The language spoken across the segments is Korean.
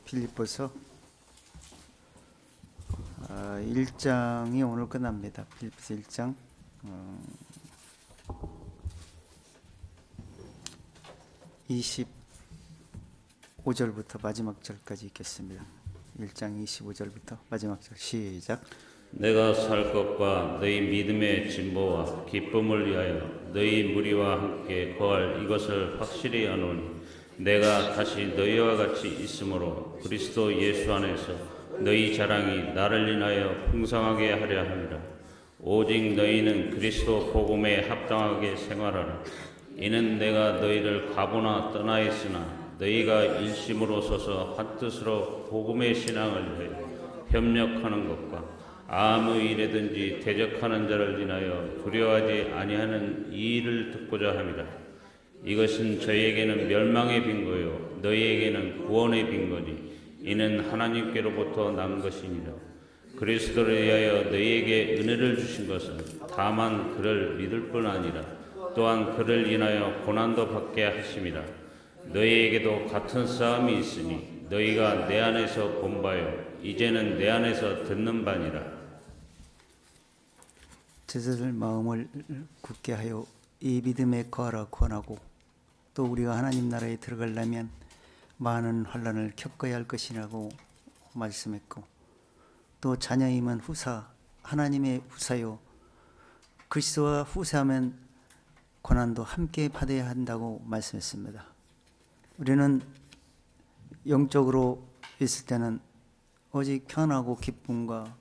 빌립보서 1장이 오늘 끝납니다. 빌립보서 1장 25절부터 마지막 절까지 읽겠습니다. 1장 25절부터 마지막 절 시작. 내가 살 것과 너희 믿음의 진보와 기쁨을 위하여 너희 무리와 함께 거할 이것을 확실히 아노니 내가 다시 너희와 같이 있으므로 그리스도 예수 안에서 너희 자랑이 나를 인하여 풍성하게 하려 함이라. 오직 너희는 그리스도 복음에 합당하게 생활하라. 이는 내가 너희를 가보나 떠나 있으나 너희가 일심으로 서서 한 뜻으로 복음의 신앙을 위하여 협력하는 것과 아무 일에든지 대적하는 자를 인하여 두려워하지 아니하는 이 일을 듣고자 함이라. 이것은 저희에게는 멸망의 빈거요 너희에게는 구원의 빈거니 이는 하나님께로부터 난 것이니라. 그리스도를 위하여 너희에게 은혜를 주신 것은 다만 그를 믿을 뿐 아니라 또한 그를 인하여 고난도 받게 하심이라. 너희에게도 같은 싸움이 있으니 너희가 내 안에서 본 바요 이제는 내 안에서 듣는 바니라. 제자들 마음을 굳게 하여 이 믿음에 거하라 권하고 또 우리가 하나님 나라에 들어가려면 많은 환난을 겪어야 할 것이라고 말씀했고 또 자녀임은 후사 하나님의 후사요 그리스도와 후사하면 고난도 함께 받아야 한다고 말씀했습니다. 우리는 영적으로 있을 때는 오직 편하고 기쁨과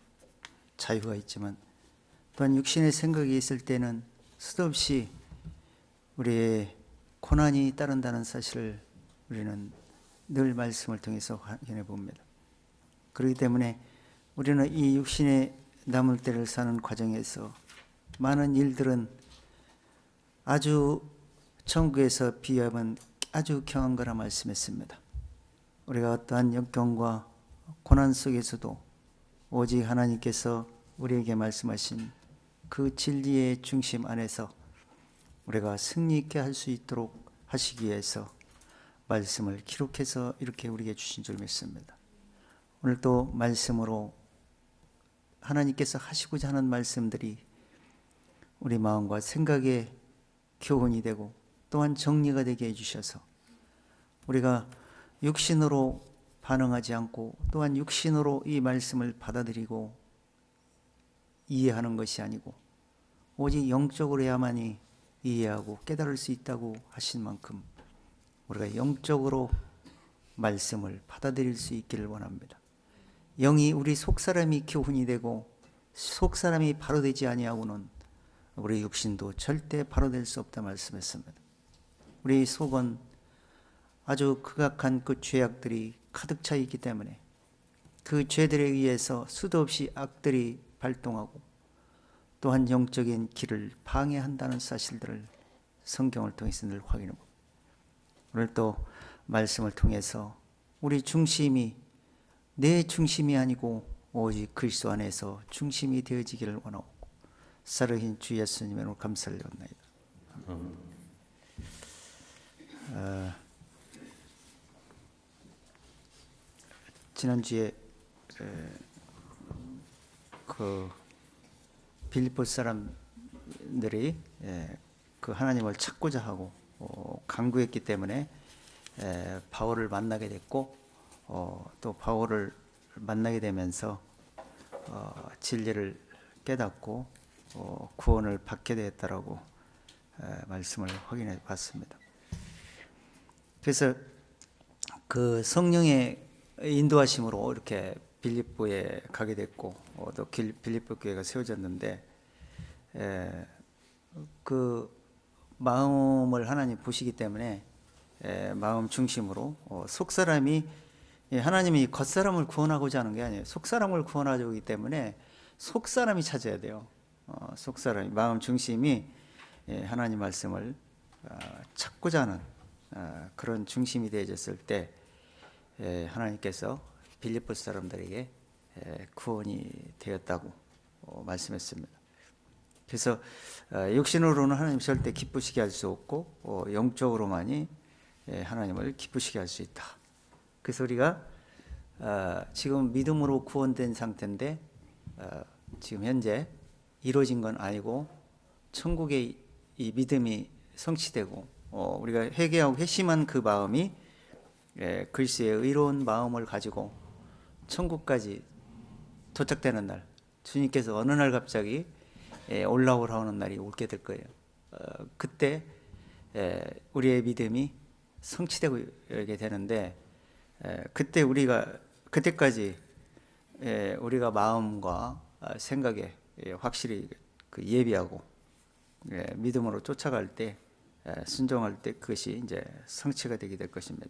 자유가 있지만 또한 육신의 생각이 있을 때는 수도 없이 우리의 고난이 따른다는 사실을 우리는 늘 말씀을 통해서 확인해 봅니다. 그렇기 때문에 우리는 이 육신의 남을 때를 사는 과정에서 많은 일들은 아주 천국에서 비유하면 아주 경한 거라 말씀했습니다. 우리가 어떠한 역경과 고난 속에서도 오직 하나님께서 우리에게 말씀하신 그 진리의 중심 안에서 우리가 승리 있게 할 수 있도록 하시기 위해서 말씀을 기록해서 이렇게 우리에게 주신 줄 믿습니다. 오늘 또 말씀으로 하나님께서 하시고자 하는 말씀들이 우리 마음과 생각에 교훈이 되고 또한 정리가 되게 해주셔서 우리가 육신으로 반응하지 않고 또한 육신으로 이 말씀을 받아들이고 이해하는 것이 아니고 오직 영적으로야만이 이해하고 깨달을 수 있다고 하신 만큼 우리가 영적으로 말씀을 받아들일 수 있기를 원합니다. 영이 우리 속사람이 교훈이 되고 속사람이 바로 되지 아니하고는 우리 육신도 절대 바로 될 수 없다 말씀했습니다. 우리 속은 아주 극악한 그 죄악들이 가득 차 있기 때문에 그 죄들에 의해서 수도 없이 악들이 발동하고 또한 영적인 길을 방해한다는 사실들을 성경을 통해서 늘 확인하고 오늘 또 말씀을 통해서 우리 중심이 내 중심이 아니고 오직 그리스도 안에서 중심이 되어지기를 원하고 살아계신 주 예수님의 이름으로 감사를 드립니다. 지난주에 그 빌립보 사람들이 그 하나님을 찾고자 하고 간구했기 때문에 바울을 만나게 됐고 또 바울을 만나게 되면서 진리를 깨닫고 구원을 받게 되었다라고 말씀을 확인해 봤습니다. 그래서 그 성령의 인도하심으로 이렇게 빌립보에 가게 됐고 또 빌립보 교회가 세워졌는데 그 마음을 하나님 보시기 때문에 마음 중심으로 속사람이 하나님이 겉사람을 구원하고자 하는 게 아니에요. 속사람을 구원하려고 하기 때문에 속사람이 찾아야 돼요. 속사람이 마음 중심이 하나님 말씀을 찾고자 하는 그런 중심이 되어졌을 때 하나님께서 빌립보 사람들에게 구원이 되었다고 말씀했습니다. 그래서 육신으로는 하나님 절대 기쁘시게 할 수 없고 영적으로만이 하나님을 기쁘시게 할 수 있다. 그래서 우리가 지금 믿음으로 구원된 상태인데 지금 현재 이루어진 건 아니고 천국의 이 믿음이 성취되고 우리가 회개하고 회심한 그 마음이 그리스도의 의로운 마음을 가지고 천국까지 도착되는 날, 주님께서 어느 날 갑자기 올라오라 하는 날이 오게 될 거예요. 그때 우리의 믿음이 성취되게 되는데 그때까지 우리가 마음과 생각에 확실히 그 예비하고 믿음으로 쫓아갈 때 순종할 때 그것이 이제 성취가 되게 될 것입니다.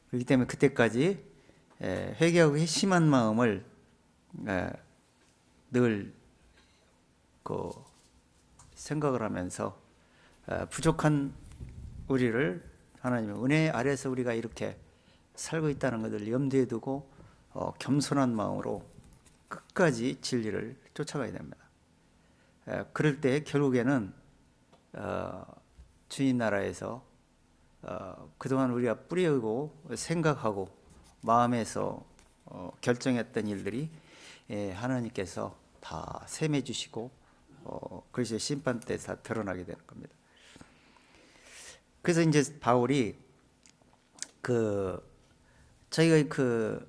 그렇기 때문에 그때까지 회개하고 회심한 마음을 늘 그 생각을 하면서 부족한 우리를 하나님의 은혜 아래서 우리가 이렇게 살고 있다는 것을 염두에 두고 겸손한 마음으로 끝까지 진리를 쫓아가야 됩니다. 그럴 때 결국에는 주님 나라에서 그동안 우리가 뿌리고 생각하고 마음에서 결정했던 일들이 하나님께서 다 셈해 주시고 그리스도의 심판 때 다 드러나게 되는 겁니다. 그래서 이제 바울이 저희가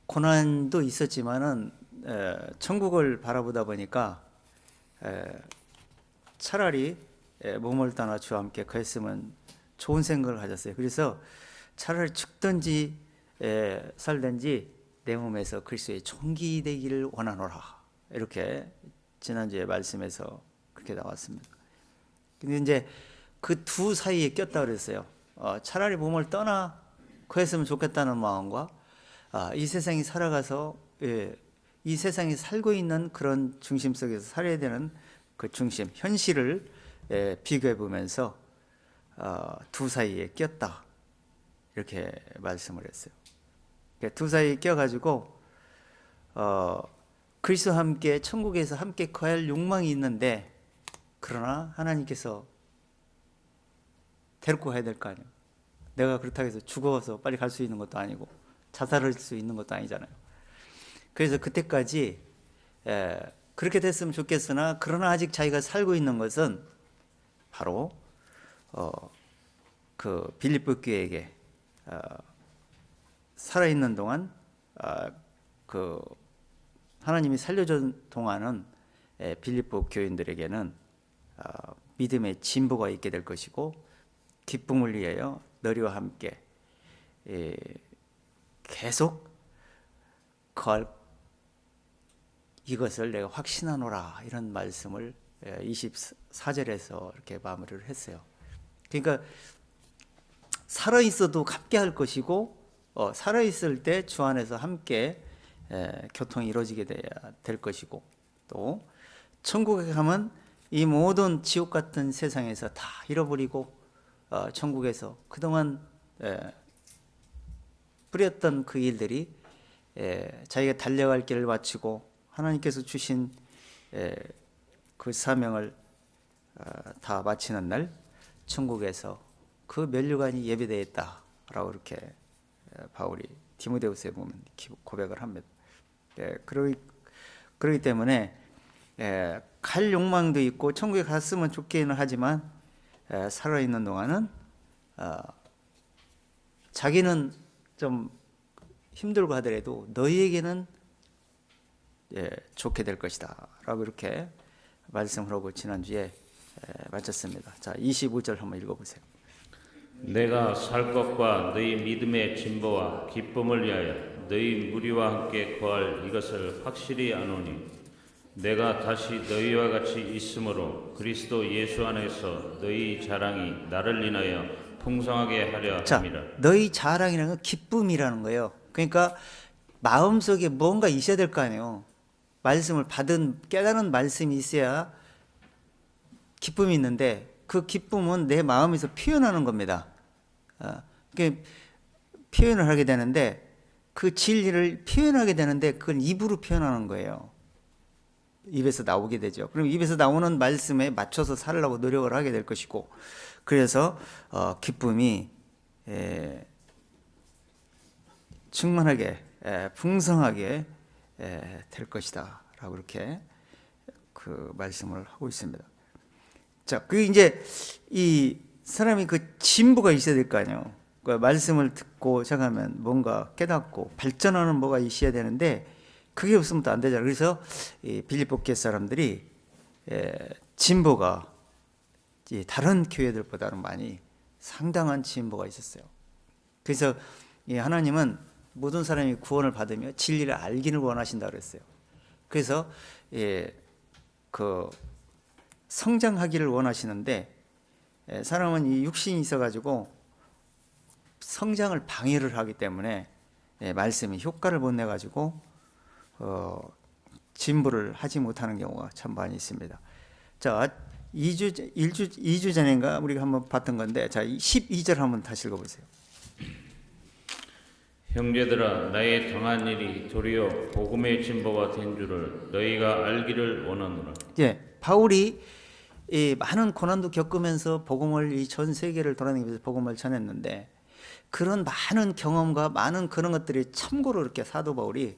고난도 있었지만은 천국을 바라보다 보니까 차라리 몸을 떠나 주와 함께 거했으면 좋은 생각을 가졌어요. 그래서 차라리 죽든지 살든지 내 몸에서 그리스도의 종기 되기를 원하노라, 이렇게 지난주에 말씀에서 그렇게 나왔습니다. 근데 이제 그 두 사이에 꼈다 그랬어요. 차라리 몸을 떠나 거했으면 좋겠다는 마음과 이 세상에 살아가서 이 세상에 살고 있는 그런 중심 속에서 살아야 되는 그 중심, 현실을 비교해 보면서 두 사이에 꼈다, 이렇게 말씀을 했어요. 두 사이에 껴가지고 그리스도와 함께 천국에서 함께 거할 욕망이 있는데, 그러나 하나님께서 데리고 가야 될 거 아니에요. 내가 그렇다고 해서 죽어서 빨리 갈 수 있는 것도 아니고 자살할 수 있는 것도 아니잖아요. 그래서 그때까지 그렇게 됐으면 좋겠으나, 그러나 아직 자기가 살고 있는 것은 바로 그 빌립보 교회에게 살아있는 동안 그 하나님이 살려준 동안은 빌립보 교인들에게는 믿음의 진보가 있게 될 것이고 기쁨을 위하여 너희와 함께 계속 거할 이것을 내가 확신하노라, 이런 말씀을 24절에서 이렇게 마무리를 했어요. 그러니까 살아있어도 함께 할 것이고 살아있을 때 주 안에서 함께 교통이 이루어지게 될 것이고, 또 천국에 가면 이 모든 지옥 같은 세상에서 다 잃어버리고 천국에서 그동안 뿌렸던 그 일들이 자기가 달려갈 길을 마치고 하나님께서 주신 그 사명을 다 마치는 날 천국에서 그 면류관이 예배되어 있다라고 이렇게 바울이 디모데후서에 보면 고백을 합니다. 그러기 때문에 갈 욕망도 있고 천국에 갔으면 좋기는 하지만 살아있는 동안은 자기는 좀 힘들고 하더라도 너희에게는 좋게 될 것이다 라고 이렇게 말씀을 하고 지난주에 마쳤습니다. 자, 25절 한번 읽어보세요. 내가 살 것과 너희 믿음의 진보와 기쁨을 위하여 너희 무리와 함께 거할 이것을 확실히 아노니, 내가 다시 너희와 같이 있으므로 그리스도 예수 안에서 너희 자랑이 나를 인하여 풍성하게 하려 함이라. 너희 자랑이라는 건 기쁨이라는 거예요. 그러니까 마음속에 뭔가 있어야 될 거 아니에요. 말씀을 받은 깨달은 말씀이 있어야 기쁨이 있는데, 그 기쁨은 내 마음에서 표현하는 겁니다. 그러니까 표현을 하게 되는데, 그 진리를 표현하게 되는데 그건 입으로 표현하는 거예요. 입에서 나오게 되죠. 그럼 입에서 나오는 말씀에 맞춰서 살려고 노력을 하게 될 것이고, 그래서 기쁨이 충만하게 풍성하게 될 것이다 라고 이렇게 그 말씀을 하고 있습니다. 자, 그 이제 이 사람이 그 진보가 있어야 될 거 아니에요. 그 말씀을 듣고 생각하면 뭔가 깨닫고 발전하는 뭐가 있어야 되는데 그게 없으면 또 안 되잖아요. 그래서 이 빌립보 교회 사람들이 진보가 다른 교회들보다는 많이 상당한 진보가 있었어요. 그래서 하나님은 모든 사람이 구원을 받으며 진리를 알기를 원하신다 그랬어요. 그래서 그 성장하기를 원하시는데 사람은 이 육신이 있어가지고 성장을 방해를 하기 때문에 말씀이 효과를 못 내가지고 진보를 하지 못하는 경우가 참 많이 있습니다. 자, 2주 전인가 우리가 한번 봤던 건데, 자, 12절 한번 다시 읽어보세요. 형제들아, 나의 당한 일이 도리어 복음의 진보가 된 줄을 너희가 알기를 원하노라. 바울이 이 많은 고난도 겪으면서 복음을 이 전 세계를 돌아다니면서 복음을 전했는데, 그런 많은 경험과 많은 그런 것들이 참고로 이렇게 사도 바울이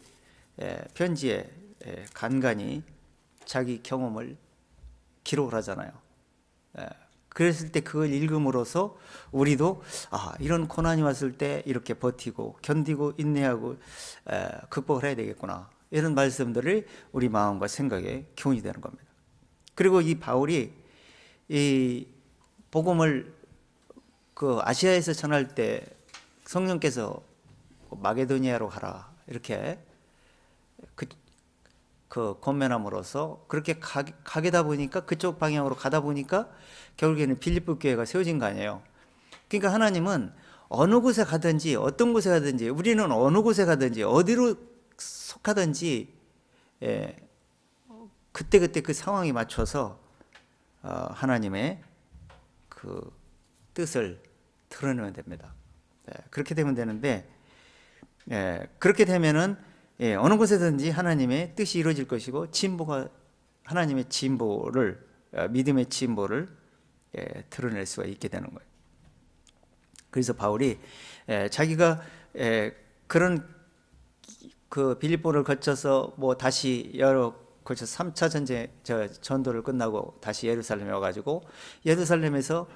편지에 간간히 자기 경험을 기록을 하잖아요. 그랬을 때 그걸 읽음으로써 우리도 이런 고난이 왔을 때 이렇게 버티고 견디고 인내하고 극복을 해야 되겠구나, 이런 말씀들을 우리 마음과 생각에 교훈이 되는 겁니다. 그리고 이 바울이 이 복음을 그 아시아에서 전할 때 성령께서 마게도니아로 가라 이렇게 그 권면함으로써 그렇게 가게다 보니까, 그쪽 방향으로 가다 보니까 결국에는 빌립보 교회가 세워진 거 아니에요. 그러니까 하나님은 어느 곳에 가든지 어떤 곳에 가든지, 우리는 어느 곳에 가든지 어디로 속하든지 그때그때 그 상황에 맞춰서 하나님의 그 뜻을 드러내면 됩니다. 그렇게 되면 되는데, 그렇게 되면은 어느 곳에든지 하나님의 뜻이 이루어질 것이고, 진보가 하나님의 진보를, 믿음의 진보를 드러낼 수가 있게 되는 거예요. 그래서 바울이 자기가 그런 그 빌립보를 거쳐서 뭐 다시 거쳐 3차 전도를 끝나고 다시 예루살렘에 와가지고 예루살렘에서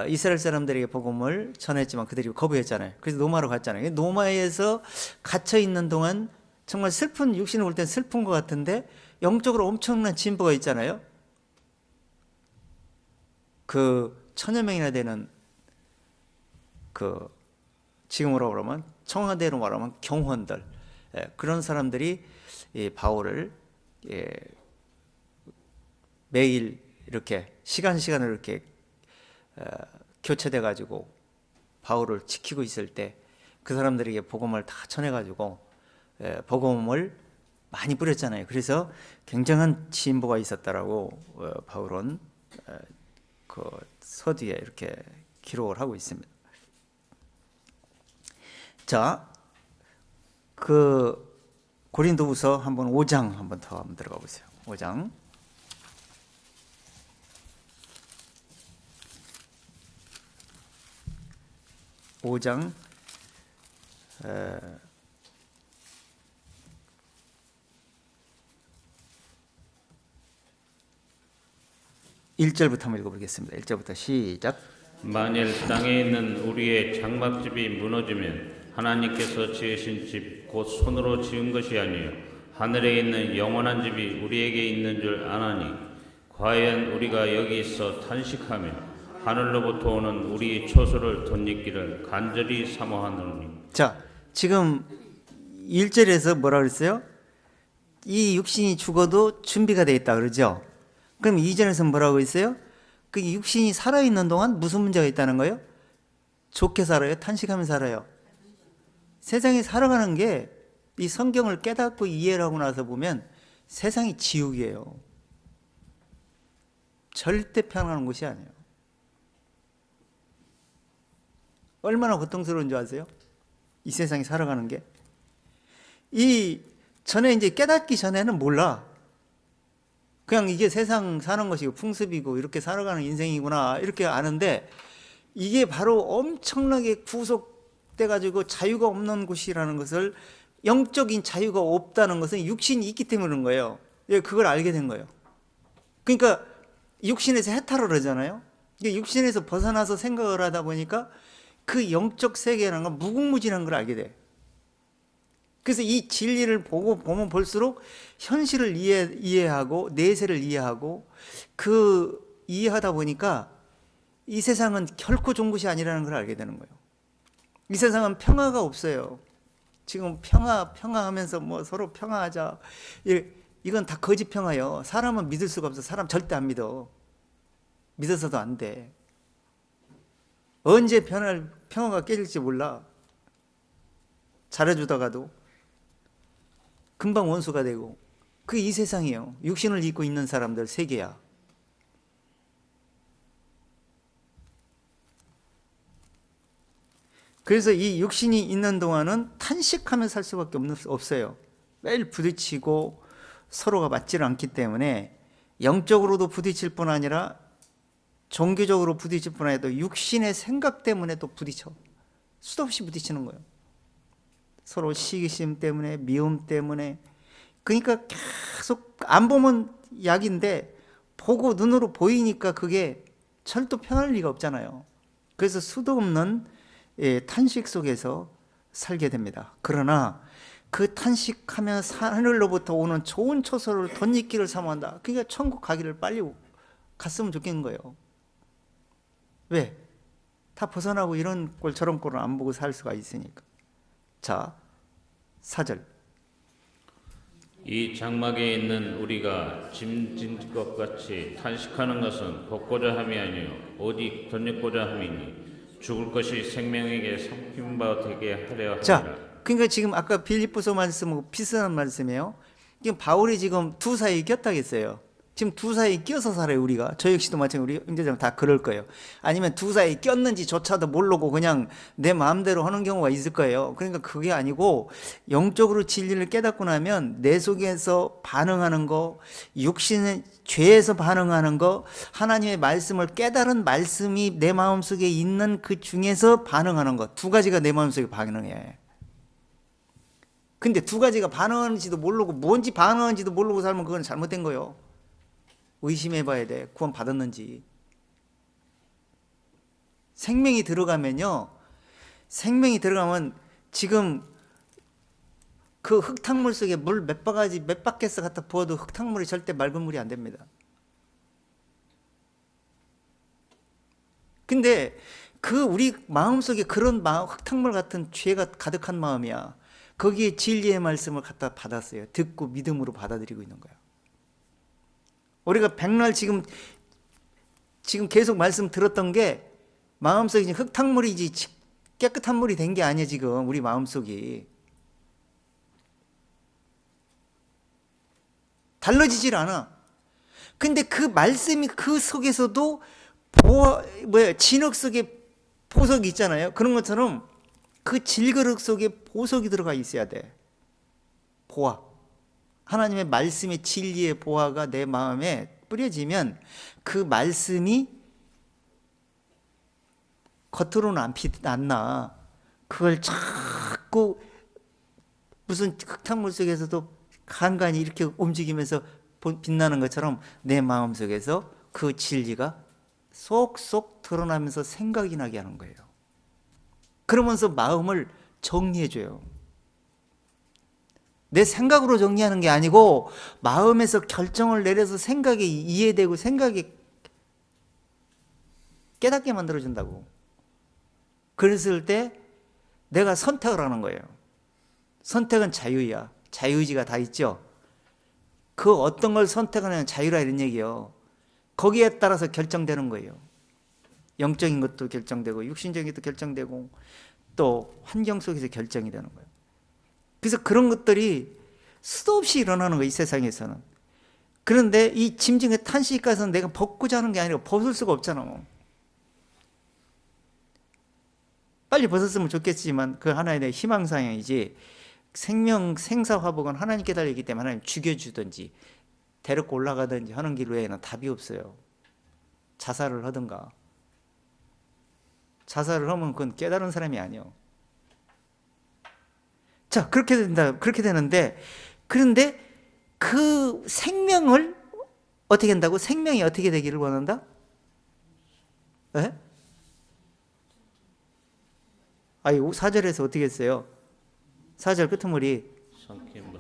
이스라엘 사람들에게 복음을 전했지만 그들이 거부했잖아요. 그래서 노마로 갔잖아요. 노마에서 갇혀 있는 동안 정말 슬픈, 육신을 볼 땐 슬픈 것 같은데 영적으로 엄청난 진보가 있잖아요. 그 1000여 명이나 되는 그 지금으로 말하면 청와대로 말하면 경호원들, 그런 사람들이 이 바울을 매일 이렇게 시간을 이렇게 교체돼 가지고 바울을 지키고 있을 때 그 사람들에게 복음을 다 전해 가지고 복음을 많이 뿌렸잖아요. 그래서 굉장한 진보가 있었다라고 바울은 그 서두에 이렇게 기록을 하고 있습니다. 자, 그 고린도후서 한번 5장 한번 더 한번 들어가 보세요. 5장. (5장) 1절부터 한번 읽어보겠습니다. 1절부터 시작. 만일 땅에 있는 우리의 장막집이 무너지면 하나님께서 지으신 집 곧 손으로 지은 것이 아니요 하늘에 있는 영원한 집이 우리에게 있는 줄 아나니, 과연 우리가 여기 있어 탄식하며 하늘로부터 오는 우리 처소를 덧입기를 간절히 사모하노니. 자, 지금 1절에서 뭐라 그랬어요? 이 육신이 죽어도 준비가 되어 있다 그러죠. 그럼 2절에서 뭐라고 했어요? 그 육신이 살아있는 동안 무슨 문제가 있다는 거예요? 좋게 살아요? 탄식하며 살아요? 세상에 살아가는 게 이 성경을 깨닫고 이해를 하고 나서 보면 세상이 지옥이에요. 절대 편안한 곳이 아니에요. 얼마나 고통스러운 줄 아세요? 이 세상에 살아가는 게. 이 전에 이제 깨닫기 전에는 몰라. 그냥 이게 세상 사는 것이고 풍습이고 이렇게 살아가는 인생이구나 이렇게 아는데, 이게 바로 엄청나게 구속된 경직돼 가지고 자유가 없는 곳이라는 것을, 영적인 자유가 없다는 것은 육신이 있기 때문에 그런 거예요. 그걸 알게 된 거예요. 그러니까 육신에서 해탈을 하잖아요. 육신에서 벗어나서 생각을 하다 보니까 그 영적 세계라는 건 무궁무진한 걸 알게 돼. 그래서 이 진리를 보면 볼수록 현실을 이해하고 내세를 이해하고 이해하다 보니까 이 세상은 결코 좋은 것이 아니라는 걸 알게 되는 거예요. 이 세상은 평화가 없어요. 지금 평화하면서 뭐 서로 평화하자, 이건 다 거짓 평화예요. 사람은 믿을 수가 없어. 사람 절대 안 믿어. 믿어서도 안 돼. 언제 평화가 깨질지 몰라. 잘해주다가도 금방 원수가 되고. 그게 이 세상이에요. 육신을 입고 있는 사람들 세계야. 그래서 이 육신이 있는 동안은 탄식하며 살 수밖에 없어요. 매일 부딪히고 서로가 맞지를 않기 때문에 영적으로도 부딪힐 뿐 아니라 종교적으로 부딪힐 뿐 아니라 또 육신의 생각 때문에 또 부딪혀. 수도 없이 부딪히는 거예요. 서로 시기심 때문에, 미움 때문에. 그러니까 계속 안 보면 약인데 보고 눈으로 보이니까 그게 절도 편할 리가 없잖아요. 그래서 수도 없는 탄식 속에서 살게 됩니다. 그러나 그 탄식하며 하늘로부터 오는 좋은 초소를 덧입기를 사모한다. 그러니까 천국 가기를 빨리 갔으면 좋겠는 거예요. 왜? 다 벗어나고 이런 꼴 저런 꼴을 안 보고 살 수가 있으니까. 자, 4절. 이 장막에 있는 우리가 짐진 것 같이 탄식하는 것은 벗고자 함이 아니요 오직 덧입고자 함이니 죽을 것이 생명에게 삼킨 바 되게 하려 함이라. 자, 그러니까 지금 아까 빌립보서 말씀하고 비슷한 말씀이에요. 지금 바울이 지금 두 사이에 꼈다겠어요. 지금 두 사이에 껴서 살아요, 우리가. 저 역시도 마찬가지로 우리 임대장 다 그럴 거예요. 아니면 두 사이에 꼈는지조차도 모르고 그냥 내 마음대로 하는 경우가 있을 거예요. 그러니까 그게 아니고 영적으로 진리를 깨닫고 나면 내 속에서 반응하는 거, 육신의 죄에서 반응하는 거, 하나님의 말씀을 깨달은 말씀이 내 마음속에 있는 그 중에서 반응하는 거, 두 가지가 내 마음속에 반응해. 근데 두 가지가 반응하는지도 모르고 뭔지 반응하는지도 모르고 살면 그건 잘못된 거예요. 의심해 봐야 돼. 구원 받았는지. 생명이 들어가면요. 생명이 들어가면 지금 그 흙탕물 속에 물 몇 바퀴스 갖다 부어도 흙탕물이 절대 맑은 물이 안 됩니다. 근데 그 우리 마음속에 그런 흙탕물 같은 죄가 가득한 마음이야. 거기에 진리의 말씀을 갖다 받았어요. 듣고 믿음으로 받아들이고 있는 거야. 우리가 백날 지금 계속 말씀 들었던 게 마음속에 지금 흙탕물이지 깨끗한 물이 된 게 아니야. 지금 우리 마음속이 달라지질 않아. 근데 그 말씀이 그 속에서도 진흙 속에 보석이 있잖아요. 그런 것처럼 그 질그릇 속에 보석이 들어가 있어야 돼. 보화. 하나님의 말씀의 진리의 보화가 내 마음에 뿌려지면 그 말씀이 겉으로는 안 나. 그걸 자꾸 무슨 흙탕물 속에서도 간간히 이렇게 움직이면서 빛나는 것처럼 내 마음 속에서 그 진리가 쏙쏙 드러나면서 생각이 나게 하는 거예요. 그러면서 마음을 정리해줘요. 내 생각으로 정리하는 게 아니고 마음에서 결정을 내려서 생각이 이해되고 생각이 깨닫게 만들어준다고. 그랬을 때 내가 선택을 하는 거예요. 선택은 자유야. 자유의지가 다 있죠. 그 어떤 걸 선택하는 자유라 이런 얘기예요. 거기에 따라서 결정되는 거예요. 영적인 것도 결정되고 육신적인 것도 결정되고 또 환경 속에서 결정이 되는 거예요. 그래서 그런 것들이 수도 없이 일어나는 거예요. 이 세상에서는. 그런데 이 짐승의 탄식이 가서 내가 벗고자 하는 게 아니라 벗을 수가 없잖아. 빨리 벗었으면 좋겠지만 그 하나의 내 희망사항이지. 생사화복은 하나님께 달려있기 때문에 하나님 죽여주든지 데리고 올라가든지 하는 길 외에는 답이 없어요. 자살을 하든가. 자살을 하면 그건 깨달은 사람이 아니요. 자, 그렇게 된다. 그렇게 되는데, 그런데 그 생명을 어떻게 한다고? 생명이 어떻게 되기를 원한다? 예? 아니, 4절에서 어떻게 했어요? 4절 끝머리 삼킴 바.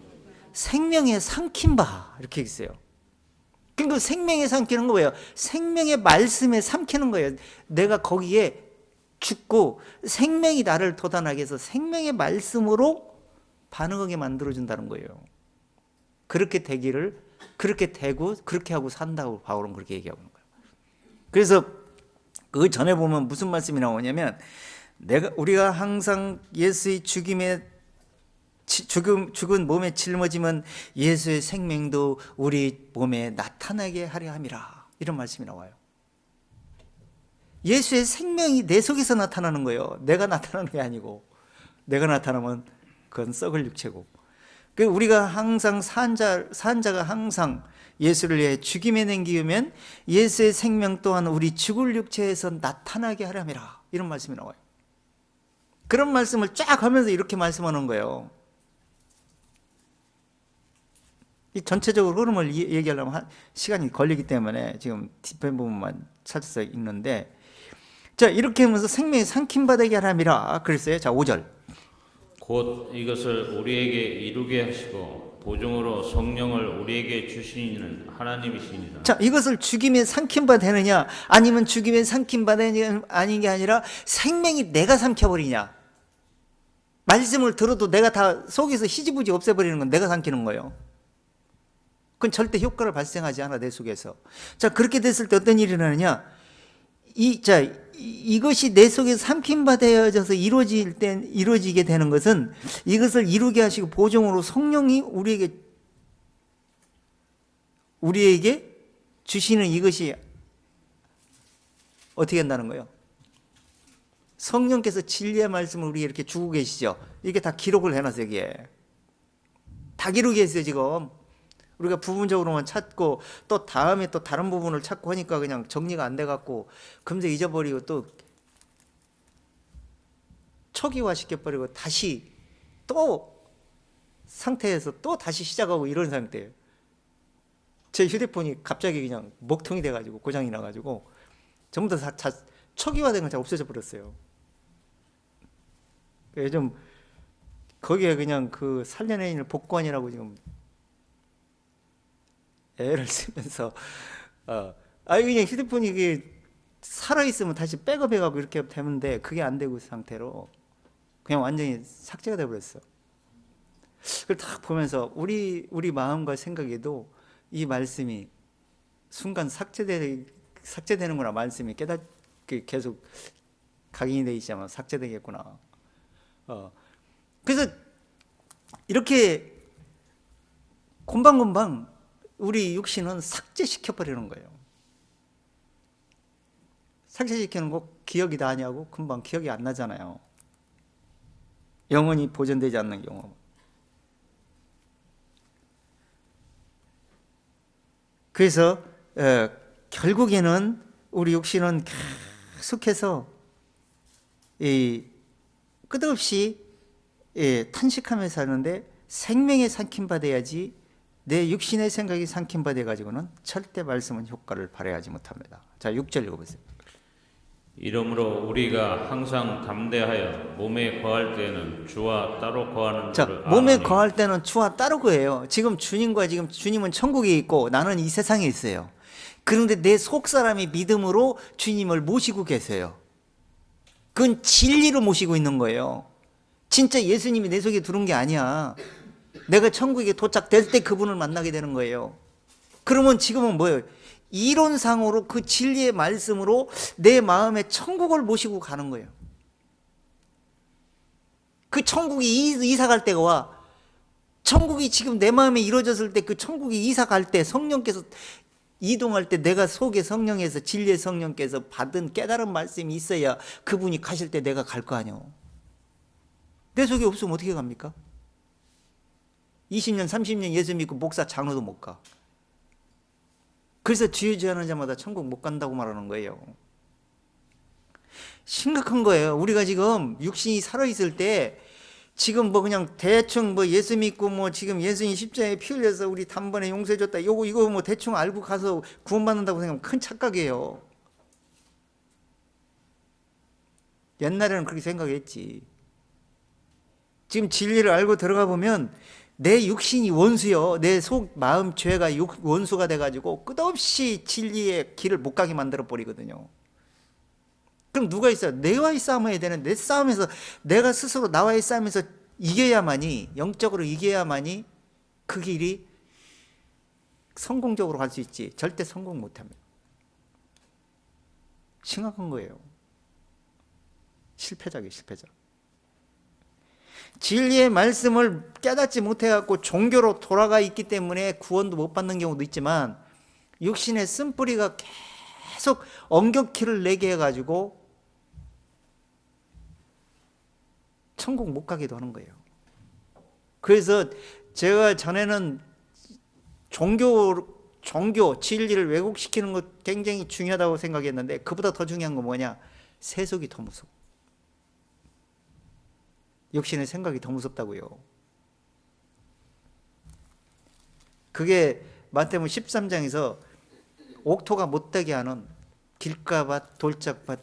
생명에 삼킨 바 이렇게 있어요. 그러니까 생명에 삼키는 거 뭐예요? 생명의 말씀에 삼키는 거예요. 내가 거기에 죽고 생명이 나를 도단하게 해서 생명의 말씀으로 반응하게 만들어준다는 거예요. 그렇게 되기를, 그렇게 되고 그렇게 하고 산다고 바울은 그렇게 얘기하고 있는 거예요. 그래서 그 전에 보면 무슨 말씀이 나오냐면, 우리가 항상 예수의 죽은 몸에 짊어지면 예수의 생명도 우리 몸에 나타나게 하려 함이라, 이런 말씀이 나와요. 예수의 생명이 내 속에서 나타나는 거예요. 내가 나타나는 게 아니고. 내가 나타나면 그건 썩을 육체고. 우리가 항상 산자가 항상 예수를 위해 죽임에 남기면 예수의 생명 또한 우리 죽을 육체에서 나타나게 하려 함이라, 이런 말씀이 나와요. 그런 말씀을 쫙 하면서 이렇게 말씀하는 거예요. 이 전체적으로 흐름을 얘기하려면 시간이 걸리기 때문에 지금 뒷편 부분만 찾아서 읽는데, 자, 이렇게 하면서 생명이 삼킴받게 하람이라 그랬어요. 자, 5절. 곧 이것을 우리에게 이루게 하시고 보증으로 성령을 우리에게 주시는 하나님이시니라. 자, 이것을 죽임에 삼킴바 되느냐, 아니면 죽임에 삼킴바 되느냐, 아닌 게 아니라 생명이 내가 삼켜버리냐. 말씀을 들어도 내가 다 속에서 희지부지 없애버리는 건 내가 삼키는 거예요. 그건 절대 효과를 발생하지 않아, 내 속에서. 자, 그렇게 됐을 때 어떤 일이 일어나느냐. 이것이 내 속에서 삼킴받아져서 이루어지게 되는 것은, 이것을 이루게 하시고 보증으로 성령이 우리에게 주시는, 이것이 어떻게 한다는 거예요? 성령께서 진리의 말씀을 우리에게 이렇게 주고 계시죠. 이게 다 기록을 해놨어요. 여기에 다 기록이 있어요. 지금 우리가 부분적으로만 찾고 또 다음에 또 다른 부분을 찾고 하니까 그냥 정리가 안 돼갖고 금세 잊어버리고 또 초기화 시켜버리고 다시 또 상태에서 또 다시 시작하고 이런 상태예요. 제 휴대폰이 갑자기 그냥 먹통이 돼가지고 고장이 나가지고 전부 다 초기화된 건 다 없어져 버렸어요. 요즘 거기에 그냥 그 살려내 있는 복권이라고 지금 애를 쓰면서 그냥 휴대폰이 이게 살아있으면 다시 백업해가고 이렇게 되는데 그게 안 되고 상태로 그냥 완전히 삭제가 돼버렸어. 그걸 딱 보면서 우리 마음과 생각에도 이 말씀이 순간 삭제되는구나. 말씀이 계속 각인이 되어 있지만 삭제되겠구나. 그래서 이렇게 곰방곰방 우리 육신은 삭제시켜버리는 거예요. 삭제시키는 거 기억이 나냐고? 금방 기억이 안 나잖아요. 영원히 보존되지 않는 경우. 그래서 결국에는 우리 육신은 계속해서 끝없이 탄식하면서 사는데, 생명에 삼킴받아야지 내 육신의 생각이 삼킴받아 가지고는 절대 말씀은 효과를 발휘하지 못합니다. 자, 6절 읽어보세요. 이러므로 우리가 항상 담대하여 몸에 거할 때는 주와 따로 거하는 자, 줄을 몸에 아노니. 거할 때는 주와 따로 거해요. 지금 주님은 천국에 있고 나는 이 세상에 있어요. 그런데 내 속사람이 믿음으로 주님을 모시고 계세요. 그건 진리로 모시고 있는 거예요. 진짜 예수님이 내 속에 들어온 게 아니야. 내가 천국에 도착될 때 그분을 만나게 되는 거예요. 그러면 지금은 뭐예요? 이론상으로 그 진리의 말씀으로 내 마음에 천국을 모시고 가는 거예요. 그 천국이 이사 갈 때가 와. 천국이 지금 내 마음에 이루어졌을 때, 그 천국이 이사 갈 때, 성령께서 이동할 때 내가 속에 성령에서, 진리의 성령께서 받은 깨달은 말씀이 있어야 그분이 가실 때 내가 갈 거 아니에요. 내 속에 없으면 어떻게 갑니까? 20년 30년 예수 믿고 목사 장로도 못 가. 그래서 주의하는 자마다 천국 못 간다고 말하는 거예요. 심각한 거예요. 우리가 지금 육신이 살아있을 때 지금 뭐 그냥 대충 뭐 예수 믿고 뭐 지금 예수님 십자가에 피 흘려서 우리 단번에 용서해 줬다, 요거 이거 뭐 대충 알고 가서 구원받는다고 생각하면 큰 착각이에요. 옛날에는 그렇게 생각했지. 지금 진리를 알고 들어가 보면 내 육신이 원수요, 내 속 마음 죄가 원수가 돼가지고 끝없이 진리의 길을 못 가게 만들어 버리거든요. 그럼 누가 있어요? 내와의 싸움해야 되는, 내 싸움에서 내가 스스로 나와의 싸움에서 이겨야만이, 영적으로 이겨야만이 그 길이 성공적으로 갈 수 있지. 절대 성공 못합니다. 심각한 거예요. 실패작이에요, 실패작. 진리의 말씀을 깨닫지 못해갖고 종교로 돌아가 있기 때문에 구원도 못 받는 경우도 있지만, 육신의 쓴뿌리가 계속 엉격키를 내게 해가지고 천국 못 가기도 하는 거예요. 그래서 제가 전에는 종교 진리를 왜곡시키는 것 굉장히 중요하다고 생각했는데, 그보다 더 중요한 건 뭐냐? 세속이 더 무서워. 육신의 생각이 더 무섭다고요. 그게 마태복음 13장에서 옥토가 못되게 하는 길가밭, 돌짝밭,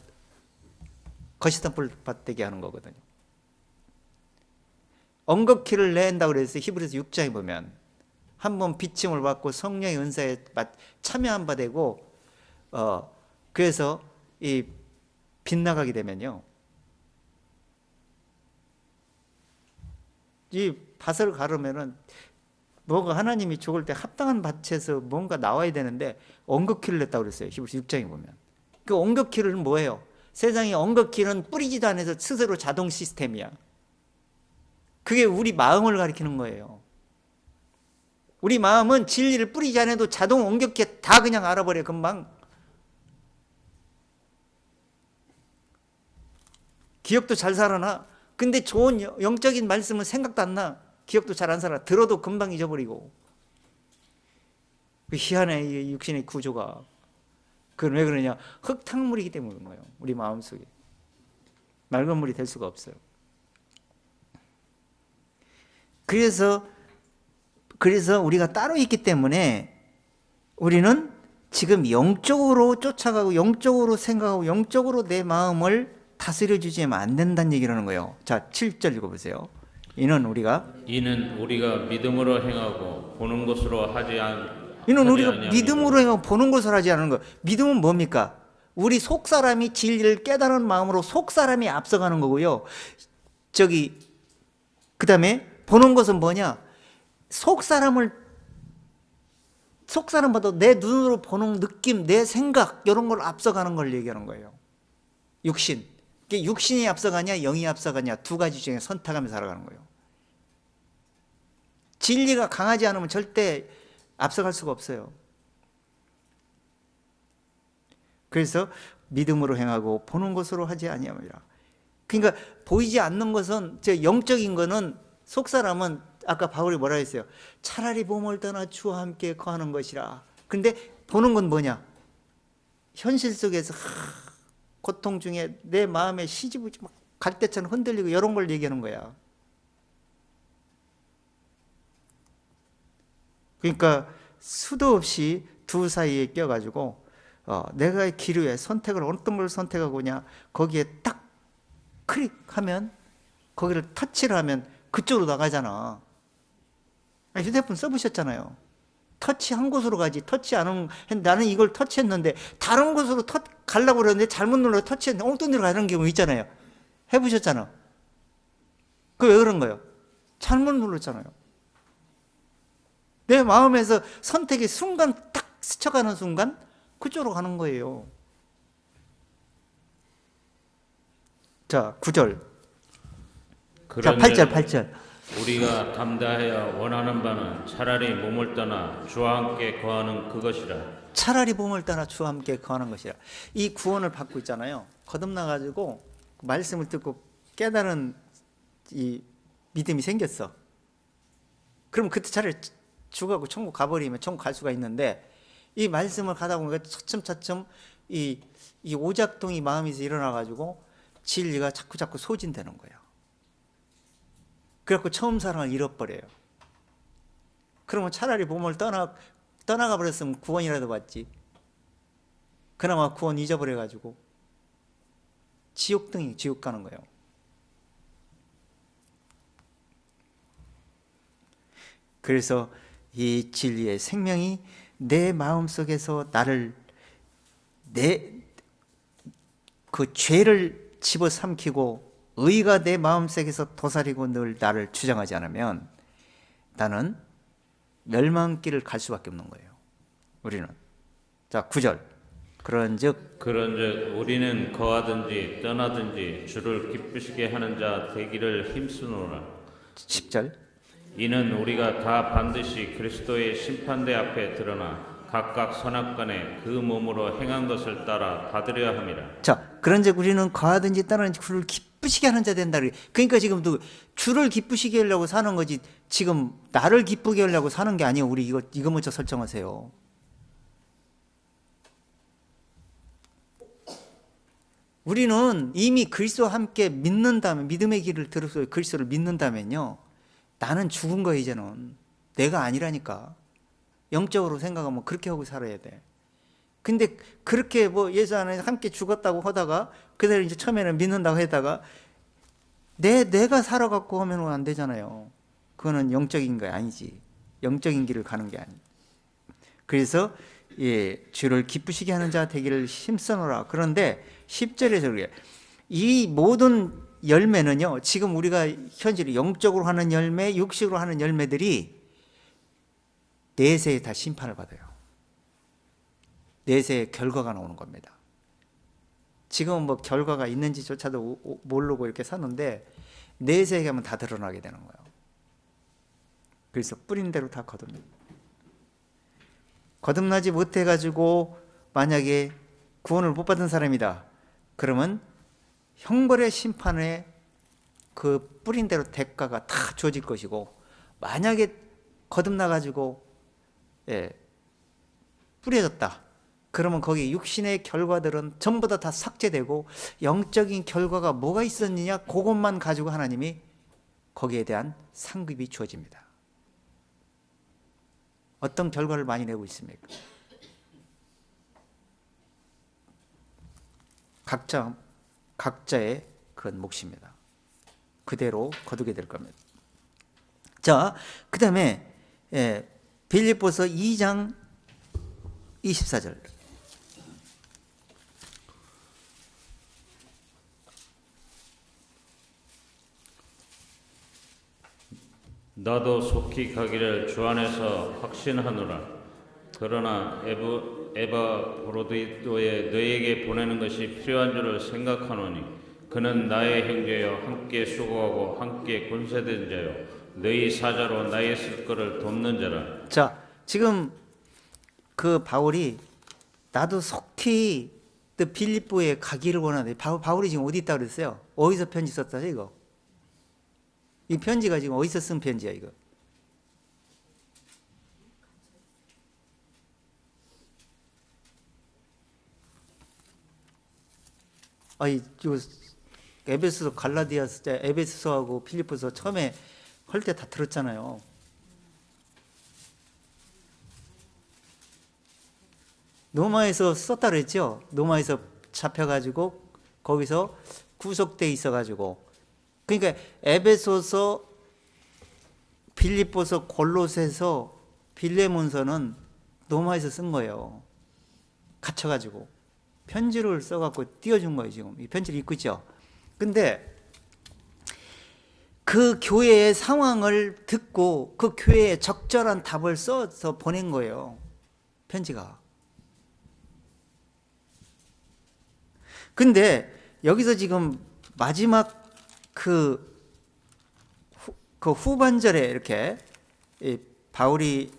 거시던 되게 하는 거거든요. 엉겁기를 낸다고 그래서 히브리서 6장에 보면 한번 비침을 받고 성령의 은사에 참여한 바 되고, 그래서 이 빗나가게 되면요, 이 밭을 가르면은 뭐가 하나님이 죽을 때 합당한 밭에서 뭔가 나와야 되는데 엉겁기를 냈다고 그랬어요. 히브리서 6장에 보면. 그 엉겁기는 뭐예요? 세상에 엉겁기는 뿌리지도 않아서 스스로 자동 시스템이야. 그게 우리 마음을 가리키는 거예요. 우리 마음은 진리를 뿌리지 않아도 자동 엉겁기에 다 그냥 알아버려, 금방. 기억도 잘 살아나. 근데 좋은 영적인 말씀은 생각도 안 나. 기억도 잘 안 살아. 들어도 금방 잊어버리고. 희한해, 이 육신의 구조가. 그건 왜 그러냐? 흙탕물이기 때문에 그런 거예요. 우리 마음속에. 맑은 물이 될 수가 없어요. 그래서 우리가 따로 있기 때문에 우리는 지금 영적으로 쫓아가고 영적으로 생각하고 영적으로 내 마음을 다스려 주지 안 된다는 얘기를 하는 거예요. 자, 7절 읽어보세요. 이는 우리가 믿음으로 행하고 보는 것으로 하지 믿음으로 행하고 보는 것을 하지 않는 거. 믿음은 뭡니까? 우리 속 사람이 진리를 깨달은 마음으로 속 사람이 앞서가는 거고요. 그 다음에 보는 것은 뭐냐? 속 사람보다 내 눈으로 보는 느낌, 내 생각, 이런 걸 앞서가는 걸 얘기하는 거예요. 육신. 육신이 앞서가냐, 영이 앞서가냐, 두 가지 중에 선택하면서 살아가는 거예요. 진리가 강하지 않으면 절대 앞서갈 수가 없어요. 그래서 믿음으로 행하고 보는 것으로 하지 아니하리라. 그러니까 보이지 않는 것은, 영적인 거는, 속 사람은 아까 바울이 뭐라 했어요? 차라리 몸을 떠나 주와 함께 거하는 것이라. 근데 보는 건 뭐냐? 현실 속에서 고통 중에 내 마음에 시지부지 막 갈대처럼 흔들리고 이런 걸 얘기하는 거야. 그러니까 수도 없이 두 사이에 껴가지고 내가 기류에 선택을 어떤 걸 선택하고냐, 거기에 딱 클릭하면, 거기를 터치를 하면 그쪽으로 나가잖아. 휴대폰 써보셨잖아요. 터치한 곳으로 가지. 터치 안 하면, 나는 이걸 터치했는데 다른 곳으로 가려고 그러는데 잘못 눌러 터치했는데 엉뚱 데로 가는 경우 있잖아요. 해보셨잖아. 그게 왜 그런 거예요? 잘못 눌렀잖아요. 내 마음에서 선택의 순간 딱 스쳐가는 순간 그쪽으로 가는 거예요. 자, 9절. 자, 8절. 우리가 감다하여 원하는 바는 차라리 몸을 떠나 주와 함께 거하는 그것이라. 차라리 몸을 떠나 주와 함께 거하는 것이라. 이 구원을 받고 있잖아요. 거듭나가지고 말씀을 듣고 깨달은 이 믿음이 생겼어. 그럼 그때 차라리 죽어가고 천국 가버리면 천국 갈 수가 있는데, 이 말씀을 가다 보니까 차츰차츰 이 오작동이 마음에서 일어나가지고 진리가 자꾸 소진되는 거예요. 그래갖고 처음 사랑을 잃어버려요. 그러면 차라리 부모를 떠나가 버렸으면 구원이라도 받지. 그나마 구원 잊어버려가지고 지옥 가는 거예요. 그래서 이 진리의 생명이 내 마음속에서 나를 그 죄를 집어삼키고 의가 내 마음속에서 도사리고 늘 나를 주장하지 않으면 나는 멸망길을 갈 수밖에 없는 거예요. 우리는. 자, 9절. 그런즉 우리는 거하든지 떠나든지 주를 기쁘시게 하는 자 되기를 힘쓰노라. 10절. 이는 우리가 다 반드시 그리스도의 심판대 앞에 드러나 각각 선악간에 그 몸으로 행한 것을 따라 받으려 함이라. 자, 그런즉 우리는 거하든지 떠나든지 주를 기쁘시게 하는 자 된다. 그러니까 지금도 주를 기쁘시게 하려고 사는 거지, 지금 나를 기쁘게 하려고 사는 게 아니에요. 우리 이거 먼저 설정하세요. 우리는 이미 그리스도와 함께 믿는다면, 믿음의 길을 들어서 그리스도를 믿는다면요, 나는 죽은 거야. 이제는 내가 아니라니까. 영적으로 생각하면 그렇게 하고 살아야 돼. 근데 그렇게 뭐 예수 안에 함께 죽었다고 하다가 그대로 이제 처음에는 믿는다고 하다가 내가 살아갖고 하면 안 되잖아요. 그거는 영적인 거 아니지. 영적인 길을 가는 게 아니. 그래서 주를 기쁘시게 하는 자 되기를 힘쓰노라. 그런데 10절에서 그래요. 이 모든 열매는요, 지금 우리가 현실에 영적으로 하는 열매, 육식으로 하는 열매들이 내세에 다 심판을 받아요. 내세의 결과가 나오는 겁니다. 지금은 뭐 결과가 있는지조차도 모르고 이렇게 사는데 내세에 가면 다 드러나게 되는 거예요. 그래서 뿌린 대로 다 거듭나지 못해가지고 만약에 구원을 못 받은 사람이다. 그러면 형벌의 심판에 그 뿌린 대로 대가가 다 주어질 것이고, 만약에 거듭나가지고 뿌려졌다. 그러면 거기 육신의 결과들은 전부 다 삭제되고 영적인 결과가 뭐가 있었느냐, 그것만 가지고 하나님이 거기에 대한 상급이 주어집니다. 어떤 결과를 많이 내고 있습니까? 각자의 그런 몫입니다. 그대로 거두게 될 겁니다. 자, 그 다음에 빌립보서 2장 24절. 나도 속히 가기를 주 안에서 확신하노라. 그러나 에바브로디도에 너에게 보내는 것이 필요한 줄을 생각하노니 그는 나의 형제여 함께 수고하고 함께 권세된 자요 너희 사자로 나의 쓸 것을 돕는 자라. 자, 지금 그 바울이 나도 속히 빌립보에 가기를 원하는데, 바울이 지금 어디 있다 그랬어요? 어디서 편지 썼다죠 이거? 이 편지가 지금 어디서 쓴 편지야 이거? 아니, 에베소서, 갈라디아서, 에베소서하고 필리포서 처음에 할 때 다 들었잖아요. 로마에서 썼다 그랬죠? 로마에서 잡혀가지고 거기서 구속돼 있어가지고, 그러니까 에베소서, 빌립보서, 골로새서, 빌레몬서는 로마에서 쓴 거예요. 갇혀가지고 편지를 써갖고 띄워준 거예요. 지금 이 편지를 읽고 있죠. 근데 그 교회의 상황을 듣고 그 교회에 적절한 답을 써서 보낸 거예요. 편지가. 근데 여기서 지금 마지막 그 후반절에 이렇게 바울이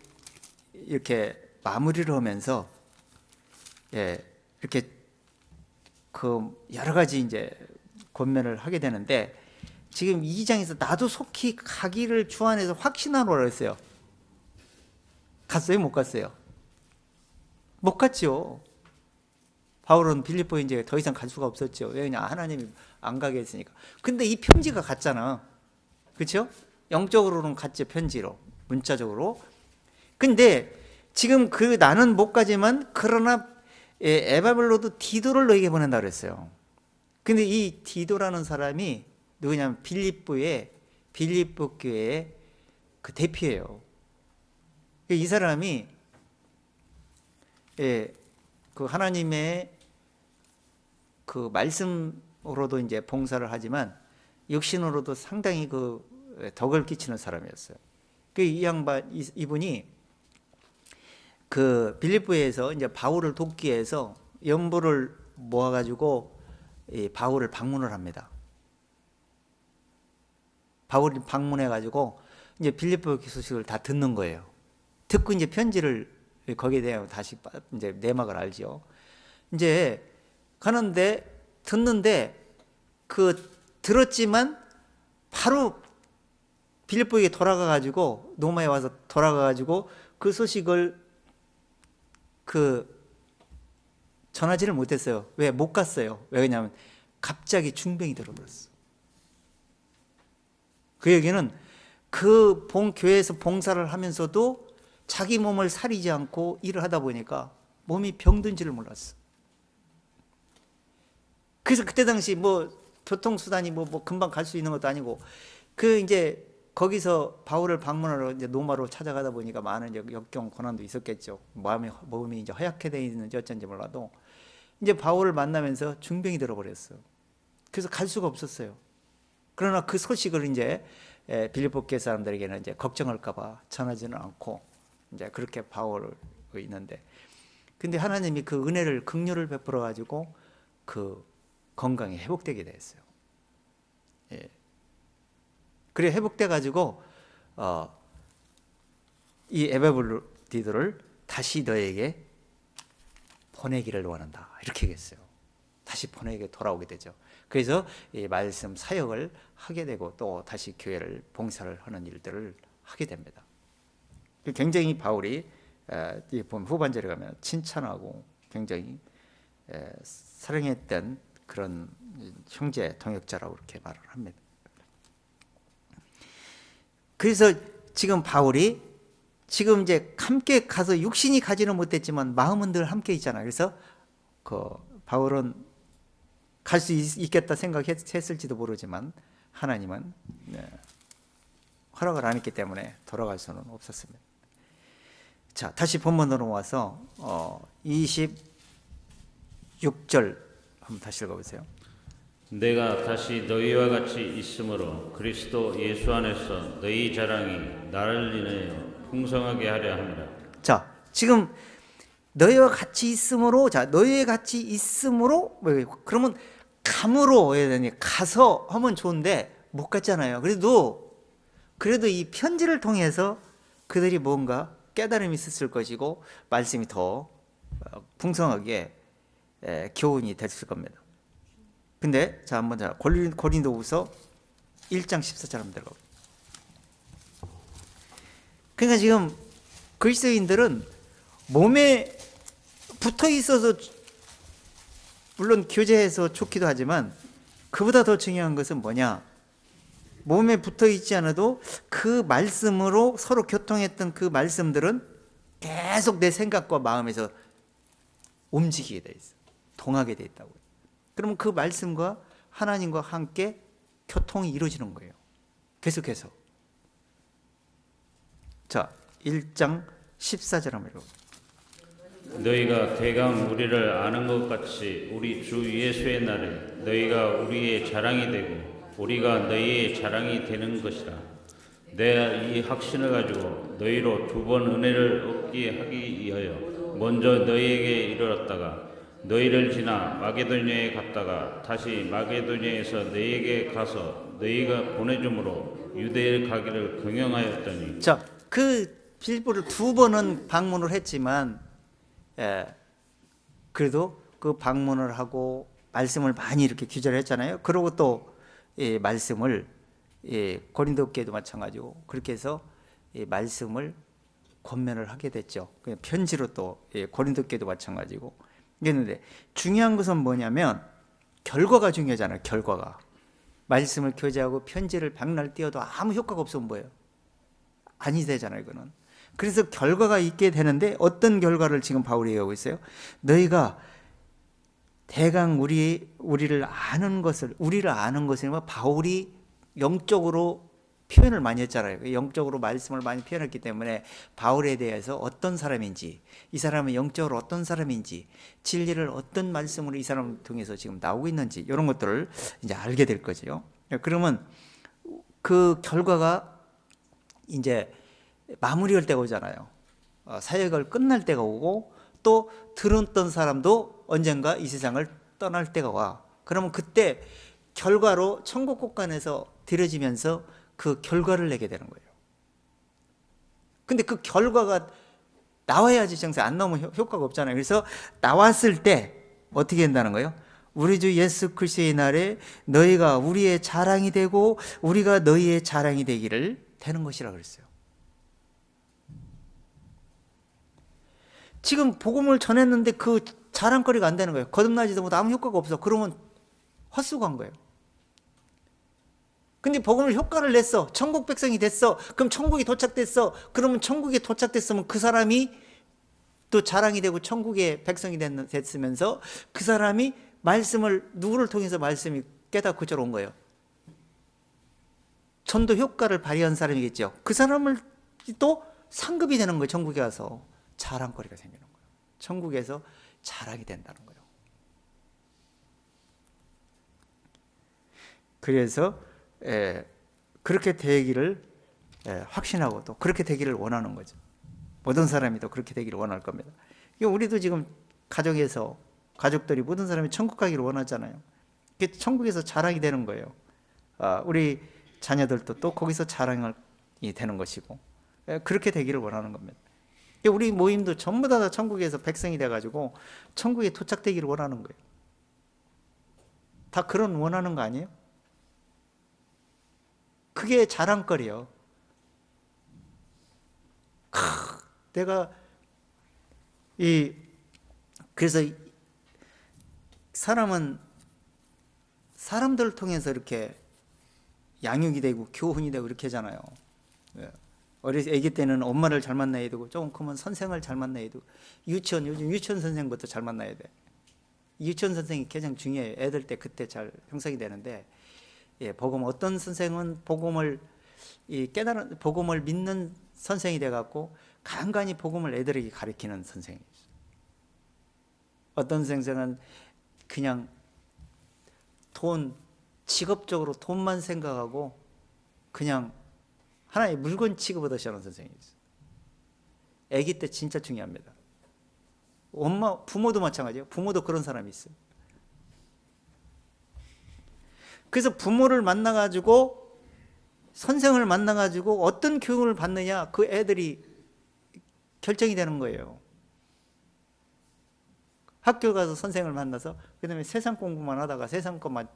이렇게 마무리를 하면서 이렇게 그 여러 가지 이제 권면을 하게 되는데, 지금 2장에서 나도 속히 가기를 주 안에서 확신하노라 했어요. 갔어요? 못 갔어요? 못 갔죠. 바울은 빌립보에 이제 더 이상 갈 수가 없었죠. 왜냐, 하나님이 안 가게 했으니까. 근데 이 편지가 갔잖아. 그렇죠? 영적으로는 갔죠. 편지로, 문자적으로. 근데 지금 그 나는 못 가지만 그러나 에바벨로도 디도를 너에게 보낸다 그랬어요. 근데 이 디도라는 사람이 누구냐면 빌립보 교회의 그 대표예요. 이 사람이 그 하나님의 그 말씀으로도 이제 봉사를 하지만 육신으로도 상당히 그 덕을 끼치는 사람이었어요. 그 이 양반 이분이 그 빌립보에서 이제 바울을 돕기 위해서 연보를 모아가지고 이 바울을 방문을 합니다. 바울이 방문해가지고 이제 빌립보 소식을 다 듣는 거예요. 듣고 이제 편지를 거기에 대해 다시 이제 내막을 알죠. 이제 가는데 듣는데 그 들었지만 바로 빌립보에게 돌아가가지고 로마에 와서 돌아가가지고 그 소식을 그 전하지를 못했어요. 왜? 못 갔어요. 왜냐하면 갑자기 중병이 들어버렸어. 그 얘기는 그 교회에서 봉사를 하면서도 자기 몸을 사리지 않고 일을 하다 보니까 몸이 병든지를 몰랐어. 그래서 그때 당시 뭐 교통수단이 뭐 금방 갈 수 있는 것도 아니고 그 이제 거기서 바울을 방문하러 이제 로마로 찾아가다 보니까 많은 역경 고난도 있었겠죠. 몸이 이제 허약해 돼 있는지 어쩐지 몰라도 이제 바울을 만나면서 중병이 들어버렸어요. 그래서 갈 수가 없었어요. 그러나 그 소식을 이제 빌립보 교회 사람들에게는 이제 걱정할까봐 전하지는 않고 이제 그렇게 바울을 있는데, 근데 하나님이 그 은혜를 긍휼을 베풀어 가지고 그 건강이 회복되게 됐어요. 예. 그래 회복돼 가지고 이 에바블디도를 다시 너에게 보내기를 원한다 이렇게 얘기했어요. 다시 보내게 돌아오게 되죠. 그래서 이 말씀 사역을 하게 되고 또 다시 교회를 봉사를 하는 일들을 하게 됩니다. 굉장히 바울이 보면 후반절에 가면 칭찬하고 굉장히 사랑했던 그런 형제 동역자라고 이렇게 말을 합니다. 그래서 지금 바울이 지금 이제 함께 가서 육신이 가지는 못했지만 마음은 늘 함께 있잖아요. 그래서 그 바울은 갈 수 있겠다 생각했을지도 모르지만 하나님은 허락을 안 했기 때문에 돌아갈 수는 없었습니다. 자, 다시 본문으로 와서 26절 한번 다시 읽어보세요. 내가 다시 너희와 같이 있으므로 그리스도 예수 안에서 너희 자랑이 나를 인하여 풍성하게 하려 합니다. 자, 지금 너희와 같이 있으므로, 자, 너희와 같이 있으므로, 그러면 감으로 해야 되니 가서 하면 좋은데 못 갔잖아요. 그래도 이 편지를 통해서 그들이 뭔가 깨달음이 있었을 것이고 말씀이 더 풍성하게 교훈이 됐을 겁니다. 근데 자 한번 고린도후서 1장 14절 한번 들어가. 그러니까 지금 그리스도인들은 몸에 붙어 있어서 물론 교제해서 좋기도 하지만 그보다 더 중요한 것은 뭐냐? 몸에 붙어 있지 않아도 그 말씀으로 서로 교통했던 그 말씀들은 계속 내 생각과 마음에서 움직이게 돼 있어. 동하게 돼 있다고요. 그러면 그 말씀과 하나님과 함께 교통이 이루어지는 거예요. 계속해서. 자, 1장 14절 한번 읽어보세요. 너희가 대강 우리를 아는 것 같이 우리 주 예수의 날에 너희가 우리의 자랑이 되고 우리가 너희의 자랑이 되는 것이라. 내가 이 확신을 가지고 너희로 두 번 은혜를 얻게 하기 위하여 먼저 너희에게 이르렀다가 너희를 지나 마게도냐에 갔다가 다시 마게도냐에서 너희에게 가서 너희가 보내줌으로 유대에 가기를 경영하였더니. 자, 그 빌립보를 두 번은 방문을 했지만 그래도 그 방문을 하고 말씀을 많이 이렇게 규제를 했잖아요. 그리고 또 이 말씀을 고린도 교회도 마찬가지고 그렇게 해서 이 말씀을 권면을 하게 됐죠. 편지로 또 고린도 교회도 마찬가지고. 그랬는데 중요한 것은 뭐냐면 결과가 중요하잖아요. 결과가. 말씀을 교제하고 편지를 백날 띄워도 아무 효과가 없으면 뭐예요? 아니 되잖아요, 이거는. 그래서 결과가 있게 되는데 어떤 결과를 지금 바울이 얘기하고 있어요? 너희가 대강 우리를 아는 것을 바울이 영적으로 표현을 많이 했잖아요. 영적으로 말씀을 많이 표현했기 때문에 바울에 대해서 어떤 사람인지, 이 사람은 영적으로 어떤 사람인지, 진리를 어떤 말씀으로 이 사람을 통해서 지금 나오고 있는지 이런 것들을 이제 알게 될 거죠. 그러면 그 결과가 이제 마무리할 때가 오잖아요. 사역을 끝날 때가 오고 또 들었던 사람도 언젠가 이 세상을 떠날 때가 와. 그러면 그때 결과로 천국 곳간에서 드려지면서 그 결과를 내게 되는 거예요. 근데 그 결과가 나와야지 정상, 안 나오면 효과가 없잖아요. 그래서 나왔을 때 어떻게 된다는 거예요? 우리 주 예수 그리스도의 날에 너희가 우리의 자랑이 되고 우리가 너희의 자랑이 되기를 되는 것이라 그랬어요. 지금 복음을 전했는데 그 자랑거리가 안 되는 거예요. 거듭나지도 못하고 아무 효과가 없어. 그러면 헛수고한 거예요. 근데 복음을 효과를 냈어. 천국 백성이 됐어. 그럼 천국이 도착됐어. 그러면 천국에 도착됐으면 그 사람이 또 자랑이 되고 천국의 백성이 됐으면서 그 사람이 말씀을 누구를 통해서 말씀이 깨닫고 저러 온 거예요? 전도 효과를 발휘한 사람이겠죠. 그 사람을 또 상급이 되는 거예요. 천국에 가서 자랑거리가 생기는 거예요. 천국에서 자랑이 된다는 거예요. 그래서 그렇게 되기를 확신하고 또 그렇게 되기를 원하는 거죠. 모든 사람이 또 그렇게 되기를 원할 겁니다. 우리도 지금 가정에서 가족들이 모든 사람이 천국 가기를 원하잖아요. 천국에서 자랑이 되는 거예요. 우리 자녀들도 또 거기서 자랑이 되는 것이고 그렇게 되기를 원하는 겁니다. 우리 모임도 전부 다 천국에서 백성이 돼가지고 천국에 도착되기를 원하는 거예요. 다 그런 원하는 거 아니에요? 그게 자랑거리요. 내가 그래서 사람은 사람들을 통해서 이렇게 양육이 되고 교훈이 되고 이렇게 하잖아요. 아기 때는 엄마를 잘 만나야 되고 조금 크면 선생을 잘 만나야 되고 요즘 유치원 선생부터 잘 만나야 돼. 유치원 선생이 가장 중요해요. 애들 때 그때 잘 형성이 되는데 복음 어떤 선생은 복음을 복음을 믿는 선생이 돼 갖고 간간히 복음을 애들에게 가르치는 선생이 있어요. 어떤 선생은 그냥 직업적으로 돈만 생각하고 그냥 하나의 물건 취급하듯이 하는 선생이 있어요. 아기 때 진짜 중요합니다. 부모도 마찬가지예요. 부모도 그런 사람이 있어요. 그래서 부모를 만나가지고 선생을 만나가지고 어떤 교육을 받느냐 그 애들이 결정이 되는 거예요. 학교 가서 선생을 만나서 그 다음에 세상 공부만 하다가 세상 것만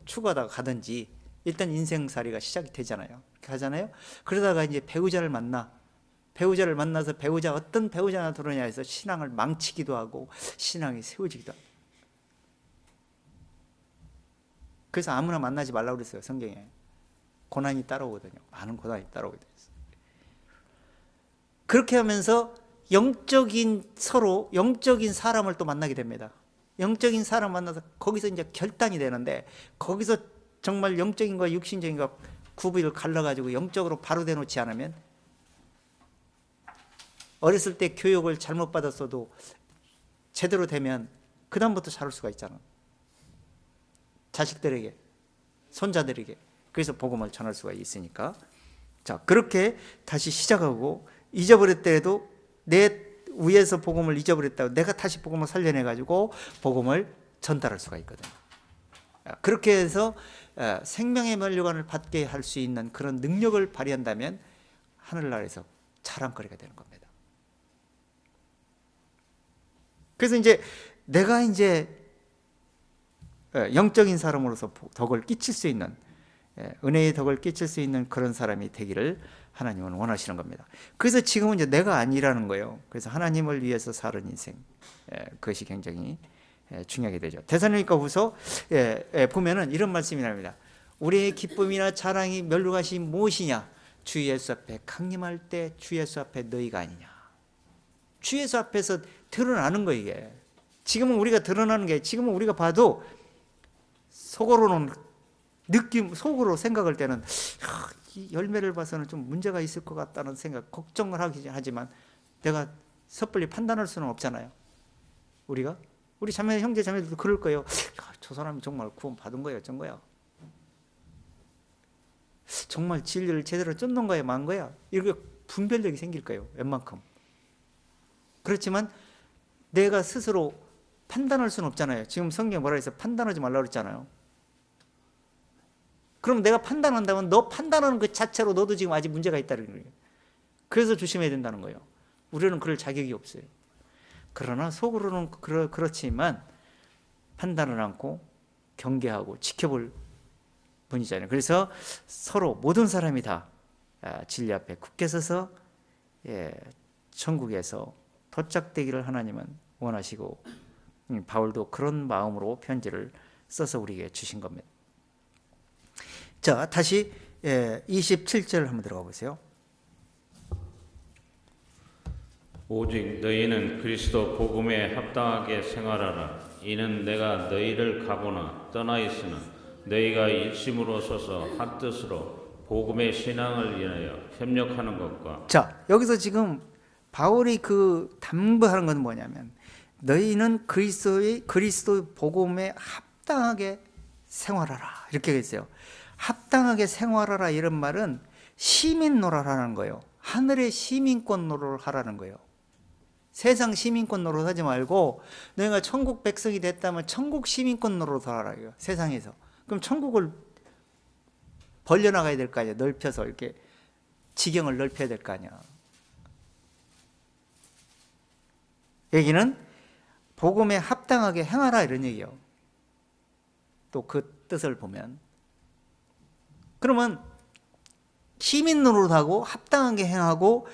추구하다가 가든지 일단 인생살이가 시작이 되잖아요. 가잖아요. 그러다가 이제 배우자를 만나서 어떤 배우자가 들어오냐 해서 신앙을 망치기도 하고 신앙이 세워지기도 하고. 그래서 아무나 만나지 말라고 그랬어요. 성경에. 고난이 따라오거든요. 많은 고난이 따라오게 돼 있어요. 그렇게 하면서 영적인 사람을 또 만나게 됩니다. 영적인 사람 만나서 거기서 이제 결단이 되는데 거기서 정말 영적인 거 육신적인 거 구분을 갈라가지고 영적으로 바로 대놓지 않으면 어렸을 때 교육을 잘못 받았어도 제대로 되면 그 다음부터 잘할 수가 있잖아. 자식들에게, 손자들에게. 그래서 복음을 전할 수가 있으니까. 자, 그렇게 다시 시작하고 잊어버렸더라도 내 위에서 복음을 잊어버렸다고 내가 다시 복음을 살려내가지고 복음을 전달할 수가 있거든요. 그렇게 해서 생명의 면류관을 받게 할 수 있는 그런 능력을 발휘한다면 하늘나라에서 자랑거리가 되는 겁니다. 그래서 이제 내가 이제 영적인 사람으로서 덕을 끼칠 수 있는 은혜의 덕을 끼칠 수 있는 그런 사람이 되기를 하나님은 원하시는 겁니다. 그래서 지금은 이제 내가 아니라는 거예요. 그래서 하나님을 위해서 사는 인생 그것이 굉장히 중요하게 되죠. 데살로니가 후서 보면은 이런 말씀이 나옵니다. 우리의 기쁨이나 자랑이 멸류관이 무엇이냐? 주 예수 앞에 강림할 때 주 예수 앞에 너희가 아니냐. 주 예수 앞에서 드러나는 거 이게. 지금은 우리가 드러나는 게, 지금은 우리가 봐도 속으로는 속으로 생각할 때는 이 열매를 봐서는 좀 문제가 있을 것 같다는 생각, 걱정을 하지만 내가 섣불리 판단할 수는 없잖아요. 우리 자매, 형제 자매들도 그럴 거예요. 저 사람이 정말 구원 받은 거야, 어쩐 거야? 정말 진리를 제대로 쫓는 거야, 만 거야? 이렇게 분별력이 생길 거예요, 웬만큼. 그렇지만 내가 스스로 판단할 수는 없잖아요. 지금 성경에 뭐라 해서 판단하지 말라고 그랬잖아요. 그럼 내가 판단한다면 너 판단하는 그 자체로 너도 지금 아직 문제가 있다는 거예요. 그래서 조심해야 된다는 거예요. 우리는 그럴 자격이 없어요. 그러나 속으로는 그렇지만 판단을 않고 경계하고 지켜볼 분이잖아요. 그래서 서로 모든 사람이 다 진리 앞에 굳게 서서 천국에서 도착되기를 하나님은 원하시고 바울도 그런 마음으로 편지를 써서 우리에게 주신 겁니다. 자, 다시 27절 한번 들어가 보세요. 오직 너희는 그리스도 복음에 합당하게 생활하라. 이는 내가 너희를 가보나 떠나 있으나 너희가 일심으로 서서 한 뜻으로 복음의 신앙을 인하여 협력하는 것과. 자, 여기서 지금 바울이 그 당부하는 건 뭐냐면 너희는 그리스도 복음에 합당하게 생활하라 이렇게 했어요. 합당하게 생활하라 이런 말은 시민 노릇하라는 거예요. 하늘의 시민권 노릇을 하라는 거예요. 세상 시민권 노릇 하지 말고 너희가 천국 백성이 됐다면 천국 시민권 노릇을 하라고요. 세상에서. 그럼 천국을 벌려나가야 될 거 아니야. 넓혀서 이렇게 지경을 넓혀야 될 거 아니야. 여기는 복음에 합당하게 행하라 이런 얘기예요. 또 그 뜻을 보면 그러면 시민 노릇하고 합당하게 행하고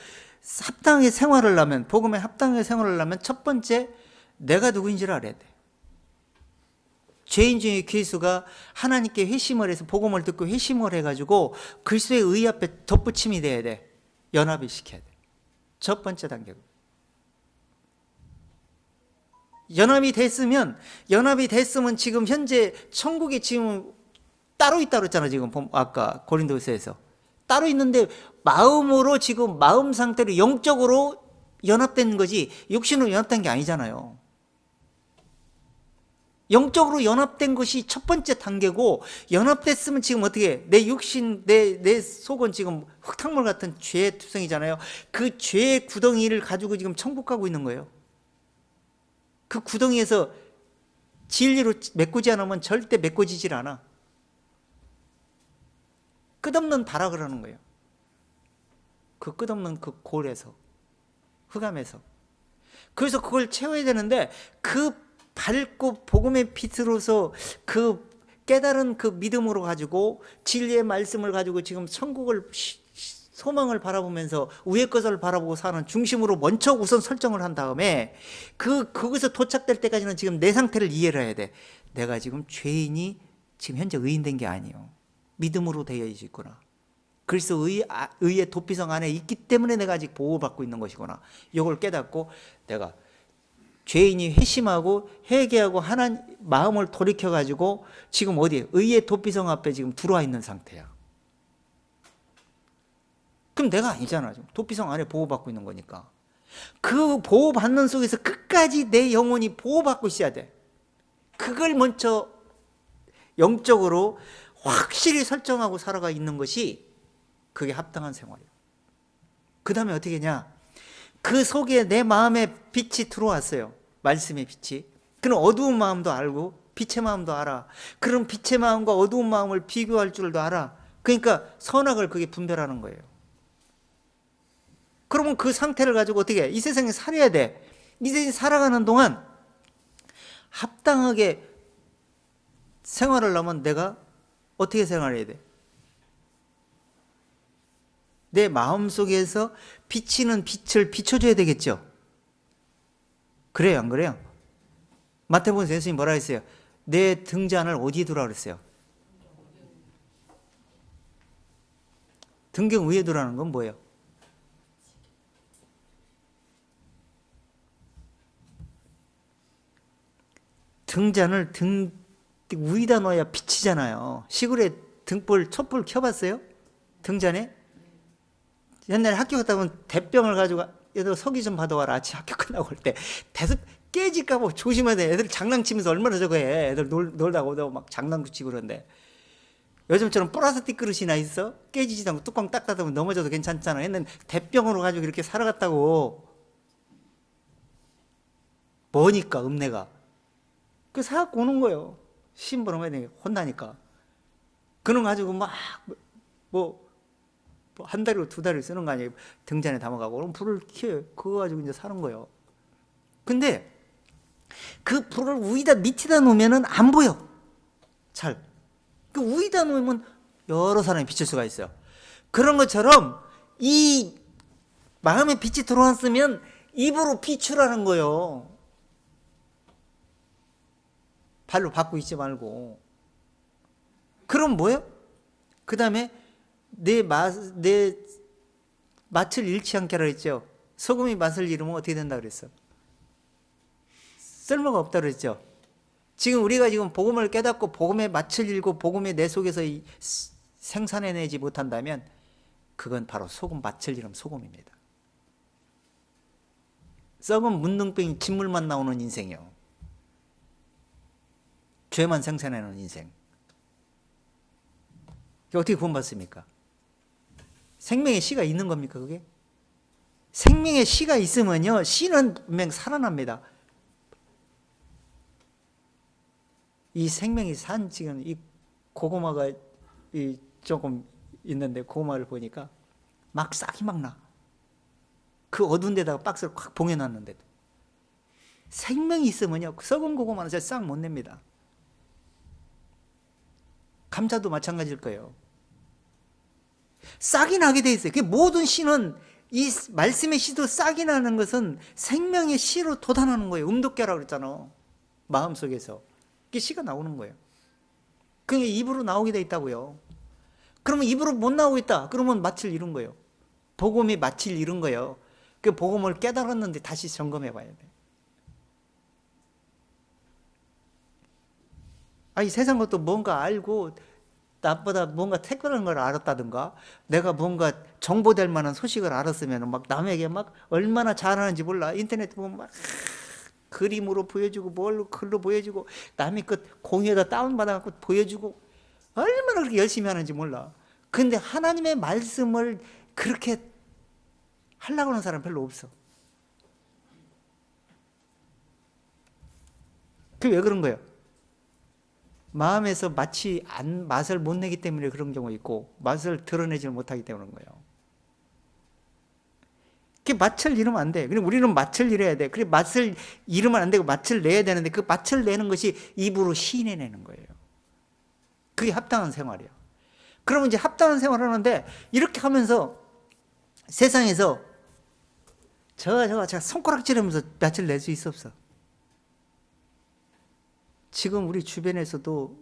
합당하게 생활을 하면 복음에 합당하게 생활을 하면 첫 번째 내가 누구인지를 알아야 돼. 죄인 중에 괴수가 하나님께 회심을 해서 복음을 듣고 회심을 해가지고 그리스도의 의 앞에 덧붙임이 돼야 돼. 연합을 시켜야 돼. 첫 번째 단계고. 연합이 됐으면 지금 현재 천국이 지금 따로 있다고 했잖아. 지금 아까 고린도서에서 따로 있는데 마음으로 지금 마음 상태로 영적으로 연합된 거지 육신으로 연합된 게 아니잖아요. 영적으로 연합된 것이 첫 번째 단계고 연합됐으면 지금 어떻게 해? 내 육신 내 속은 지금 흙탕물 같은 죄의 투성이잖아요. 그 죄의 구덩이를 가지고 지금 천국 가고 있는 거예요. 그 구덩이에서 진리로 메꾸지 않으면 절대 메꿔지질 않아. 끝없는 발악을 하는 거예요. 그 끝없는 그 골에서 흑암에서. 그래서 그걸 채워야 되는데 그 밝고 복음의 빛으로서 그 깨달은 그 믿음으로 가지고 진리의 말씀을 가지고 지금 천국을 소망을 바라보면서 위의 것을 바라보고 사는 중심으로 먼저 우선 설정을 한 다음에 거기서 도착될 때까지는 지금 내 상태를 이해를 해야 돼. 내가 지금 죄인이 지금 현재 의인된 게 아니에요. 믿음으로 되어 있구나. 그래서 의의 도피성 안에 있기 때문에 내가 아직 보호받고 있는 것이구나. 이걸 깨닫고 내가 죄인이 회심하고 회개하고 하나님 마음을 돌이켜가지고 지금 어디에 의의 도피성 앞에 지금 들어와 있는 상태야. 그럼 내가 아니잖아. 도피성 안에 보호받고 있는 거니까. 그 보호받는 속에서 끝까지 내 영혼이 보호받고 있어야 돼. 그걸 먼저 영적으로 확실히 설정하고 살아가 있는 것이 그게 합당한 생활이에요. 그 다음에 어떻게 하냐? 그 속에 내 마음에 빛이 들어왔어요. 말씀의 빛이. 그럼 어두운 마음도 알고 빛의 마음도 알아. 그럼 빛의 마음과 어두운 마음을 비교할 줄도 알아. 그러니까 선악을 그게 분별하는 거예요. 그러면 그 상태를 가지고 어떻게 해? 이 세상에 살아야 돼. 이 세상에 살아가는 동안 합당하게 생활을 하면 내가 어떻게 생활해야 돼? 내 마음속에서 비치는 빛을 비춰줘야 되겠죠? 그래요, 안 그래요? 마태복음에서 예수님이 뭐라 했어요? 내 등잔을 어디에 두라 그랬어요? 등경 위에 두라는 건 뭐예요? 등잔을 등 위에다 놓아야 비치잖아요. 시골에 등불, 촛불 켜봤어요? 등잔에? 옛날에 학교 갔다 오면 대병을 가지고 얘들 서기 좀 받아와라. 아침 학교 끝나고 올 때. 대습 깨질까 봐 조심해야 돼. 애들 장난치면서 얼마나 저거 해. 애들 놀다가 오다가 막 장난도 치고 그러는데. 요즘처럼 플라스틱 그릇이나 있어? 깨지지도 않고 뚜껑 딱 닫으면 넘어져도 괜찮잖아. 옛날에 대병으로 가지고 이렇게 살아갔다고. 뭐니까, 읍내가. 그 사갖고 오는 거예요. 심부름 해야 되니까 혼나니까. 그런 거 가지고 막, 한 달이고 두 달을 쓰는 거 아니에요. 등잔에 담아가고. 그럼 불을 켜요. 그거 가지고 이제 사는 거예요. 근데 그 불을 위에다 밑에다 놓으면은 안 보여. 잘. 그 위에다 놓으면 여러 사람이 비칠 수가 있어요. 그런 것처럼 이 마음에 빛이 들어왔으면 입으로 비추라는 거예요. 발로 받고 있지 말고. 그럼 뭐예요? 그 다음에 내 맛을 잃지 않게 하라 했죠. 소금이 맛을 잃으면 어떻게 된다 그랬어? 쓸모가 없다 그랬죠. 지금 우리가 지금 복음을 깨닫고 복음의 맛을 잃고 복음의 내 속에서 생산해내지 못한다면 그건 바로 소금 맛을 잃은 소금입니다. 썩은 문둥병이 진물만 나오는 인생이요. 죄만 생산해내는 인생. 어떻게 구원받습니까? 생명의 씨가 있는 겁니까 그게? 생명의 씨가 있으면요 씨는 분명 살아납니다. 이 생명이 산 지금 이 고구마가 조금 있는데 고구마를 보니까 막 싹이 막 나. 그 어두운 데다가 박스를 콱 봉해놨는데도 생명이 있으면요 썩은 고구마는 잘 싹 못 냅니다. 감자도 마찬가지일 거예요. 싹이 나게 돼 있어요. 그 모든 씨는 이 말씀의 씨도 싹이 나는 것은 생명의 씨로 돋아나는 거예요. 음독계라고 그랬잖아. 마음속에서. 그게 씨가 나오는 거예요. 그게 입으로 나오게 돼 있다고요. 그러면 입으로 못 나오고 있다. 그러면 맛을 잃은 거예요. 복음이 맛을 잃은 거예요. 그 복음을 깨달았는데 다시 점검해 봐야 돼. 이 세상 것도 뭔가 알고 나보다 뭔가 특별한 걸 알았다든가 내가 뭔가 정보될 만한 소식을 알았으면 막 남에게 막 얼마나 잘하는지 몰라. 인터넷 보면 막 그림으로 보여주고 뭘로 글로 보여주고 남의 것 공유에다 다운받아갖고 보여주고 얼마나 그렇게 열심히 하는지 몰라. 근데 하나님의 말씀을 그렇게 하려고 하는 사람 별로 없어. 그게 왜 그런 거예요? 마음에서 맛을 못 내기 때문에 그런 경우 있고 맛을 드러내지 못하기 때문에 그런 거예요. 그 맛을 잃으면 안 돼. 그리고 우리는 맛을 잃어야 돼. 그리고 맛을 잃으면 안 되고 맛을 내야 되는데 그 맛을 내는 것이 입으로 시인해내는 거예요. 그게 합당한 생활이에요. 그러면 이제 합당한 생활을 하는데 이렇게 하면서 세상에서 제가 손가락질하면서 맛을 낼 수 있어 없어? 지금 우리 주변에서도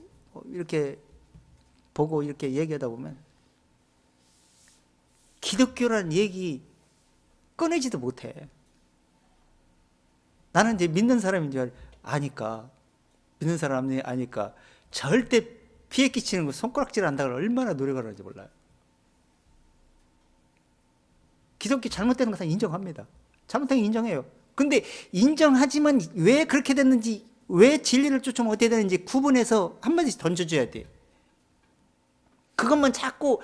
이렇게 보고 이렇게 얘기하다 보면 기독교라는 얘기 꺼내지도 못해. 나는 이제 믿는 사람인 줄 아니까, 믿는 사람이 아니까 절대 피해 끼치는 거 손가락질 한다고 얼마나 노력을 하는지 몰라요. 기독교 잘못되는 거 다 인정합니다. 잘못된 거 인정해요. 근데 인정하지만 왜 그렇게 됐는지, 왜 진리를 쫓으면 어떻게 되는지 구분해서 한마디씩 던져줘야 돼. 그것만 자꾸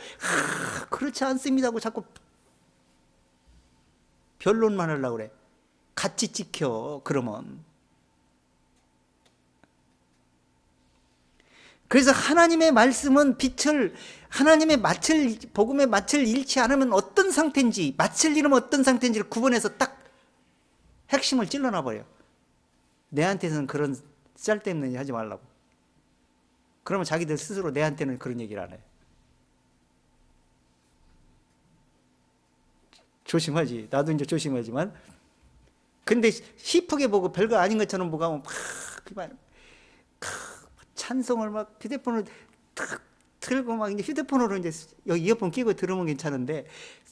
그렇지 않습니다 하고 자꾸 변론만 하려고 그래. 같이 지켜 그러면. 그래서 하나님의 말씀은 하나님의 복음의 맛을 잃지 않으면 어떤 상태인지, 맛을 잃으면 어떤 상태인지를 구분해서 딱 핵심을 찔러놔 버려. 내한테는 그런 쓸데없는 얘기 하지 말라고. 그러면 자기들 스스로 내한테는 그런 얘기를 안 해. 조심하지. 나도 이제 조심하지만. 근데 희쁘게 보고 별거 아닌 것처럼 보고 하면 막 찬송을 막 휴대폰을 탁 틀고 막 이제 휴대폰으로 이제 여기 이어폰 끼고 들으면 괜찮은데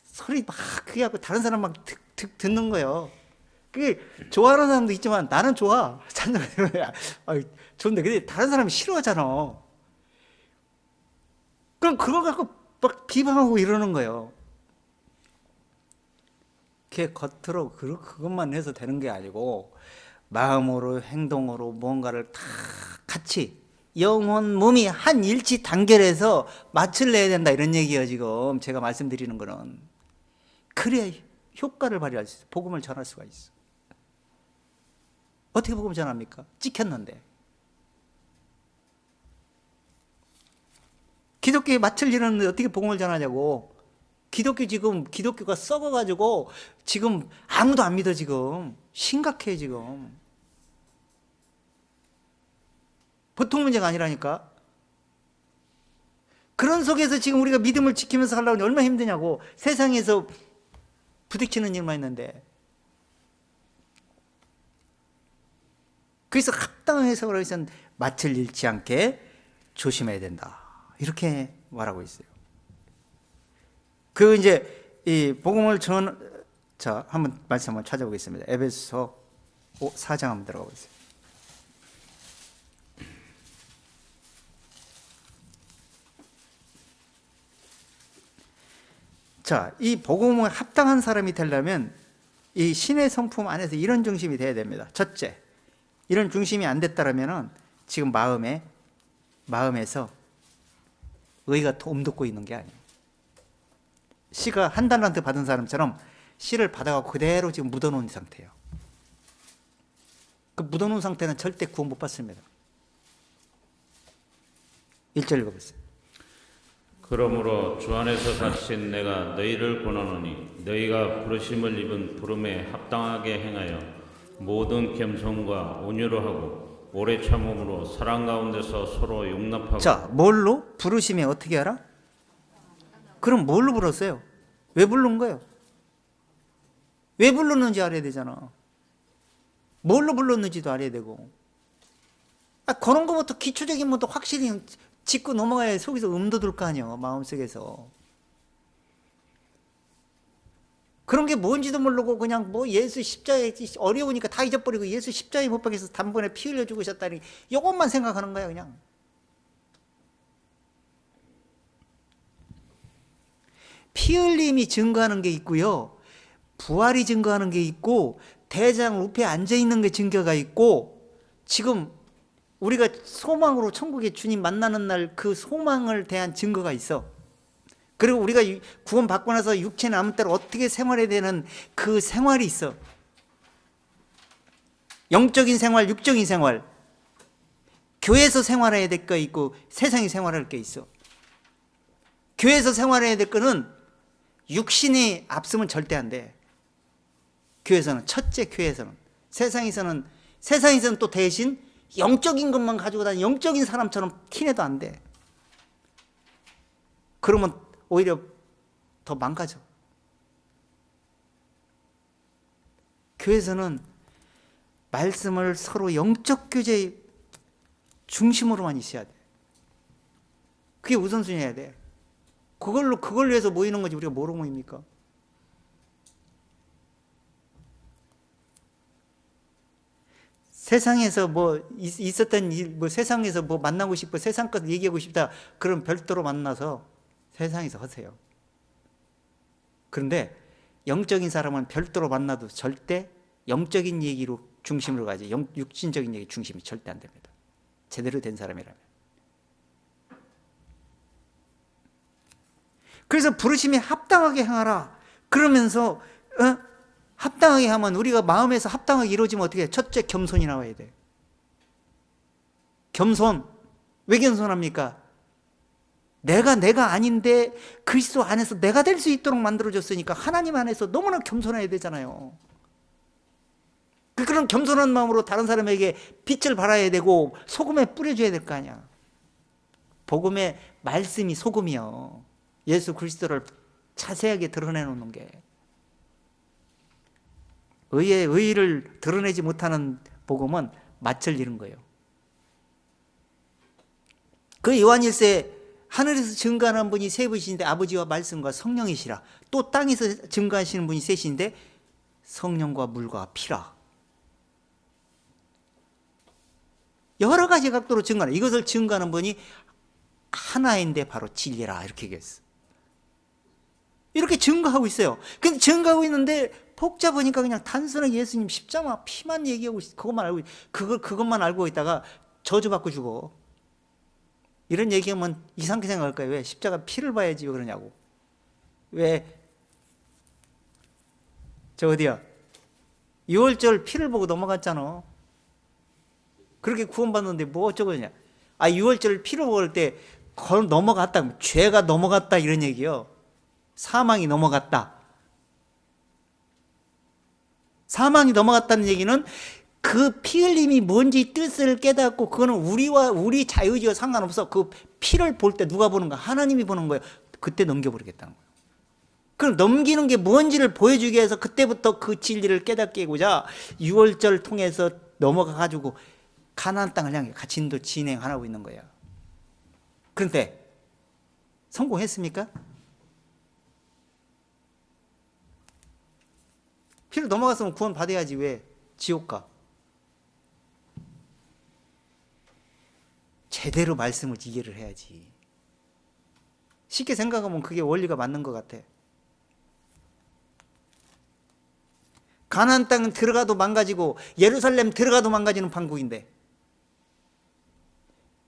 소리 막 크게 하고 다른 사람 막 듣는 거예요. 그게 좋아하는 사람도 있지만 나는 좋아. 찬양하는 거야. 좋은데 근데 다른 사람이 싫어하잖아. 그럼 그거 갖고 막 비방하고 이러는 거예요. 그게 겉으로 그것만 해서 되는 게 아니고 마음으로 행동으로 뭔가를 다 같이 영혼 몸이 한 일치 단결해서 맛을 내야 된다 이런 얘기예요. 지금 제가 말씀드리는 거는 그래야 효과를 발휘할 수 있어. 복음을 전할 수가 있어. 어떻게 복음 전합니까? 찍혔는데. 기독교에 맛을 이루는데 어떻게 복음을 전하냐고. 기독교가 썩어가지고 지금 아무도 안 믿어. 지금 심각해. 지금 보통 문제가 아니라니까. 그런 속에서 지금 우리가 믿음을 지키면서 하려고 얼마나 힘드냐고. 세상에서 부딪히는 일만 있는데. 그래서 합당한 해석을 해서 맛을 잃지 않게 조심해야 된다. 이렇게 말하고 있어요. 그 이제 이 복음을 자, 한번 말씀 한번 찾아보겠습니다. 에베소서 4장 한번 들어가 보세요. 자, 이 복음에 합당한 사람이 되려면 이 신의 성품 안에서 이런 중심이 돼야 됩니다. 첫째, 이런 중심이 안 됐다라면은 지금 마음에서 의가 돔돋고 있는 게 아니에요. 씨가 한 달란트 받은 사람처럼 씨를 받아가고 그대로 지금 묻어놓은 상태예요. 그 묻어놓은 상태는 절대 구원 못 받습니다. 1절 읽어보세요. 그러므로 주 안에서 갇힌 내가 너희를 권하노니 너희가 부르심을 입은 부름에 합당하게 행하여 모든 겸손과 온유로 하고 오래 참음으로 사랑 가운데서 서로 용납하고. 자, 뭘로? 부르심에 어떻게 알아? 그럼 뭘로 불렀어요? 왜 부른 거예요? 왜 불렀는지 알아야 되잖아. 뭘로 불렀는지도 알아야 되고. 그런 거부터 기초적인 것도 확실히 짚고 넘어가야 속에서 돋을 거 아니에요. 마음속에서. 그런 게 뭔지도 모르고 그냥 뭐 예수 십자가에 어려우니까 다 잊어버리고 예수 십자가에 못 박혀서 단번에 피 흘려 죽으셨다니 이것만 생각하는 거야 그냥. 피 흘림이 증거하는 게 있고요. 부활이 증거하는 게 있고 대장 우페에 앉아있는 게 증거가 있고 지금 우리가 소망으로 천국에 주님 만나는 날 그 소망을 대한 증거가 있어. 그리고 우리가 구원 받고 나서 육체 남은 때로 어떻게 생활해야 되는 그 생활이 있어. 영적인 생활, 육적인 생활. 교회에서 생활해야 될 거 있고 세상에 생활할 게 있어. 교회에서 생활해야 될 거는 육신이 앞서면 절대 안 돼. 교회에서는, 첫째 교회에서는. 세상에서는 또 대신 영적인 것만 가지고 다니는 영적인 사람처럼 티내도 안 돼. 그러면 오히려 더 망가져. 교회에서는 말씀을 서로 영적 교제의 중심으로만 있어야 돼. 그게 우선순위여야 돼. 그걸 위해서 모이는 거지 우리가 뭐로 모입니까? 세상에서 뭐 있었던 일, 뭐 세상에서 뭐 만나고 싶고 세상 것 얘기하고 싶다. 그럼 별도로 만나서 세상에서 하세요. 그런데 영적인 사람은 별도로 만나도 절대 영적인 얘기로 중심으로 가지 육신적인 얘기 중심이 절대 안 됩니다. 제대로 된 사람이라면. 그래서 부르심에 합당하게 행하라. 그러면서 합당하게 하면 우리가 마음에서 합당하게 이루어지면 어떻게 해? 첫째 겸손이 나와야 돼. 겸손. 왜 겸손합니까? 내가 아닌데 그리스도 안에서 내가 될 수 있도록 만들어줬으니까 하나님 안에서 너무나 겸손해야 되잖아요. 그런 겸손한 마음으로 다른 사람에게 빛을 발하야 되고 소금에 뿌려줘야 될 거 아니야. 복음의 말씀이 소금이요. 예수 그리스도를 자세하게 드러내놓는 게. 의를 드러내지 못하는 복음은 맛을 잃은 거예요. 그 요한 1세 하늘에서 증거하는 분이 세 분이신데 아버지와 말씀과 성령이시라. 또 땅에서 증거하시는 분이 셋인데 성령과 물과 피라. 여러 가지 각도로 증거하는, 이것을 증거하는 분이 하나인데 바로 진리라, 이렇게 얘기했어. 이렇게 증거하고 있어요. 근데 증거하고 있는데 복잡하니까 그냥 단순하게 예수님 십자가 피만 얘기하고 있어. 그것만 알고 있다가 저주받고 죽어. 이런 얘기하면 이상하게 생각할 거예요. 왜? 십자가 피를 봐야지 왜 그러냐고. 왜? 저 어디야? 6월절 피를 보고 넘어갔잖아. 그렇게 구원받는데 뭐 어쩌고냐. 6월절 피를 볼 때 넘어갔다. 죄가 넘어갔다 이런 얘기요. 사망이 넘어갔다. 사망이 넘어갔다는 얘기는 그 피 흘림이 뭔지 뜻을 깨닫고, 그거는 우리 자유지와 상관없어. 그 피를 볼 때 누가 보는 거야? 하나님이 보는 거예요. 그때 넘겨버리겠다는 거예요. 그럼 넘기는 게 뭔지를 보여주기 위해서 그때부터 그 진리를 깨닫게 하고자 6월절 통해서 넘어가가지고 가나안 땅을 향해 같이 진행하고 있는 거예요. 그런데 성공했습니까? 피를 넘어갔으면 구원 받아야지 왜 지옥 가? 제대로 말씀을 이해를 해야지. 쉽게 생각하면 그게 원리가 맞는 것 같아. 가나안 땅 들어가도 망가지고 예루살렘 들어가도 망가지는 판국인데,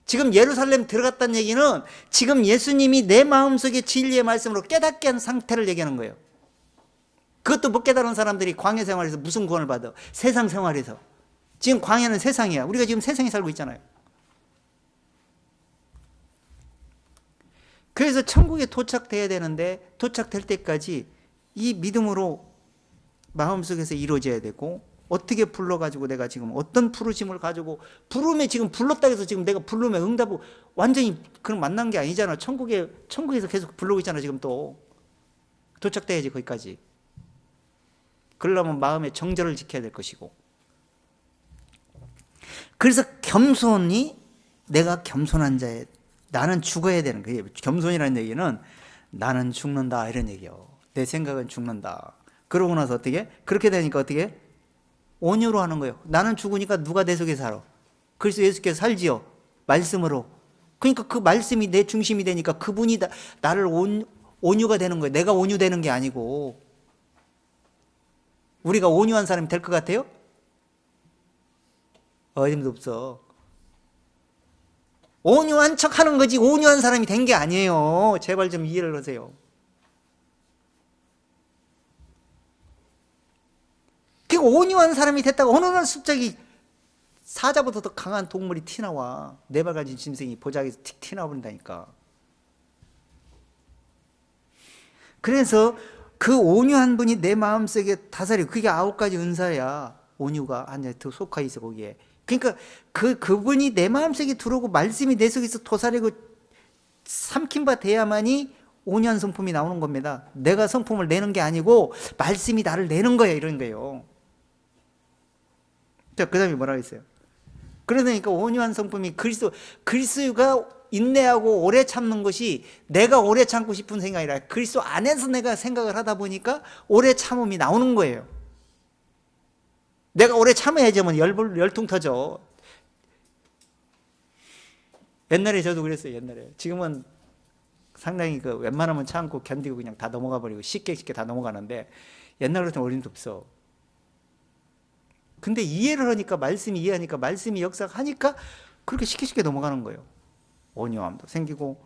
지금 예루살렘 들어갔다는 얘기는 지금 예수님이 내 마음속에 진리의 말씀으로 깨닫게 한 상태를 얘기하는 거예요. 그것도 못 깨달은 사람들이 광야 생활에서 무슨 구원을 받아? 세상 생활에서. 지금 광야는 세상이야. 우리가 지금 세상에 살고 있잖아요. 그래서 천국에 도착돼야 되는데 도착될 때까지 이 믿음으로 마음속에서 이루어져야 되고, 어떻게 불러가지고 내가 지금 어떤 부르심을 가지고 부름에 지금 불렀다 해서 지금 내가 부름에 응답하고 완전히 그런 만난 게 아니잖아. 천국에서 계속 부르고 있잖아. 지금 또 도착돼야지 거기까지. 그러려면 마음의 정절을 지켜야 될 것이고, 그래서 겸손히, 내가 겸손한 자에 나는 죽어야 되는 거예요. 겸손이라는 얘기는 나는 죽는다 이런 얘기예요. 내 생각은 죽는다. 그러고 나서 어떻게? 그렇게 되니까 어떻게? 온유로 하는 거예요. 나는 죽으니까 누가 내 속에 살아? 그래서 예수께서 살지요. 말씀으로. 그러니까 그 말씀이 내 중심이 되니까 그분이 나를 온유가 되는 거예요. 내가 온유되는 게 아니고. 우리가 온유한 사람이 될 것 같아요? 어림도 없어. 온유한 척 하는 거지 온유한 사람이 된 게 아니에요. 제발 좀 이해를 하세요. 그 온유한 사람이 됐다고 어느 날 갑자기 사자보다 더 강한 동물이 튀나와. 네 발 가진 짐승이 보자기에서 틱 튀나버린다니까. 그래서 그 온유한 분이 내 마음속에 다스리고, 그게 9가지 은사야. 온유가 한에 속하 있어 거기에. 그러니까 그분이 내 마음속에 들어오고 말씀이 내 속에서 도사리고 삼킨 바 돼야만이 온유한 성품이 나오는 겁니다. 내가 성품을 내는 게 아니고 말씀이 나를 내는 거예요. 이런 거예요. 자, 그 다음에 뭐라고 했어요? 그러니까 온유한 성품이 그리스도가 인내하고 오래 참는 것이 내가 오래 참고 싶은 생각이 아니라 그리스도 안에서 내가 생각을 하다 보니까 오래 참음이 나오는 거예요. 내가 오래 참아야지 하면 열통 터져. 옛날에 저도 그랬어요. 옛날에. 지금은 상당히 웬만하면 참고 견디고 그냥 다 넘어가 버리고 쉽게 다 넘어가는데, 옛날 같은 어림도 없어. 근데 이해를 하니까, 말씀이 이해하니까, 말씀이 역사하니까 그렇게 쉽게 넘어가는 거예요. 온유함도 생기고,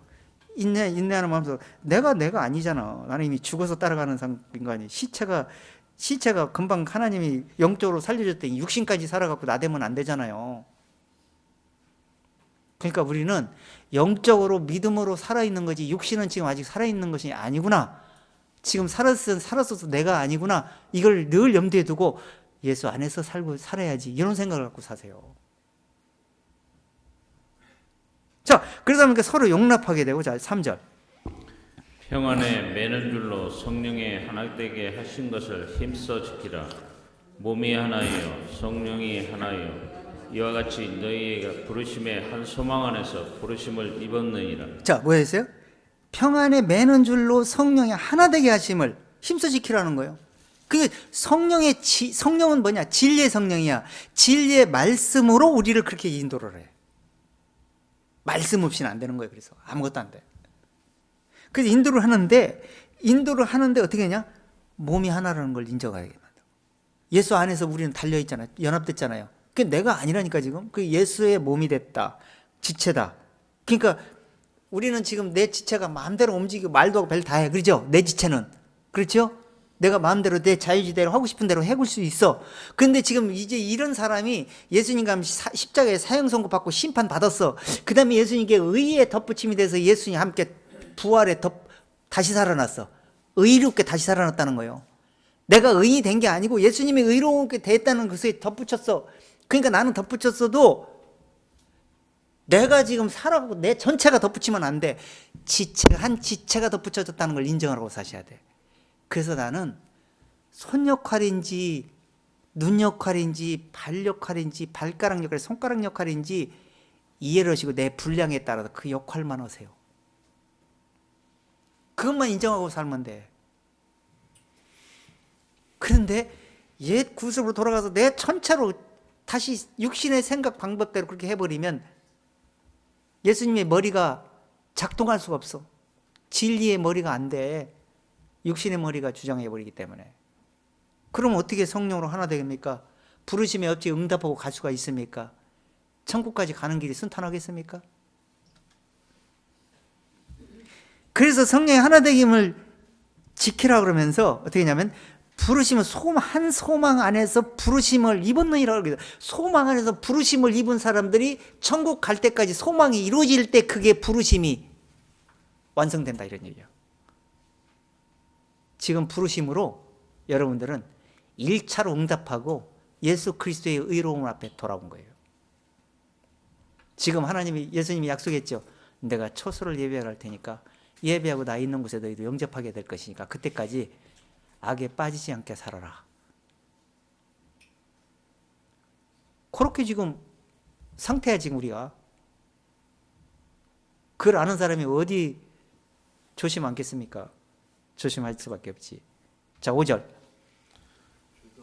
인내하는 마음도, 내가 아니잖아. 나는 이미 죽어서 따라가는 인간이. 시체가 금방 하나님이 영적으로 살려줬더니 육신까지 살아갖고 나대면 안 되잖아요. 그러니까 우리는 영적으로 믿음으로 살아있는 거지, 육신은 지금 아직 살아있는 것이 아니구나. 지금 살았어도 내가 아니구나. 이걸 늘 염두에 두고 예수 안에서 살아야지. 이런 생각을 갖고 사세요. 자, 그러다 보니까 서로 용납하게 되고, 자, 3절. 평안에 매는 줄로 성령의 하나 되게 하신 것을 힘써 지키라. 몸이 하나요, 성령이 하나요. 이와 같이 너희가 부르심의 한 소망 안에서 부르심을 입었느니라. 자, 뭐였어요? 평안에 매는 줄로 성령의 하나 되게 하심을 힘써 지키라는 거예요. 그 성령은 뭐냐? 진리의 성령이야. 진리의 말씀으로 우리를 그렇게 인도를 해. 말씀 없이는 안 되는 거예요. 그래서 아무것도 안 돼. 그래서 인도를 하는데 어떻게 하냐? 몸이 하나라는 걸 인정하게 만들어. 예수 안에서 우리는 달려 있잖아요. 연합됐잖아요. 그게 내가 아니라니까 지금. 그 예수의 몸이 됐다. 지체다. 그러니까 우리는 지금 내 지체가 마음대로 움직이고 말도 하고 별 다 해. 그렇죠? 내 지체는. 그렇죠? 내가 마음대로 내 자유지대로 하고 싶은 대로 해볼 수 있어. 근데 지금 이제 이런 사람이 예수님과 십자가에 사형 선고 받고 심판 받았어. 그 다음에 예수님께 의의 덧붙임이 돼서 예수님 함께 부활에 다시 살아났어. 의롭게 다시 살아났다는 거예요. 내가 의인이 된 게 아니고 예수님이 의롭게 됐다는 것에 덧붙였어. 그러니까 나는 덧붙였어도 내가 지금 살아가고 내 전체가 덧붙이면 안 돼. 한 지체가 덧붙여졌다는 걸 인정하라고 사셔야 돼. 그래서 나는 손 역할인지 눈 역할인지 발 역할인지 발가락 역할, 손가락 역할인지 이해를 하시고 내 분량에 따라서 그 역할만 하세요. 그것만 인정하고 살면 돼. 그런데 옛 구습으로 돌아가서 내 전체로 다시 육신의 생각 방법대로 그렇게 해버리면 예수님의 머리가 작동할 수가 없어. 진리의 머리가 안 돼. 육신의 머리가 주장해버리기 때문에. 그럼 어떻게 성령으로 하나 되겠습니까? 부르심에 어찌 응답하고 갈 수가 있습니까? 천국까지 가는 길이 순탄하겠습니까? 그래서 성령의 하나 되김을 지키라 그러면서 어떻게 했냐면 부르심은 한 소망 안에서 부르심을 입었느니라 그래요. 소망 안에서 부르심을 입은 사람들이 천국 갈 때까지 소망이 이루어질 때 그게 부르심이 완성된다 이런 얘기예요. 지금 부르심으로 여러분들은 1차로 응답하고 예수 그리스도의 의로움 앞에 돌아온 거예요. 지금 예수님이 약속했죠. 내가 초소를 예배할 테니까 예배하고 나 있는 곳에 너희도 영접하게 될 것이니까 그때까지 악에 빠지지 않게 살아라. 그렇게 지금 상태야 지금 우리가. 그걸 아는 사람이 어디 조심 않겠습니까? 조심할 수밖에 없지. 자, 5절.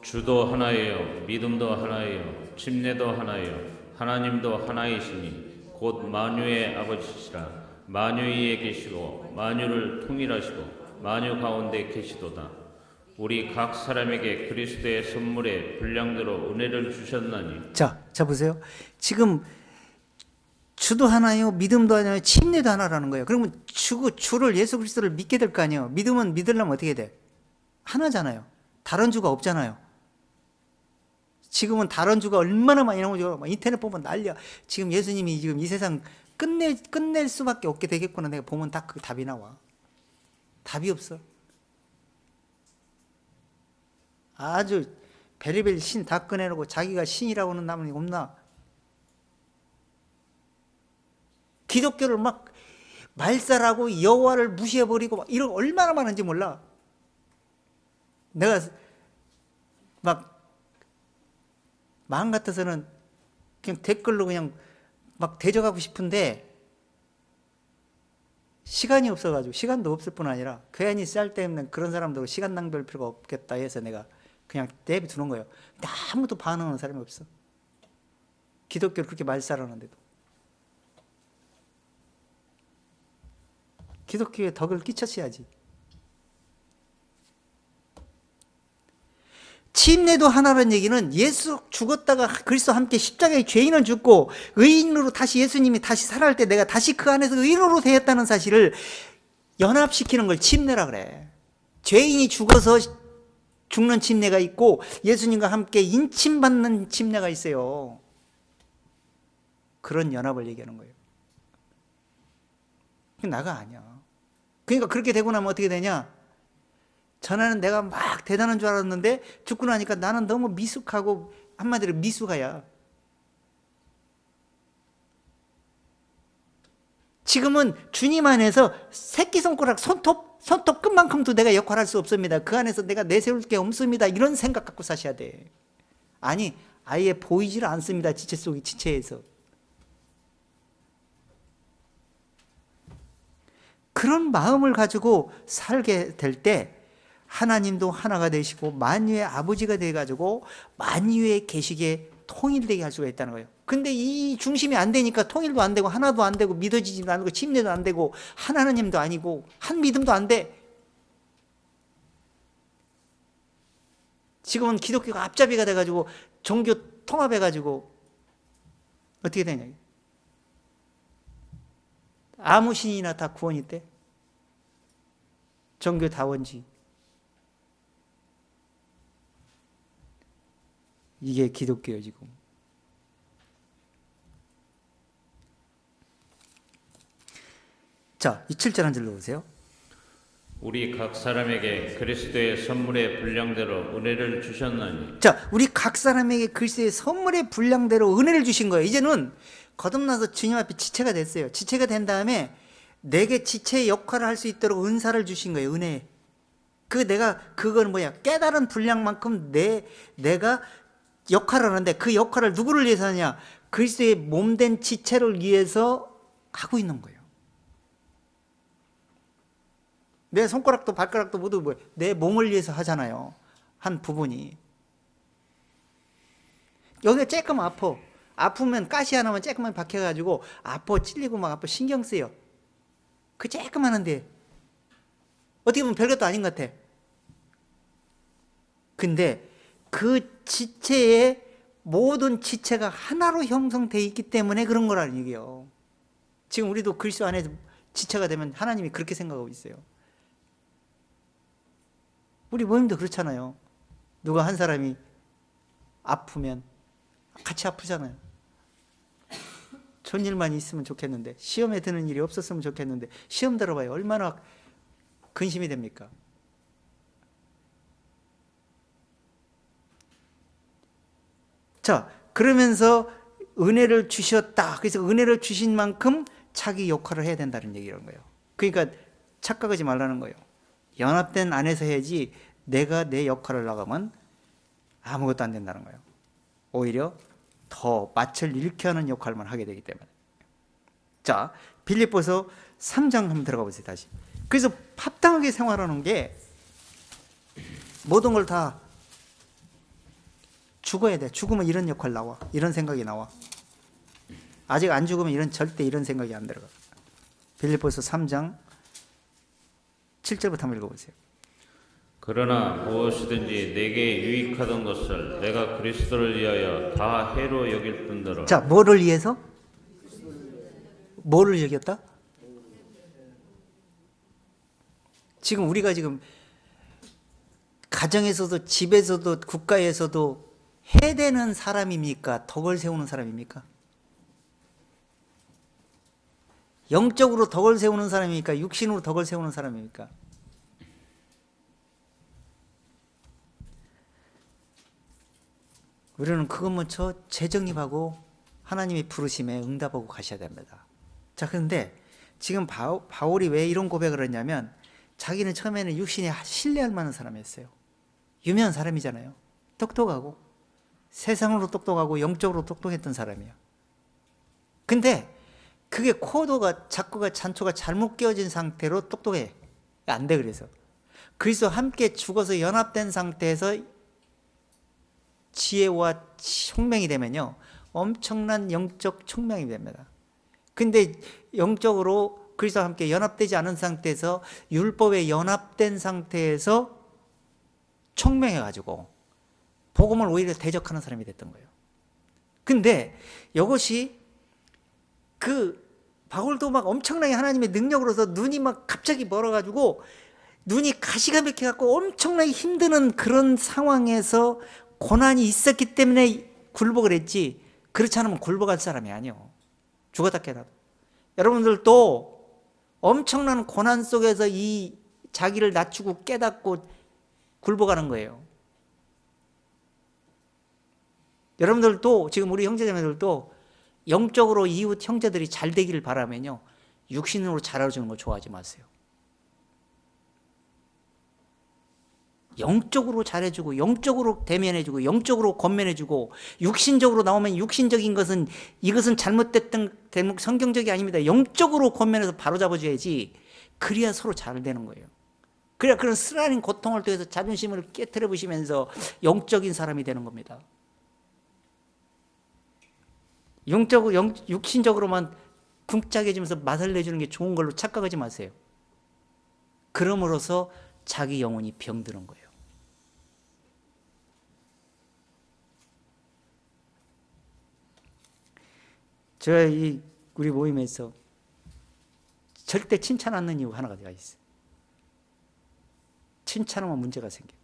주도 하나예요. 믿음도 하나예요. 침례도 하나예요. 하나님도 하나이시니 곧 만유의 아버지시라. 만유 위에 계시고 만유를 통일하시고 만유 가운데 계시도다. 우리 각 사람에게 그리스도의 선물에 분량대로 은혜를 주셨나니. 자 보세요. 지금 주도 하나요, 믿음도 하나요, 침례도 하나라는 거예요. 그러면 주를 예수 그리스도를 믿게 될 거 아니에요. 믿으려면 어떻게 돼? 하나잖아요. 다른 주가 없잖아요. 지금은 다른 주가 얼마나 많이 나오죠. 인터넷 보면 난리야. 지금 예수님이 지금 이 세상 끝낼 수밖에 없게 되겠구나. 내가 보면 딱 그 답이 나와. 답이 없어. 아주 베리벨 신 다 꺼내놓고 자기가 신이라고 하는 남은 없나? 기독교를 막 말살하고 여호와를 무시해버리고 막 이런 얼마나 많은지 몰라. 내가 막 마음 같아서는 그냥 댓글로 그냥 막 대적하고 싶은데 시간이 없어가지고, 시간도 없을 뿐 아니라 괜히 쓸데없는 그런 사람들로 시간 낭비할 필요가 없겠다 해서 내가 그냥 내비두는 거예요. 근데 아무도 반응하는 사람이 없어. 기독교를 그렇게 말살하는데도. 기독교에 덕을 끼쳤어야지. 침례도 하나라는 얘기는 예수 죽었다가 그리스도 함께 십자가에 죄인을 죽고 의인으로 다시 예수님이 다시 살아날 때 내가 다시 그 안에서 의인으로 되었다는 사실을 연합시키는 걸 침례라 그래. 죄인이 죽어서 죽는 침례가 있고 예수님과 함께 인침받는 침례가 있어요. 그런 연합을 얘기하는 거예요. 나가 아니야. 그러니까 그렇게 되고 나면 어떻게 되냐? 전에는 내가 막 대단한 줄 알았는데 죽고 나니까 나는 너무 미숙하고 한마디로 미숙아야. 지금은 주님 안에서 새끼손가락 손톱 끝만큼도 내가 역할할 수 없습니다. 그 안에서 내가 내세울 게 없습니다. 이런 생각 갖고 사셔야 돼. 아니 아예 보이질 않습니다. 지체 속에 지체에서. 그런 마음을 가지고 살게 될 때 하나님도 하나가 되시고 만유의 아버지가 되어가지고 만유의 계시게 통일되게 할 수가 있다는 거예요. 근데 이 중심이 안 되니까 통일도 안 되고 하나도 안 되고 믿어지지도 않고 침례도 안 되고 한 하나님도 아니고 한 믿음도 안 돼. 지금은 기독교가 앞잡이가 돼가지고 종교 통합해가지고 어떻게 되냐. 아무 신이나 다 구원이 있대. 종교 다원지. 이게 기독교예요 지금. 자, 이 7절 한 절로 보세요. 우리 각 사람에게 그리스도의 선물의 분량대로 은혜를 주셨나니. 자, 우리 각 사람에게 그리스도의 선물의 분량대로 은혜를 주신 거예요. 이제는 거듭나서 주님 앞에 지체가 됐어요. 지체가 된 다음에 내게 지체의 역할을 할 수 있도록 은사를 주신 거예요. 은혜. 그건 뭐야? 깨달은 분량만큼 내가 역할을 하는데 그 역할을 누구를 위해서 하냐? 그리스도의 몸된 지체를 위해서 하고 있는 거예요. 내 손가락도 발가락도 모두 뭐예요? 내 몸을 위해서 하잖아요. 한 부분이. 여기가 조금 아파. 아프면 가시 하나만 조금만 박혀가지고 아파 찔리고 막 아파 신경 쓰여. 그 조금 하는데 어떻게 보면 별것도 아닌 것 같아. 근데 그 지체의 모든 지체가 하나로 형성되어 있기 때문에 그런 거라는 얘기예요. 지금 우리도 그리스도 안에서 지체가 되면 하나님이 그렇게 생각하고 있어요. 우리 모임도 그렇잖아요. 누가 한 사람이 아프면 같이 아프잖아요. 좋은 일만 있으면 좋겠는데 시험에 드는 일이 없었으면 좋겠는데 시험 들어봐요. 얼마나 근심이 됩니까? 자, 그러면서 은혜를 주셨다. 그래서 은혜를 주신 만큼 자기 역할을 해야 된다는 얘기라는 거예요. 그러니까 착각하지 말라는 거예요. 연합된 안에서 해야지 내가 내 역할을 나가면 아무것도 안 된다는 거예요. 오히려 더 낯을 잃게 하는 역할만 하게 되기 때문에. 자, 빌립보서 3장 한번 들어가 보세요. 다시. 그래서 합당하게 생활하는 게 모든 걸 다 죽어야 돼. 죽으면 이런 역할 나와. 이런 생각이 나와. 아직 안 죽으면 절대 이런 생각이 안 들어가. 빌립보서 3장 7절부터 한번 읽어보세요. 그러나 무엇이든지 내게 유익하던 것을 내가 그리스도를 위하여 다 해로 여길 뿐더러. 자, 뭐를 위해서? 뭐를 여겼다? 지금 우리가 지금 가정에서도 집에서도 국가에서도 해되는 사람입니까? 덕을 세우는 사람입니까? 영적으로 덕을 세우는 사람입니까? 육신으로 덕을 세우는 사람입니까? 우리는 그것 먼저 재정립하고 하나님의 부르심에 응답하고 가셔야 됩니다. 자, 그런데 지금 바울이 왜 이런 고백을 했냐면 자기는 처음에는 육신에 신뢰할 만한 사람이었어요. 유명한 사람이잖아요. 똑똑하고 세상으로 똑똑하고 영적으로 똑똑했던 사람이에요. 근데 그게 코드가 자꾸가 잔초가 잘못 끼워진 상태로 똑똑해. 안 돼. 그래서 그리스도 함께 죽어서 연합된 상태에서 지혜와 총명이 되면요 엄청난 영적 총명이 됩니다. 근데 영적으로 그리스도와 함께 연합되지 않은 상태에서 율법에 연합된 상태에서 총명해가지고 복음을 오히려 대적하는 사람이 됐던 거예요. 근데 이것이 바울도 막 엄청나게 하나님의 능력으로서 눈이 막 갑자기 멀어가지고 눈이 가시가 막혀갖고 엄청나게 힘드는 그런 상황에서 고난이 있었기 때문에 굴복을 했지, 그렇지 않으면 굴복할 사람이 아니요. 죽었다 깨라도. 여러분들도 엄청난 고난 속에서 이 자기를 낮추고 깨닫고 굴복하는 거예요. 여러분들도 지금 우리 형제자매들도 영적으로 이웃 형제들이 잘 되기를 바라면요 육신으로 잘해주는 거 좋아하지 마세요. 영적으로 잘해주고 영적으로 대면해주고 영적으로 권면해주고 육신적으로 나오면 육신적인 것은 이것은 잘못됐던 대목 성경적이 아닙니다. 영적으로 권면해서 바로잡아줘야지. 그래야 서로 잘 되는 거예요. 그래야 그런 쓰라린 고통을 통해서 자존심을 깨트려 부시면서 영적인 사람이 되는 겁니다. 육신적으로만 쿵짝해지면서 맛을 내주는 게 좋은 걸로 착각하지 마세요. 그럼으로써 자기 영혼이 병드는 거예요. 저희 우리 모임에서 절대 칭찬 않는 이유 하나가 있어요. 칭찬하면 문제가 생겨요.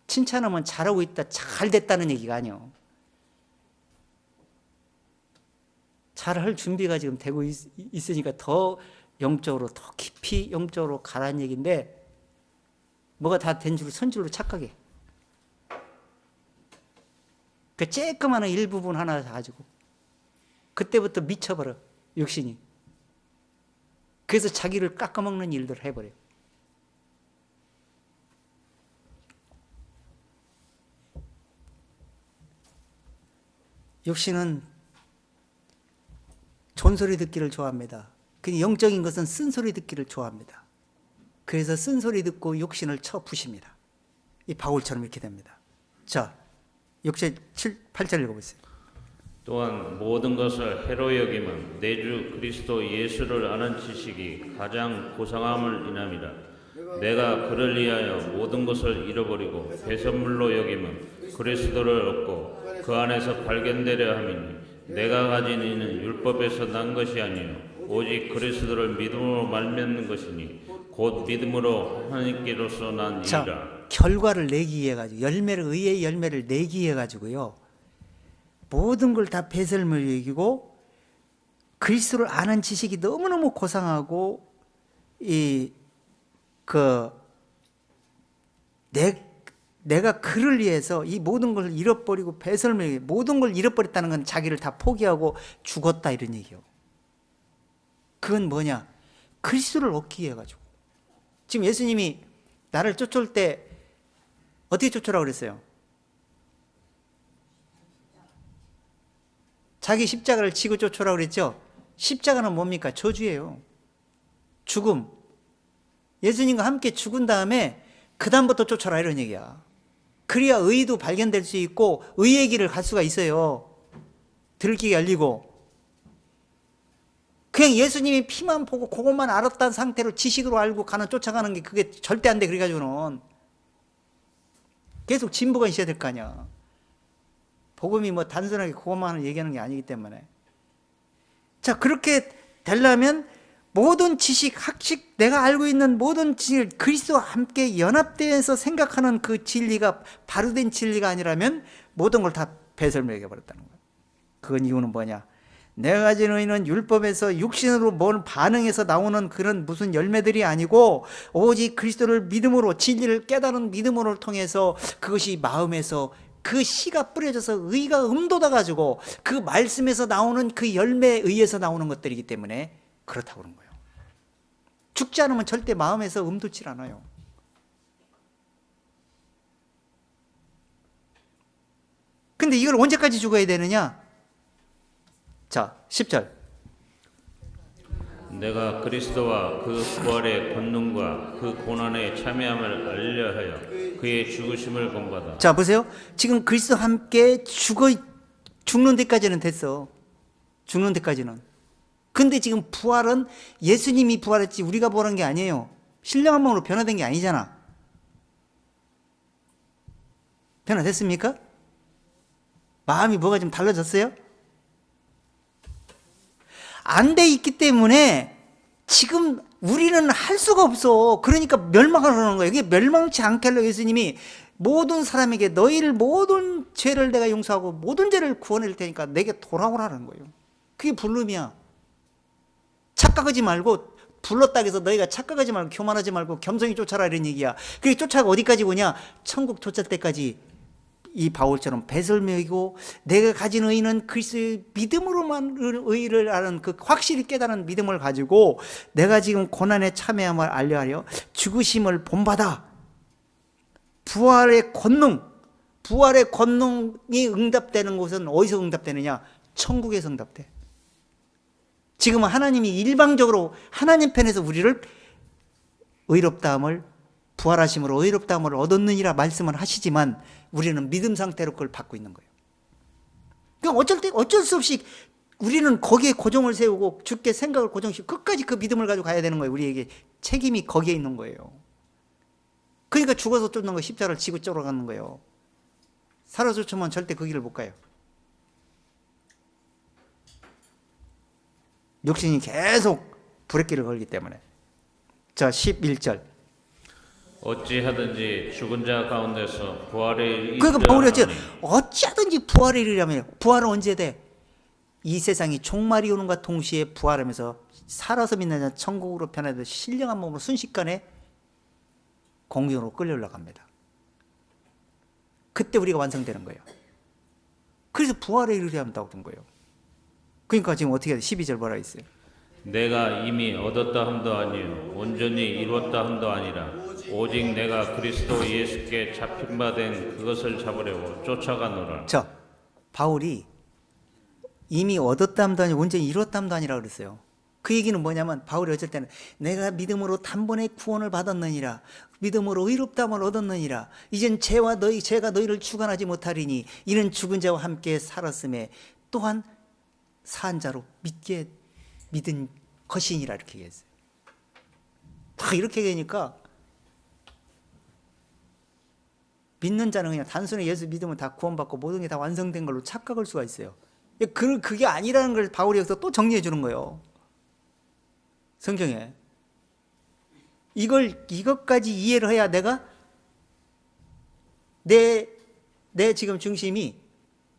칭찬하면 잘하고 있다, 잘 됐다는 얘기가 아니에요. 잘할 준비가 지금 되고 있으니까 더 영적으로 더 깊이 영적으로 가라는 얘기인데 뭐가 다 된 줄 선줄로 착각해. 그 쬐끄마한 일부분 하나 가지고 그때부터 미쳐버려 육신이. 그래서 자기를 깎아먹는 일들을 해버려요. 육신은 존소리 듣기를 좋아합니다. 영적인 것은 쓴소리 듣기를 좋아합니다. 그래서 쓴소리 듣고 육신을 쳐 부십니다. 이 바울처럼 이렇게 됩니다. 자, 6절 8절 읽어보세요. 또한 모든 것을 해로 여김은 내 주 그리스도 예수를 아는 지식이 가장 고상함을 인함이라. 내가 그를 위하여 모든 것을 잃어버리고 배설물로 여김은 그리스도를 얻고 그 안에서 발견되려 함이니 내가 가진 이는 율법에서 난 것이 아니요 오직 그리스도를 믿음으로 말미암는 것이니 곧 믿음으로 하나님께로서 난 이라. 자, 결과를 내기 위해 가지고 열매를 의의 열매를 내기 위해 가지고요. 모든 걸 다 배설물 여기고 그리스도를 아는 지식이 너무너무 고상하고 내가 그를 위해서 이 모든 걸 잃어버리고 배설물 모든 걸 잃어버렸다는 건 자기를 다 포기하고 죽었다 이런 얘기예요. 그건 뭐냐? 그리스도를 얻기 위해 가지고. 지금 예수님이 나를 쫓아올 때 어떻게 쫓아오라고 그랬어요? 자기 십자가를 지고 쫓아오라고 그랬죠? 십자가는 뭡니까? 저주예요. 죽음. 예수님과 함께 죽은 다음에 그 다음부터 쫓아라 이런 얘기야. 그래야 의도 발견될 수 있고 의의 길을 갈 수가 있어요. 들길이 열리고. 그냥 예수님이 피만 보고 그것만 알았다는 상태로 지식으로 알고 쫓아가는 게 그게 절대 안 돼. 그래가지고는 계속 진보가 있어야 될 거 아니야. 복음이 뭐 단순하게 그것만 얘기하는 게 아니기 때문에. 자, 그렇게 되려면 모든 지식, 학식, 내가 알고 있는 모든 지식, 그리스도와 함께 연합되어서 생각하는 그 진리가 바로 된 진리가 아니라면 모든 걸 다 배설물 여겨버렸다는 거예요. 그건 이유는 뭐냐? 내가 가진 의는 율법에서 육신으로 뭘 반응해서 나오는 그런 무슨 열매들이 아니고 오직 그리스도를 믿음으로 진리를 깨달은 믿음으로 통해서 그것이 마음에서 그 씨가 뿌려져서 의가 음돋아가지고 그 말씀에서 나오는 그 열매에 의해서 나오는 것들이기 때문에 그렇다고 그런 거예요. 죽지 않으면 절대 마음에서 음돋질 않아요. 근데 이걸 언제까지 죽어야 되느냐? 자, 10절. 내가 그리스도와 그 부활의 권능과 그 고난에 참여함을 알려하여 그의 죽으심을 본받아. 자, 보세요. 지금 그리스도와 함께 죽는 데까지는 됐어. 죽는 데까지는. 근데 지금 부활은 예수님이 부활했지 우리가 부활한 게 아니에요. 신령한 몸으로 변화된 게 아니잖아. 변화됐습니까? 마음이 뭐가 좀 달라졌어요? 안 돼 있기 때문에 지금 우리는 할 수가 없어. 그러니까 멸망을 하는 거예요. 이게 멸망치 않게 하려고 예수님이 모든 사람에게 너희를 모든 죄를 내가 용서하고 모든 죄를 구원할 테니까 내게 돌아오라는 거예요. 그게 부름이야. 착각하지 말고 불렀다 해서 너희가 착각하지 말고 교만하지 말고 겸손히 쫓아라 이런 얘기야. 그게 쫓아가 어디까지 오냐? 천국 도착 때까지 이 바울처럼 배설명이고 내가 가진 의는 그리스도의 믿음으로만 의를 아는 그 확실히 깨달은 믿음을 가지고 내가 지금 고난에 참여함을 알려하려 죽으심을 본받아 부활의 권능이 응답되는 곳은 어디서 응답되느냐? 천국에서 응답돼. 지금은 하나님이 일방적으로 하나님 편에서 우리를 의롭다함을 부활하심으로 의롭다함을 얻었느니라 말씀을 하시지만 우리는 믿음 상태로 그걸 받고 있는 거예요. 그러니까 어쩔 수 없이 우리는 거기에 고정을 세우고 주께 생각을 고정시키고 끝까지 그 믿음을 가지고 가야 되는 거예요. 우리에게 책임이 거기에 있는 거예요. 그러니까 죽어서 쫓는 거 십자가를 지고 쫓아가는 거예요. 살아서 쫓으면 절대 그 길을 못 가요. 육신이 계속 브레이크를 걸기 때문에. 자, 11절. 어찌하든지 죽은 자 가운데서 부활에 그러니까 바울이 어찌하든지 부활에 이르려면 부활은 언제 돼? 이 세상이 종말이 오는과 동시에 부활하면서 살아서 믿는 자 천국으로 변화되어 신령한 몸으로 순식간에 공중으로 끌려 올라갑니다. 그때 우리가 완성되는 거예요. 그래서 부활에 이르려 한다고 된 거예요. 그러니까 지금 어떻게 해야 돼? 12절 뭐라 했어요? 내가 이미 얻었다 함도 아니요 온전히 이루었다 함도 아니라 오직 내가 그리스도 예수께 잡힌 바 된 그것을 잡으려고 쫓아가노라. 자, 바울이 이미 얻었다 함도 아니고 온전히 이루었다 함도 아니라 그랬어요. 그 얘기는 뭐냐면 바울이 어쩔 때는 내가 믿음으로 단번에 구원을 받았느니라 믿음으로 의롭다함을 얻었느니라 이젠 죄가 너희를 주관하지 못하리니 이는 죽은 자와 함께 살았음에 또한 산 자로 믿은 것이니라 이렇게 얘기했어요. 다 이렇게 되니까 믿는 자는 그냥 단순히 예수 믿으면 다 구원받고 모든 게 다 완성된 걸로 착각할 수가 있어요. 그게 아니라는 걸 바울이 여기서 또 정리해 주는 거예요. 성경에. 이것까지 이해를 해야 내가 내 지금 중심이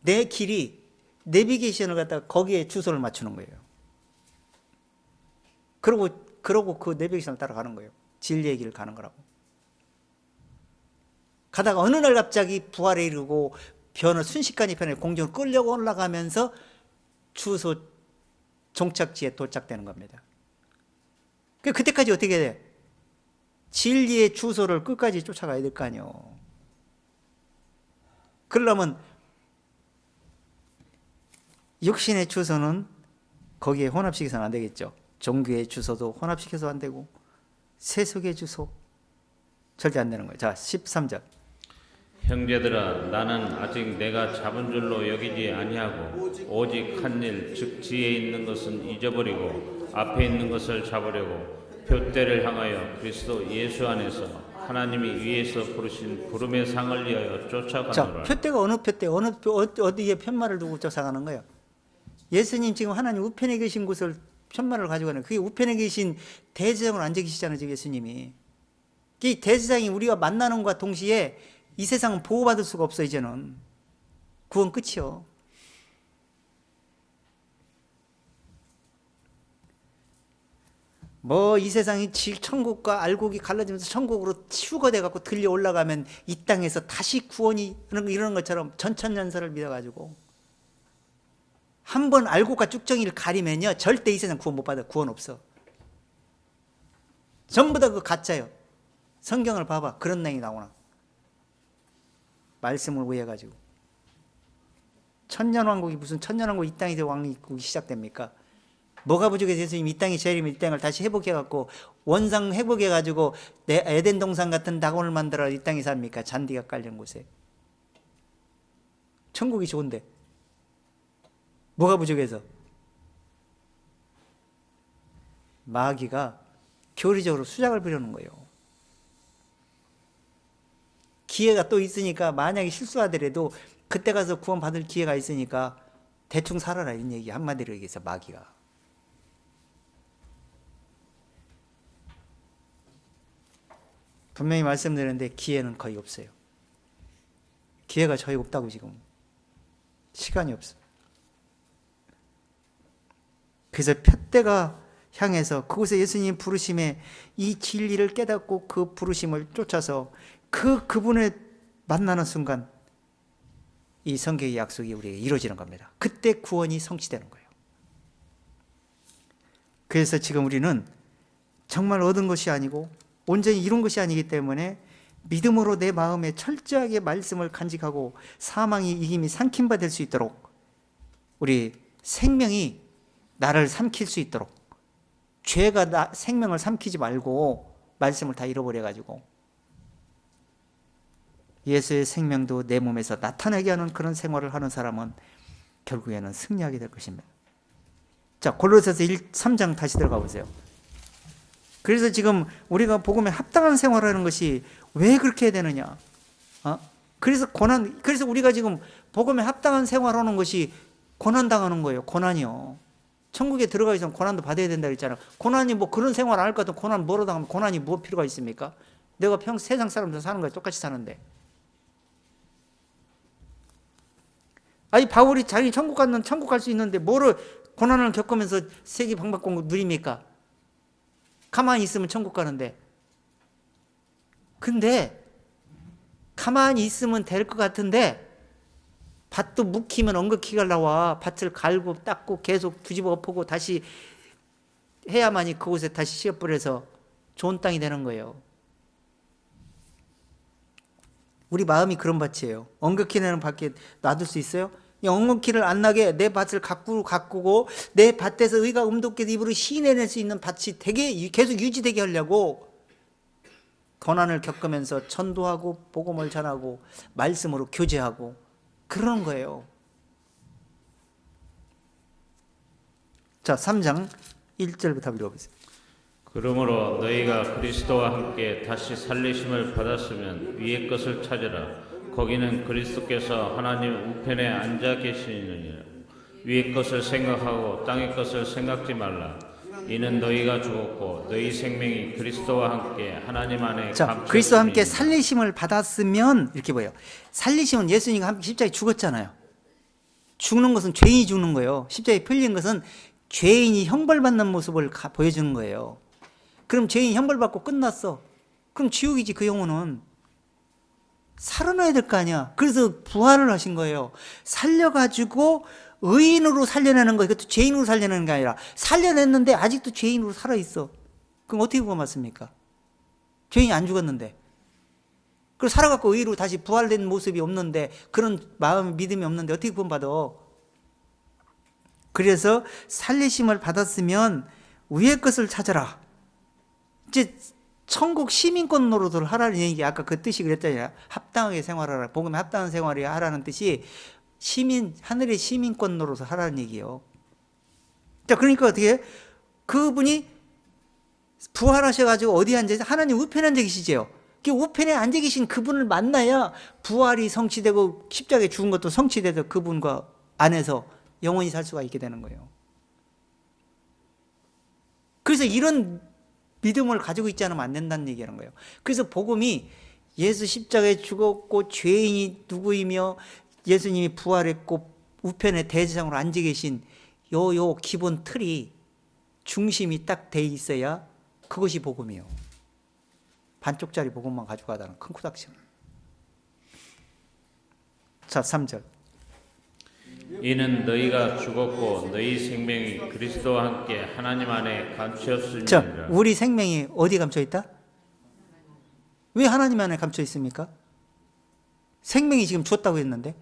내 길이 내비게이션을 갖다가 거기에 주소를 맞추는 거예요. 그러고 그 내비게이션을 따라가는 거예요. 진리의 길을 가는 거라고. 가다가 어느 날 갑자기 부활에 이르고 순식간에 변해 공중으로 끌려 올라가면서 주소 종착지에 도착되는 겁니다. 그때까지 어떻게 돼? 진리의 주소를 끝까지 쫓아가야 될 거 아니에요. 그러려면 육신의 주소는 거기에 혼합시켜서는 안 되겠죠. 종교의 주소도 혼합시켜서 안 되고 세속의 주소 절대 안 되는 거예요. 자, 13절. 형제들아 나는 아직 내가 잡은 줄로 여기지 아니하고 오직 한 일 즉 뒤에 있는 것은 잊어버리고 앞에 있는 것을 잡으려고 표대를 향하여 그리스도 예수 안에서 하나님이 위에서 부르신 부름의 상을 위하여 쫓아가노라. 자, 표대가 어느 표대 어디에 편말을 두고 쫓아가는 거예요? 예수님 지금 하나님 우편에 계신 곳을 편말을 가지고 가는 그게 우편에 계신 대제사장으로 앉아 계시잖아요. 지금 예수님이. 이 대제사장이 우리가 만나는 것과 동시에 이 세상은 보호받을 수가 없어. 이제는 구원 끝이요. 이 세상이 천국과 알곡이 갈라지면서 천국으로 휴거돼 갖고 들려 올라가면 이 땅에서 다시 구원이 이러는 것처럼 전천년설을 믿어가지고 한번 알곡과 쭉정이를 가리면요 절대 이 세상 구원 못 받아. 구원 없어. 전부 다 그 가짜예요. 성경을 봐봐. 그런 내용이 나오나. 말씀을 의해가지고 천년왕국이 무슨 천년왕국 이 땅에서 왕국이 시작됩니까? 뭐가 부족해서 예수님 이 땅이 제일이면 이 땅을 다시 회복해갖고 원상 회복해가지고 내 에덴 동산 같은 낙원을 만들어 이 땅에 삽니까? 잔디가 깔린 곳에. 천국이 좋은데 뭐가 부족해서? 마귀가 교리적으로 수작을 부려는 거예요. 기회가 또 있으니까 만약에 실수하더라도 그때 가서 구원 받을 기회가 있으니까 대충 살아라 이런 얘기 한마디로 얘기해서 마귀가. 분명히 말씀드렸는데 기회는 거의 없어요. 기회가 저희 없다고 지금. 시간이 없어. 그래서 표대가 향해서 그곳에 예수님 부르심에 이 진리를 깨닫고 그 부르심을 쫓아서 그분을 만나는 순간 이 성경의 약속이 우리에게 이루어지는 겁니다. 그때 구원이 성취되는 거예요. 그래서 지금 우리는 정말 얻은 것이 아니고 온전히 이룬 것이 아니기 때문에 믿음으로 내 마음에 철저하게 말씀을 간직하고 사망이 이김이 삼킨 바 될 수 있도록, 우리 생명이 나를 삼킬 수 있도록, 죄가 생명을 삼키지 말고 말씀을 다 잃어버려 가지고 예수의 생명도 내 몸에서 나타나게 하는 그런 생활을 하는 사람은 결국에는 승리하게 될 것입니다. 자, 골로새서 3장 다시 들어가 보세요. 그래서 지금 우리가 복음에 합당한 생활하는 것이 왜 그렇게 해야 되느냐? 그래서 우리가 지금 복음에 합당한 생활하는 것이 고난 당하는 거예요. 고난이요. 천국에 들어가기 전 고난도 받아야 된다 그랬잖아. 고난이 뭐 그런 생활 안 할 것 같은 고난 뭐로 당하면 고난이 뭐 필요가 있습니까? 내가 세상 사람들 사는 거에 똑같이 사는데. 아니 바울이 자기 천국 갈 수 있는데 뭐를 고난을 겪으면서 세계 방박공 누립니까? 가만히 있으면 천국 가는데. 근데 가만히 있으면 될 것 같은데 밭도 묵히면 엉겅퀴가 나와. 밭을 갈고 닦고 계속 뒤집어 엎고 다시 해야만이 그곳에 다시 씨앗 뿌려서 좋은 땅이 되는 거예요. 우리 마음이 그런 밭이에요. 엉겅퀴 나는 밭에 놔둘 수 있어요? 엉겅퀴를 안 나게 내 밭을 가꾸고 내 밭에서 의가 음돋게 입으로 시내낼 수 있는 밭이 되게 계속 유지되게 하려고 고난을 겪으면서 전도하고 복음을 전하고 말씀으로 교제하고 그런 거예요. 자, 3장 1절부터 한번 읽어보세요. 그러므로 너희가 그리스도와 함께 다시 살리심을 받았으면 위의 것을 찾으라. 거기는 그리스도께서 하나님 우편에 앉아 계시느니라. 위의 것을 생각하고 땅의 것을 생각지 말라. 이는 너희가 죽었고 너희 생명이 그리스도와 함께 하나님 안에 자, 그리스도와 함께 살리심을 받았으면 이렇게 보여요. 살리심은 예수님과 함께 십자가에 죽었잖아요. 죽는 것은 죄인이 죽는 거예요. 십자가에 풀린 것은 죄인이 형벌받는 모습을 보여주는 거예요. 그럼 죄인이 형벌받고 끝났어. 그럼 지옥이지. 그 영혼은 살아나야 될 거 아니야. 그래서 부활을 하신 거예요. 살려가지고 의인으로 살려내는 거예요. 그것도 죄인으로 살려내는 게 아니라 살려냈는데 아직도 죄인으로 살아있어. 그럼 어떻게 구원받습니까? 죄인이 안 죽었는데. 그리고 살아갖고 의로 다시 부활된 모습이 없는데, 그런 마음의 믿음이 없는데 어떻게 구원받아? 그래서 살리심을 받았으면 위의 것을 찾아라. 이제 천국 시민권 노릇을 하라는 얘기, 아까 그 뜻이 그랬잖아요. 합당하게 생활하라. 복음에 합당한 생활을 하라는 뜻이 하늘의 시민권 노릇을 하라는 얘기예요. 자, 그러니까 어떻게 해? 그분이 부활하셔가지고 어디에 앉아서 하나님 우편에 앉아 계시죠. 그 우편에 앉아 계신 그분을 만나야 부활이 성취되고 십자가에 죽은 것도 성취돼서 그분과 안에서 영원히 살 수가 있게 되는 거예요. 그래서 이런 믿음을 가지고 있지 않으면 안 된다는 얘기하는 거예요. 그래서 복음이 예수 십자가에 죽었고 죄인이 누구이며 예수님이 부활했고 우편에 대제사장으로 앉아 계신 요 기본 틀이 중심이 딱 돼 있어야 그것이 복음이에요. 반쪽짜리 복음만 가지고 가다는 큰 코닥침. 자, 3절. 이는 너희가 죽었고 너희 생명이 그리스도와 함께 하나님 안에 감추었음이니라. 자, 우리 생명이 어디 감춰 있다? 왜 하나님 안에 감춰 있습니까? 생명이 지금 죽었다고 했는데.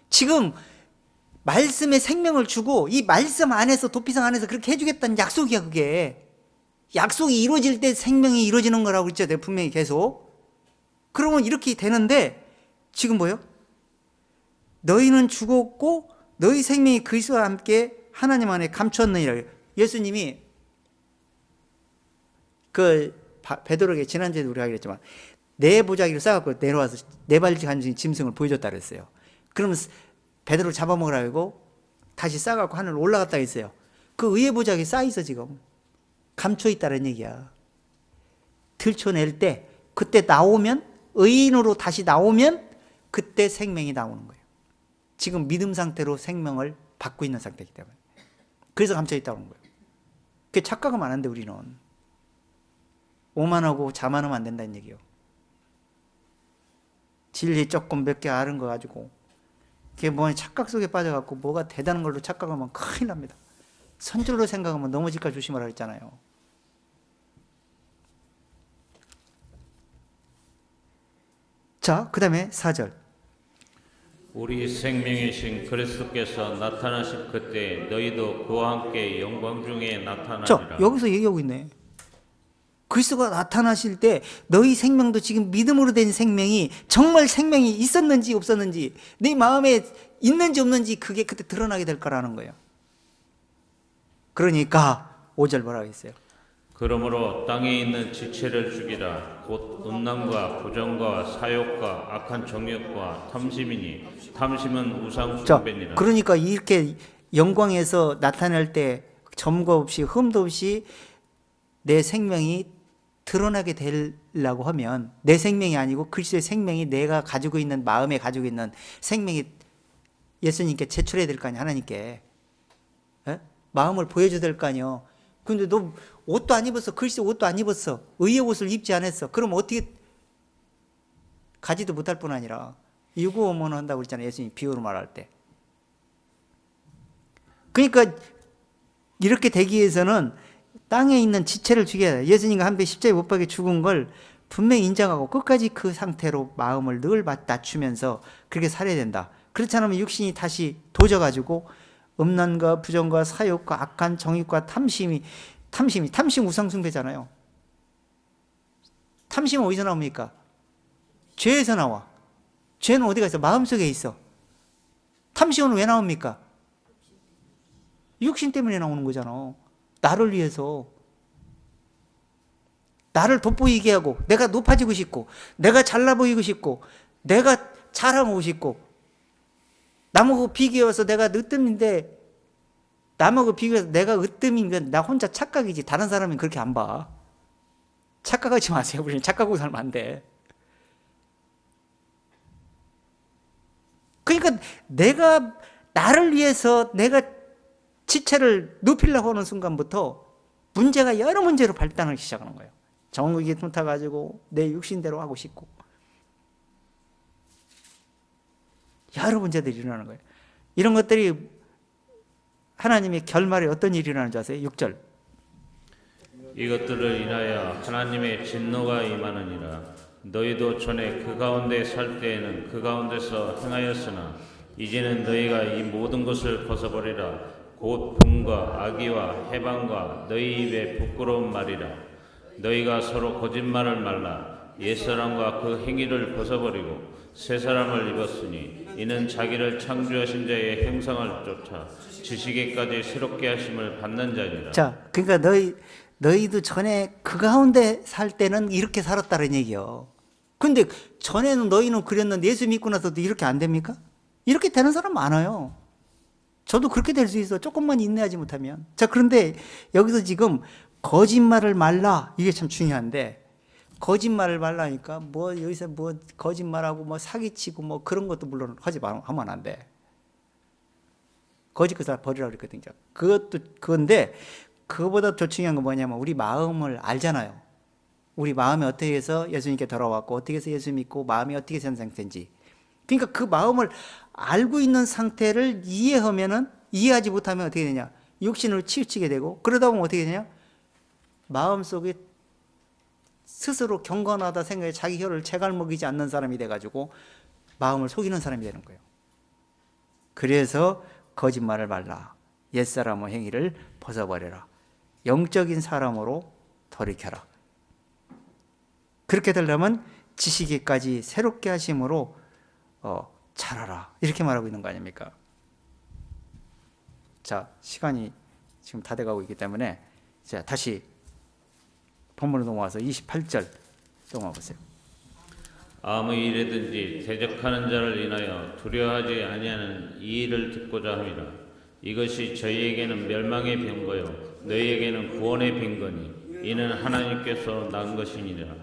지금 말씀에 생명을 주고 이 말씀 안에서 도피성 안에서 그렇게 해주겠다는 약속이야. 그게 약속이 이루어질 때 생명이 이루어지는 거라고 그랬죠. 내가 분명히 계속. 그러면 이렇게 되는데 지금 뭐예요? 너희는 죽었고 너희 생명이 그리스도와 함께 하나님 안에 감췄느니라. 예수님이 그 베드로에게 지난주에도 우리가 하기로 했지만 네 보자기를 싸갖고 내려와서 네 발씩 앉은 짐승을 보여줬다 그랬어요. 그러면 베드로를 잡아먹으라고 다시 싸갖고 하늘로 올라갔다 했어요. 그 의의 보자기에 쌓여있어. 지금 감춰있다는 얘기야. 들춰낼 때 그때 나오면 의인으로 다시 나오면 그때 생명이 나오는 거예요. 지금 믿음 상태로 생명을 받고 있는 상태이기 때문에. 그래서 감춰있다는 거예요. 그게 착각하면 안 하는데 우리는 오만하고 자만하면 안 된다는 얘기예요. 진리 조금 몇 개 아는 거 가지고 그게 뭐 착각 속에 빠져갖고 뭐가 대단한 걸로 착각하면 큰일 납니다. 선줄로 생각하면 넘어질까 조심하라 했잖아요. 자, 그 다음에 4절. 우리 생명이신 그리스도께서 나타나실 그때 너희도 그와 함께 영광 중에 나타나리라. 자, 여기서 얘기하고 있네. 그리스도가 나타나실 때 너희 생명도 지금 믿음으로 된 생명이 정말 생명이 있었는지 없었는지 네 마음에 있는지 없는지 그게 그때 드러나게 될 거라는 거예요. 그러니까 5절 뭐라고 했어요? 그러므로 땅에 있는 지체를 죽이라. 곧 음란과 부정과 사욕과 악한 정욕과 탐심이니 탐심은 우상 자, 숭배니라. 그러니까 이렇게 영광에서 나타날 때 점거 없이 흠도 없이 내 생명이 드러나게 되려고 하면 내 생명이 아니고 그리스도의 생명이 내가 가지고 있는 마음에 가지고 있는 생명이 예수님께 제출해야 될 거 아니야. 하나님께 마음을 보여줘야 될 거 아니야. 근데 너 옷도 안 입었어. 그리스도 옷도 안 입었어. 의의 옷을 입지 않았어. 그럼 어떻게 가지도 못할 뿐 아니라 유구어머너 한다고 그랬잖아요. 예수님 비유로 말할 때. 그러니까 이렇게 되기 위해서는 땅에 있는 지체를 죽여야 돼. 예수님과 함께 십자가에 못 박혀 죽은 걸 분명히 인정하고 끝까지 그 상태로 마음을 늘 낮추면서 그렇게 살아야 된다. 그렇지 않으면 육신이 다시 도져가지고 음란과 부정과 사욕과 악한 정욕과 탐심 우상숭배잖아요. 탐심은 어디서 나옵니까? 죄에서 나와. 죄는 어디가 있어? 마음속에 있어. 탐심은 왜 나옵니까? 육신 때문에 나오는 거잖아. 나를 위해서. 나를 돋보이게 하고 내가 높아지고 싶고 내가 잘나 보이고 싶고 내가 자랑하고 싶고 남하고 비교해서 내가 으뜸인데 남하고 비교해서 내가 으뜸인 건 나 혼자 착각이지 다른 사람은 그렇게 안 봐. 착각하지 마세요. 우리는 착각하고 살면 안 돼. 그러니까 내가 나를 위해서 내가 지체를 높이려고 하는 순간부터 문제가 여러 문제로 발단하기 시작하는 거예요. 정욕이 틈타가지고 내 육신대로 하고 싶고 여러 문제들이 일어나는 거예요. 이런 것들이 하나님의 결말에 어떤 일이 일어나는 줄 아세요? 6절. 이것들을 인하여 하나님의 진노가 임하느니라. 너희도 전에 그 가운데 살 때에는 그 가운데서 행하였으나 이제는 너희가 이 모든 것을 벗어버리라. 곧 분과 악의와 해방과 너희 입의 부끄러운 말이라. 너희가 서로 거짓말을 말라. 옛사람과 그 행위를 벗어버리고 새 사람을 입었으니 이는 자기를 창조하신 자의 형상을 쫓아 지식에까지 새롭게 하심을 받는 자니라. 자, 그러니까 너희도 전에 그 가운데 살 때는 이렇게 살았다는 얘기요. 근데 전에는 너희는 그랬는데 예수 믿고 나서도 이렇게 안 됩니까? 이렇게 되는 사람 많아요. 저도 그렇게 될 수 있어. 조금만 인내하지 못하면. 자, 그런데 여기서 지금 거짓말을 말라. 이게 참 중요한데 거짓말을 말라니까 뭐 여기서 뭐 거짓말하고 뭐 사기치고 뭐 그런 것도 물론 하면 안 돼. 거짓 다 버리라고 그랬거든요. 그건데 그거보다 더 중요한 건 뭐냐면 우리 마음을 알잖아요. 우리 마음이 어떻게 해서 예수님께 돌아왔고 어떻게 해서 예수 믿고 마음이 어떻게 된 상태인지. 그러니까 그 마음을 알고 있는 상태를 이해하지 못하면 어떻게 되냐? 육신을 치우치게 되고 그러다 보면 어떻게 되냐? 마음속에 스스로 경건하다 생각해 자기 혀를 채갈먹이지 않는 사람이 돼가지고 마음을 속이는 사람이 되는 거예요. 그래서 거짓말을 말라. 옛사람의 행위를 벗어버려라. 영적인 사람으로 돌이켜라. 그렇게 되려면 지식에까지 새롭게 하심으로 자라라. 이렇게 말하고 있는 거 아닙니까? 자, 시간이 지금 다 돼가고 있기 때문에 자, 다시 본문으로 넘어와서 28절 넘어와 보세요. 아무 일에든지 대적하는 자를 인하여 두려워하지 아니하는 이 일을 듣고자 함이라. 이것이 저희에게는 멸망의 병거요 너희에게는 구원의 빈거니 이는 하나님께서 난 것이니라.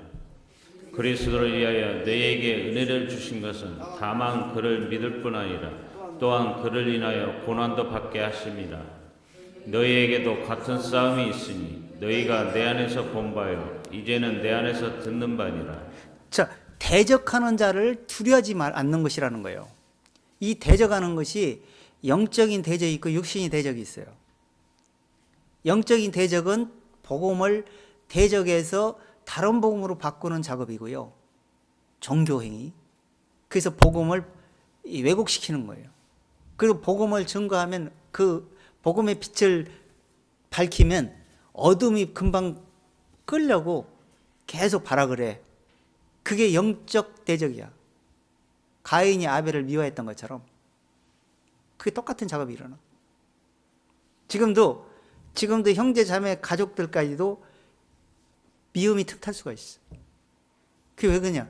그리스도를 위하여 너희에게 은혜를 주신 것은 다만 그를 믿을 뿐 아니라 또한 그를 인하여 고난도 받게 하심이라. 너희에게도 같은 싸움이 있으니 너희가 내 안에서 본 바요 이제는 내 안에서 듣는 바니라. 자, 대적하는 자를 두려워하지 않는 것이라는 거예요. 이 대적하는 것이 영적인 대적이 있고 육신의 대적이 있어요. 영적인 대적은 복음을 대적해서 다른 복음으로 바꾸는 작업이고요. 종교행위. 그래서 복음을 왜곡시키는 거예요. 그리고 복음을 증거하면 그 복음의 빛을 밝히면 어둠이 금방 끌려고 계속 발악을 해. 그게 영적 대적이야. 가인이 아벨을 미워했던 것처럼 그게 똑같은 작업이 일어나. 지금도 형제 자매 가족들까지도 미움이 틈탈 수가 있어. 그게 왜 그러냐?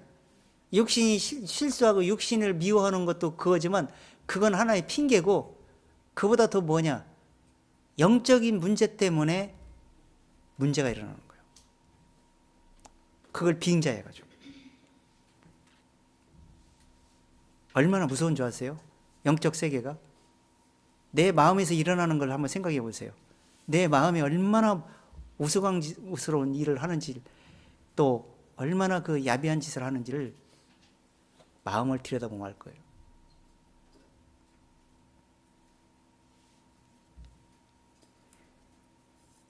육신이 실수하고 육신을 미워하는 것도 그거지만 그건 하나의 핑계고, 그보다 더 뭐냐? 영적인 문제 때문에 문제가 일어나는 거예요. 그걸 빙자해가지고. 얼마나 무서운 줄 아세요? 영적 세계가. 내 마음에서 일어나는 걸 한번 생각해 보세요. 내 마음이 얼마나 우스꽝스러운 일을 하는지, 또 얼마나 그 야비한 짓을 하는지를 마음을 들여다보면 알 거예요.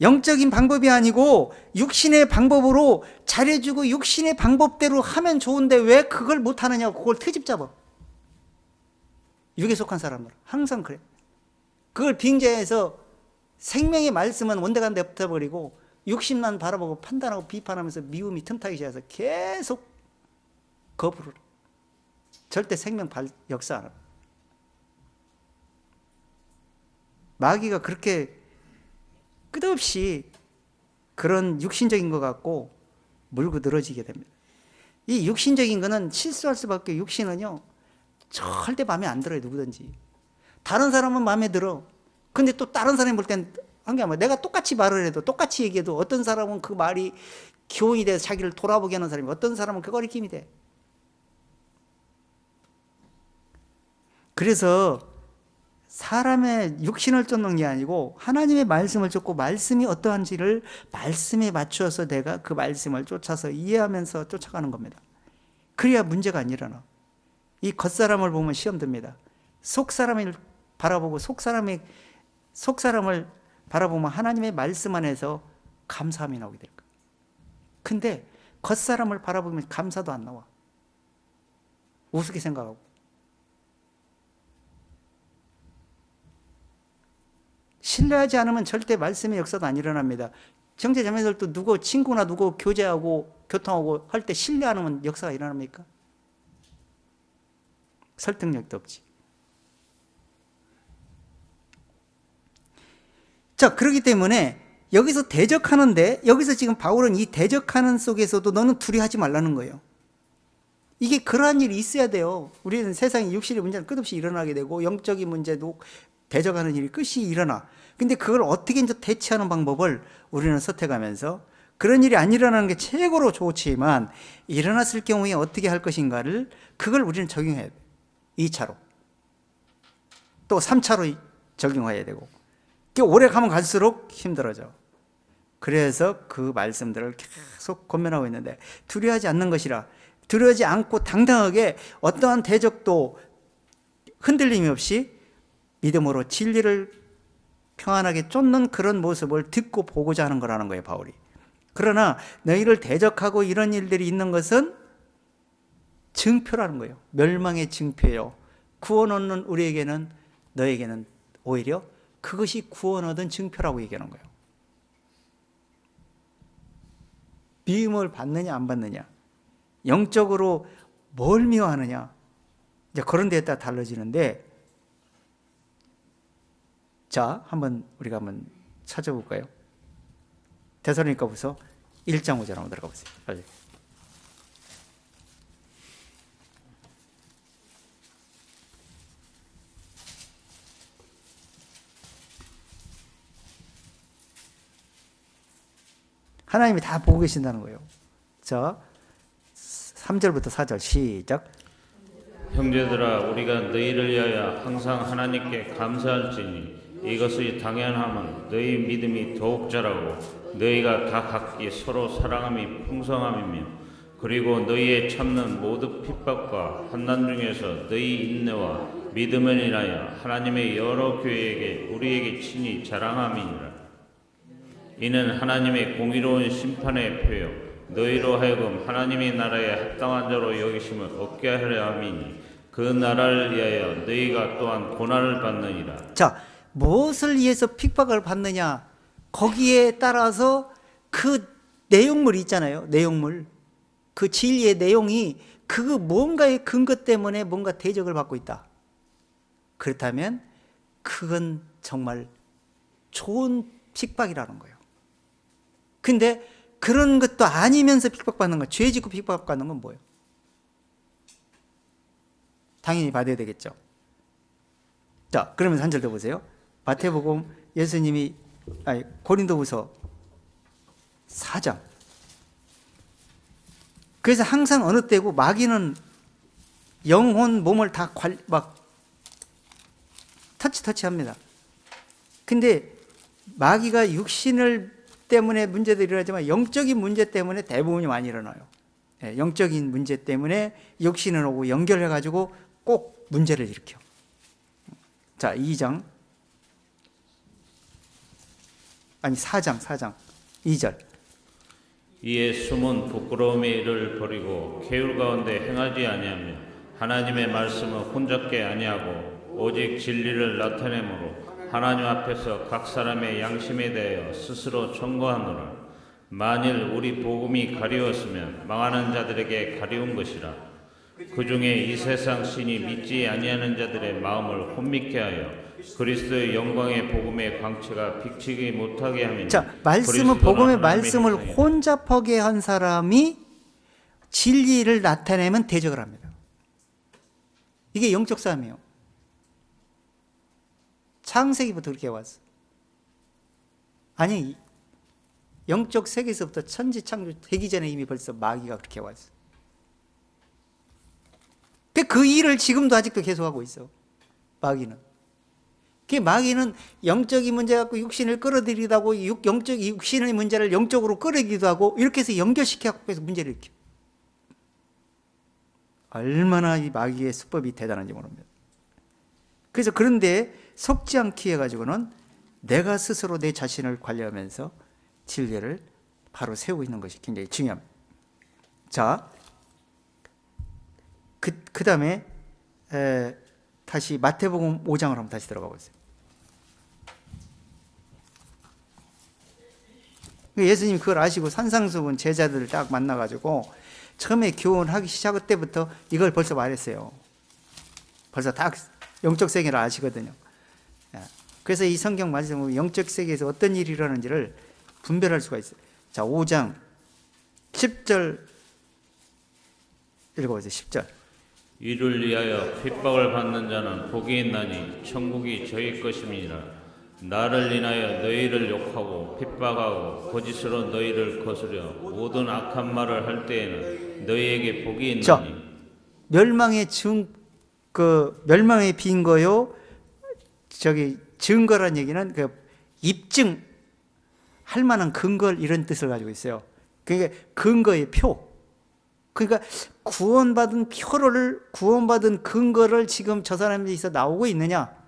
영적인 방법이 아니고 육신의 방법으로 잘해주고 육신의 방법대로 하면 좋은데 왜 그걸 못하느냐고 그걸 트집 잡아. 육에 속한 사람들 항상 그래. 그걸 빙자해서 생명의 말씀은 온데간데 엎어버리고 육신만 바라보고 판단하고 비판하면서 미움이 틈타기 시작해서 계속 거부를 해. 절대 생명 역사 안 하고. 마귀가 그렇게 끝없이 그런 육신적인 것 갖고 물고 늘어지게 됩니다. 이 육신적인 거는 실수할 수밖에. 육신은요 절대 마음에 안 들어요. 누구든지. 다른 사람은 마음에 들어. 근데 또 다른 사람이 볼 땐 한 게 아니라 내가 똑같이 말을 해도 똑같이 얘기해도 어떤 사람은 그 말이 기온이 돼서 자기를 돌아보게 하는 사람이, 어떤 사람은 그 거리낌이 돼. 그래서 사람의 육신을 쫓는 게 아니고 하나님의 말씀을 쫓고 말씀이 어떠한지를 말씀에 맞추어서 내가 그 말씀을 쫓아서 이해하면서 쫓아가는 겁니다. 그래야 문제가 안 일어나. 이 겉사람을 보면 시험 듭니다. 속사람을 바라보고 속사람을 바라보면 하나님의 말씀 안에서 감사함이 나오게 될 거예요. 근데 겉사람을 바라보면 감사도 안 나와. 우습게 생각하고. 신뢰하지 않으면 절대 말씀의 역사도 안 일어납니다. 형제 자매들도 누구 친구나 누구 교제하고 교통하고 할 때 신뢰 안 하면 역사가 일어납니까? 설득력도 없지. 자, 그렇기 때문에 여기서 대적하는데, 여기서 지금 바울은 이 대적하는 속에서도 너는 두려워하지 말라는 거예요. 이게 그러한 일이 있어야 돼요. 우리는 세상에 육신의 문제는 끝없이 일어나게 되고 영적인 문제도 대적하는 일이 끝이 일어나. 근데 그걸 어떻게 이제 대처하는 방법을 우리는 선택하면서, 그런 일이 안 일어나는 게 최고로 좋지만 일어났을 경우에 어떻게 할 것인가를, 그걸 우리는 적용해야 돼. 2차로. 또 3차로 적용해야 되고. 오래 가면 갈수록 힘들어져. 그래서 그 말씀들을 계속 권면하고 있는데, 두려워하지 않는 것이라. 두려워하지 않고 당당하게 어떠한 대적도 흔들림이 없이 믿음으로 진리를 평안하게 쫓는 그런 모습을 듣고 보고자 하는 거라는 거예요, 바울이. 그러나 너희를 대적하고 이런 일들이 있는 것은 증표라는 거예요. 멸망의 증표예요. 구원 얻는 우리에게는, 너에게는 오히려 그것이 구원 얻은 증표라고 얘기하는 거예요. 미움을 받느냐 안 받느냐, 영적으로 뭘 미워하느냐, 이제 그런 데에 따라 달라지는데, 자, 우리가 한번 찾아볼까요? 데살로니가후서 1장 5절 한번 들어가 보세요. 빨리. 하나님이 다 보고 계신다는 거예요. 자, 3절부터 4절 시작. 형제들아, 우리가 너희를 위하여 항상 하나님께 감사할지니 이것의 당연함은 너희 믿음이 더욱 자라고 너희가 다 각기 서로 사랑함이 풍성함이며 그리고 너희의 참는 모든 핍박과 환난 중에서 너희 인내와 믿음을 인하여 하나님의 여러 교회에게 우리에게 친히 자랑함이니라. 이는 하나님의 공의로운 심판의 표요 너희로 하여금 하나님의 나라에 합당한 자로 여기심을 얻게 하려 함이니 그 나라를 위하여 너희가 또한 고난을 받느니라. 자, 무엇을 위해서 핍박을 받느냐? 거기에 따라서 그 내용물이 있잖아요. 내용물. 그 진리의 내용이 그 뭔가의 근거 때문에 뭔가 대적을 받고 있다. 그렇다면 그건 정말 좋은 핍박이라는 거예요. 근데 그런 것도 아니면서 핍박받는 거, 죄 짓고 핍박받는 건 뭐예요? 당연히 받아야 되겠죠. 자, 그러면서 한 절 더 보세요. 마태복음 예수님이 고린도후서 4장. 그래서 항상 어느 때고 마귀는 영혼 몸을 다 막 터치합니다. 근데 마귀가 육신을 때문에 문제도 일어나지만 영적인 문제 때문에 대부분이 많이 일어나요. 영적인 문제 때문에 육신을 오고 연결해가지고 꼭 문제를 일으켜. 자, 4장 2절. 이에 숨은 부끄러움의 일을 버리고 계율 가운데 행하지 아니하며 하나님의 말씀을 혼잡게 아니하고 오직 진리를 나타내므로 하나님 앞에서 각 사람의 양심에 대하여 스스로 청구하노라. 만일 우리 복음이 가리웠으면 망하는 자들에게 가리운 것이라. 그 중에 이 세상 신이 믿지 아니하는 자들의 마음을 혼미케 하여 그리스도의 영광의 복음의 광채가 비치지 못하게 하며. 자, 말씀은 복음의 말씀을 혼잡하게 한 사람이 진리를 나타내면 대적을 합니다. 이게 영적 싸움이에요. 창세기부터 그렇게 왔어. 아니, 영적 세계에서부터 천지창조 되기 전에 이미 벌써 마귀가 그렇게 왔어. 그 일을 지금도 아직도 계속하고 있어. 마귀는. 그 마귀는 영적인 문제 갖고 육신을 끌어들이기도 하고 육신의 문제를 영적으로 끌어들이기도 하고 이렇게 해서 연결시켜서 문제를 일으켜. 얼마나 이 마귀의 수법이 대단한지 모릅니다. 그래서 그런데 속지 않게 해가지고는 내가 스스로 내 자신을 관리하면서 진리를 바로 세우고 있는 것이 굉장히 중요합니다. 자, 그 다음에 다시 마태복음 5장으로 한번 다시 들어가 보세요. 예수님이 그걸 아시고 산상수훈 제자들을 딱 만나가지고 처음에 교훈하기 시작 때부터 이걸 벌써 말했어요. 벌써 다 영적 세계를 아시거든요. 그래서 이 성경 말씀은 영적 세계에서 어떤 일이 일어나는지를 분별할 수가 있어요. 자, 5장 10절 읽어보세요. 10절. 이를 위하여 핍박을 받는 자는 복이 있나니 천국이 저희 것임이니라. 나를 인하여 너희를 욕하고 핍박하고 거짓으로 너희를 거스려 모든 악한 말을 할 때에는 너희에게 복이 있나니. 자, 멸망의 멸망의 빈거요. 증거란 얘기는 입증 할 만한 근거를 이런 뜻을 가지고 있어요. 그러니까 근거의 표. 그러니까 구원받은 근거를 지금 저 사람에 있어 나오고 있느냐?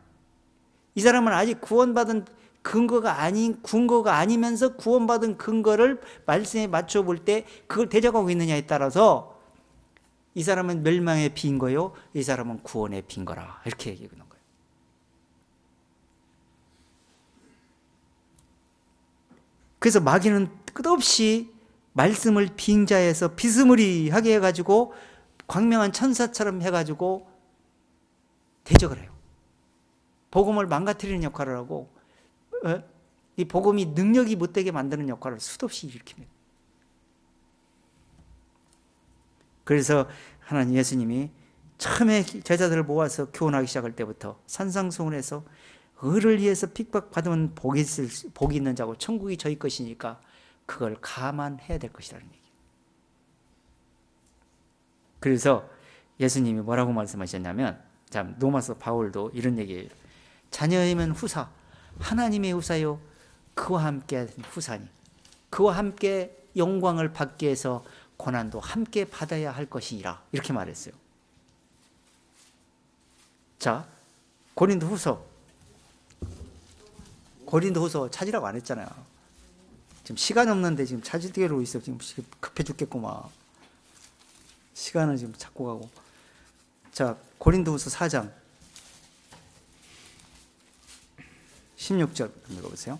이 사람은 아직 구원받은 근거가 아니면서 구원받은 근거를 말씀에 맞춰 볼 때 그걸 대적하고 있느냐에 따라서 이 사람은 멸망의 빈거요, 이 사람은 구원의 빈거라 이렇게 얘기하는 거예요. 그래서 마귀는 끝없이 말씀을 빙자해서 비스무리하게 해가지고 광명한 천사처럼 해가지고 대적을 해요. 복음을 망가뜨리는 역할을 하고 이 복음이 능력이 못되게 만드는 역할을 수도 없이 일으킵니다. 그래서 하나님 예수님이 처음에 제자들을 모아서 교훈하기 시작할 때부터 산상수훈에서 의를 위해서 핍박받으면 복이 있는 자고 천국이 저희 것이니까 그걸 감안해야 될 것이라는 얘기예요. 그래서 예수님이 뭐라고 말씀하셨냐면, 참 로마서 바울도 이런 얘기예요. 자녀이면 후사, 하나님의 후사요, 그와 함께 후사니, 그와 함께 영광을 받기 위해서 고난도 함께 받아야 할 것이니라 이렇게 말했어요. 자, 고린도후서 찾으라고 안 했잖아요. 지금 시간이 없는데 지금 찾을 대로 있어. 지금 급해 죽겠구만. 시간은 지금 찾고 가고. 자, 고린도후서 4장 16절 읽어보세요.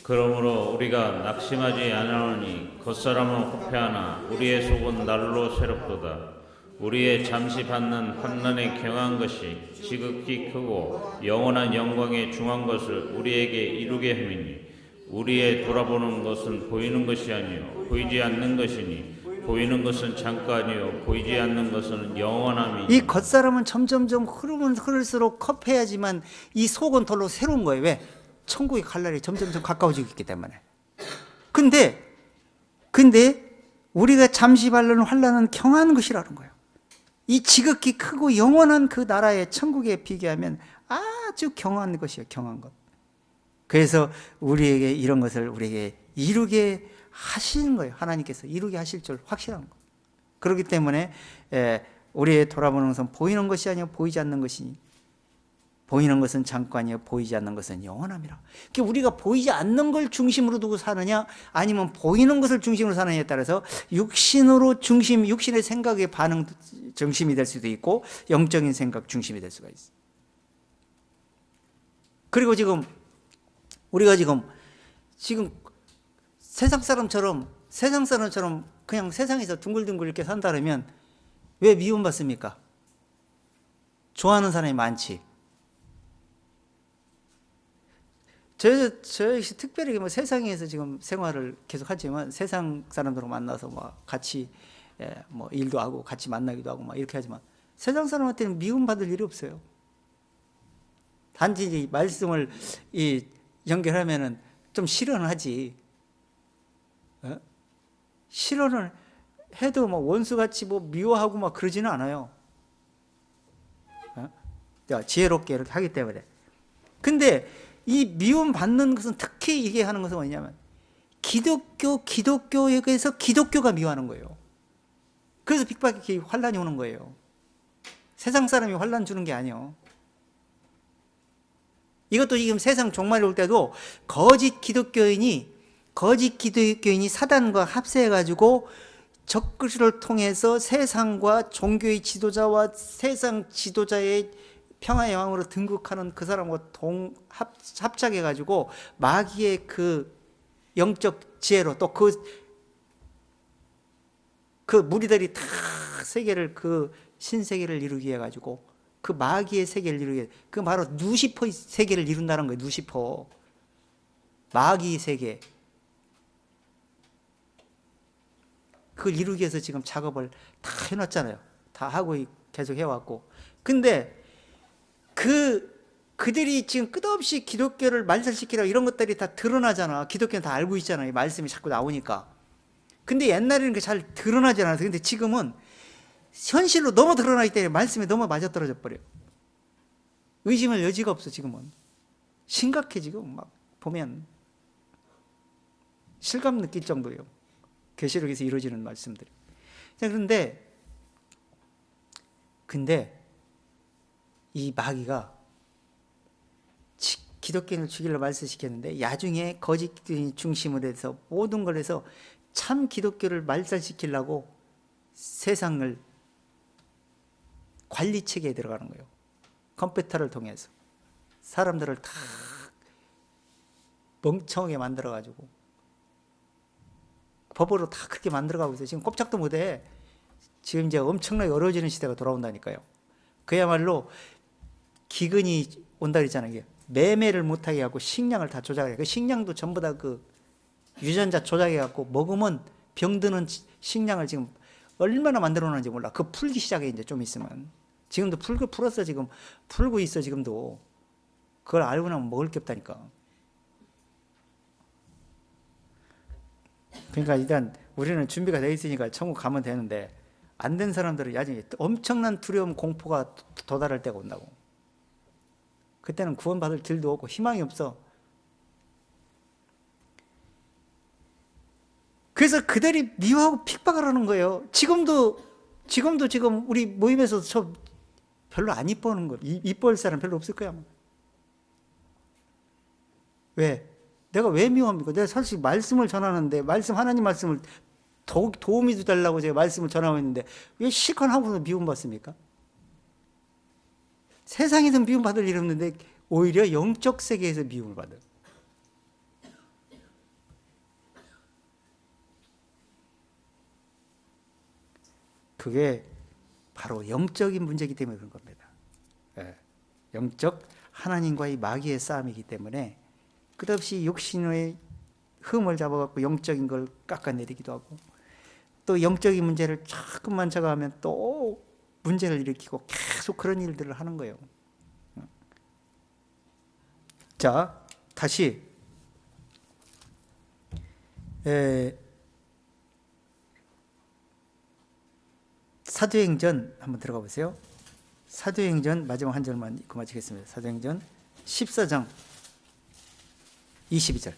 그러므로 우리가 낙심하지 아니하노니 겉사람은 후패하나 우리의 속은 날로 새롭도다. 우리의 잠시 받는 환난에 경한 것이 지극히 크고 영원한 영광에 중한 것을 우리에게 이루게 함이니 우리의 돌아보는 것은 보이는 것이 아니요 보이지 않는 것이니 보이는 것은 잠깐이요 보이지 않는 것은 영원함이니. 이 겉사람은 점점점 흐르면 흐를수록 컵해야지만 이 속은 덜로 새로운 거예요. 왜? 천국의 갈 날이 점점점 가까워지고 있기 때문에. 근데 우리가 잠시 받는 환난은 경한 것이라는 거예요. 이 지극히 크고 영원한 그 나라의 천국에 비교하면 아주 경한 것이에요. 경한 것. 그래서 우리에게 이런 것을 우리에게 이루게 하시는 거예요. 하나님께서 이루게 하실 줄 확실한 거. 그렇기 때문에 우리의 돌아보는 것은 보이는 것이 아니요 보이지 않는 것이니 보이는 것은 잠깐이요 보이지 않는 것은 영원함이라. 그러니까 우리가 보이지 않는 걸 중심으로 두고 사느냐 아니면 보이는 것을 중심으로 사느냐에 따라서 육신의 생각의 반응 중심이 될 수도 있고 영적인 생각 중심이 될 수가 있어요. 그리고 우리가 지금 세상 사람처럼 그냥 세상에서 둥글둥글 이렇게 산다면 왜 미움받습니까? 좋아하는 사람이 많지. 저 역시 특별히 뭐 세상에서 지금 생활을 계속 하지만 세상 사람들하고 만나서 막 같이 뭐 일도 하고 같이 만나기도 하고 막 이렇게 하지만 세상 사람한테는 미움받을 일이 없어요. 단지 이 말씀을 연결하면은 좀 실현을 하지. 실현을 해도 뭐 원수같이 뭐 미워하고 막 그러지는 않아요. 지혜롭게 이렇게 하기 때문에. 근데 이 미움 받는 것은 특히 이게 하는 것은 뭐냐면 기독교에서 기독교가 미워하는 거예요. 그래서 빅박이 환란이 오는 거예요. 세상 사람이 환란 주는 게 아니에요. 이것도 지금 세상 종말이 올 때도 거짓 기독교인이 사단과 합세해가지고 적그리스도를 통해서 세상과 종교의 지도자와 세상 지도자의 평화의 왕으로 등극하는 그 사람과 합작해가지고 마귀의 그 영적 지혜로 또 그 무리들이 다 세계를 그 신세계를 이루기 위해 가지고 그 마귀의 세계를 이루게 그 바로 누시퍼의 세계를 이룬다는 거예요. 누시퍼 마귀 세계 그걸 이루기 위해서 지금 작업을 다 해놨잖아요. 다 하고 계속 해왔고 근데 그들이 지금 끝없이 기독교를 말살시키라 이런 것들이 다 드러나잖아. 기독교는 다 알고 있잖아요. 말씀이 자꾸 나오니까. 근데 옛날에는 그게 잘 드러나지 않았어요. 근데 지금은 현실로 너무 드러나기 때문에 말씀에 너무 맞아떨어져 버려요. 의심할 여지가 없어. 지금은 심각해. 지금 막 보면 실감 느낄 정도예요. 계시록에서 이루어지는 말씀들이. 자, 근데 이 마귀가 기독교인을 죽이려 말살시켰는데 나중에 거짓 기독교인 중심으로 해서 모든 걸 해서 참 기독교를 말살시키려고 세상을 관리 체계에 들어가는 거예요. 컴퓨터를 통해서 사람들을 다 멍청하게 만들어가지고 법으로 다 그렇게 만들어가고 있어요. 지금 꼼짝도 못해. 지금 이제 엄청나게 어려워지는 시대가 돌아온다니까요. 그야말로 기근이 온다 그랬잖아요. 매매를 못하게 하고 식량을 다 조작해. 그 식량도 전부 다 그 유전자 조작해 갖고 먹으면 병드는 식량을 지금 얼마나 만들어 놓는지 몰라. 그 풀기 시작해 이제 좀 있으면. 지금도 풀었어. 지금 풀고 있어. 지금도. 그걸 알고 나면 먹을 게 없다니까. 그러니까 일단 우리는 준비가 돼 있으니까 천국 가면 되는데 안 된 사람들은 나중에 엄청난 두려움, 공포가 도달할 때가 온다고. 그때는 구원받을 길도 없고 희망이 없어. 그래서 그들이 미워하고 핍박을 하는 거예요. 지금도 지금 우리 모임에서 저 별로 안 이뻐하는 거, 이뻐할 사람 별로 없을 거야. 왜? 내가 왜 미워합니까? 내가 사실 말씀을 전하는데, 하나님 말씀을 도움이 되달라고 제가 말씀을 전하고 있는데, 왜 실컷 하고서 미움받습니까? 세상에서 미움받을 일 없는데, 오히려 영적 세계에서 미움을 받아요. 그게 바로 영적인 문제이기 때문에 그런 겁니다. 영적 하나님과의 마귀의 싸움이기 때문에 끝없이 육신의 흠을 잡아갖고 영적인 걸 깎아내리기도 하고, 또 영적인 문제를 자꾸만 저가하면 또 문제를 일으키고 계속 그런 일들을 하는 거예요. 자, 다시 사도행전 한번 들어가 보세요. 사도행전 마지막 한 절만 읽고 마치겠습니다. 사도행전 14장 22절.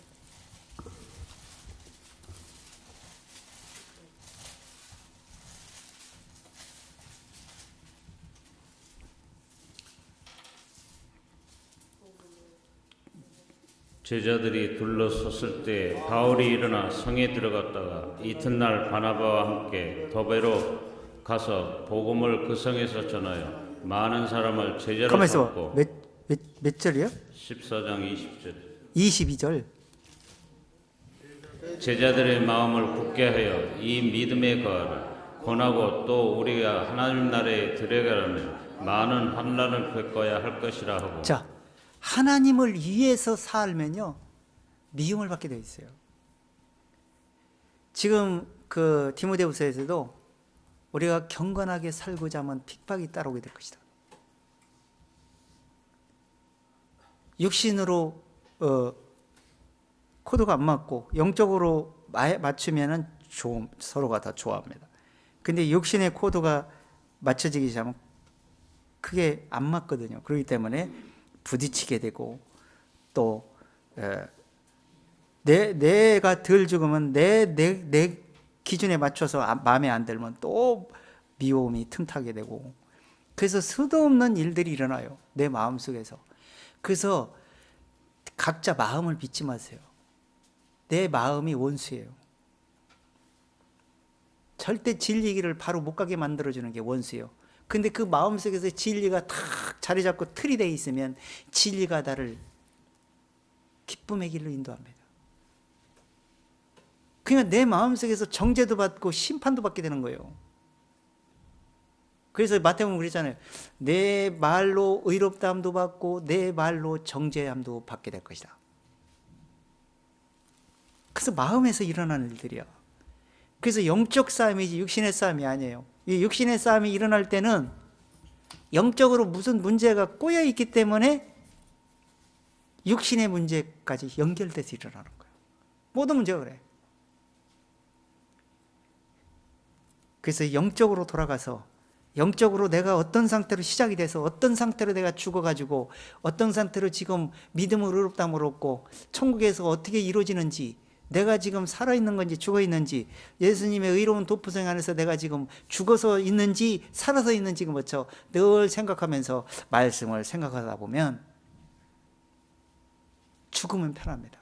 제자들이 둘러섰을 때 바울이 일어나 성에 들어갔다가 이튿날 바나바와 함께 더베로 가서 복음을 그 성에서 전하여 많은 사람을 제자로 가만히 있어. 삼고. 몇 절이요? 14장 20절. 22절. 제자들의 마음을 굳게 하여 이 믿음에 거하라. 권하고 또 우리가 하나님 나라에 들어가려면 많은 환난을 겪어야 할 것이라 하고. 자, 하나님을 위해서 살면요 미움을 받게 되어 있어요. 지금 그 디모데후서에서도 우리가 경건하게 살고자 하면 핍박이 따라오게 될 것이다. 육신으로 코드가 안 맞고 영적으로 맞추면은 서로가 다 좋아합니다. 근데 육신의 코드가 맞춰지기 시작하면 그게 안 맞거든요. 그렇기 때문에 부딪히게 되고, 또 내가 덜 죽으면 내 기준에 맞춰서 마음에 안 들면 또 미움이 틈타게 되고, 그래서 수도 없는 일들이 일어나요, 내 마음속에서. 그래서 각자 마음을 믿지 마세요. 내 마음이 원수예요. 절대 진리기를 바로 못 가게 만들어주는 게 원수예요. 근데 그 마음속에서 진리가 탁 자리 잡고 틀이 돼 있으면 진리가 나를 기쁨의 길로 인도합니다. 그러니까 내 마음속에서 정죄도 받고 심판도 받게 되는 거예요. 그래서 마태복음 그랬잖아요. 내 말로 의롭다함도 받고 내 말로 정죄함도 받게 될 것이다. 그래서 마음에서 일어나는 일들이야. 그래서 영적 싸움이지 육신의 싸움이 아니에요. 이 육신의 싸움이 일어날 때는 영적으로 무슨 문제가 꼬여 있기 때문에 육신의 문제까지 연결돼서 일어나는 거예요. 모든 문제가 그래. 그래서 영적으로 돌아가서, 영적으로 내가 어떤 상태로 시작이 돼서 어떤 상태로 내가 죽어가지고 어떤 상태로 지금 믿음으로 의롭다함을 얻고 천국에서 어떻게 이루어지는지, 내가 지금 살아있는 건지 죽어 있는지, 예수님의 의로운 도푸성 안에서 내가 지금 죽어서 있는지 살아서 있는지 뭐죠, 늘 생각하면서 말씀을 생각하다 보면 죽으면 편합니다.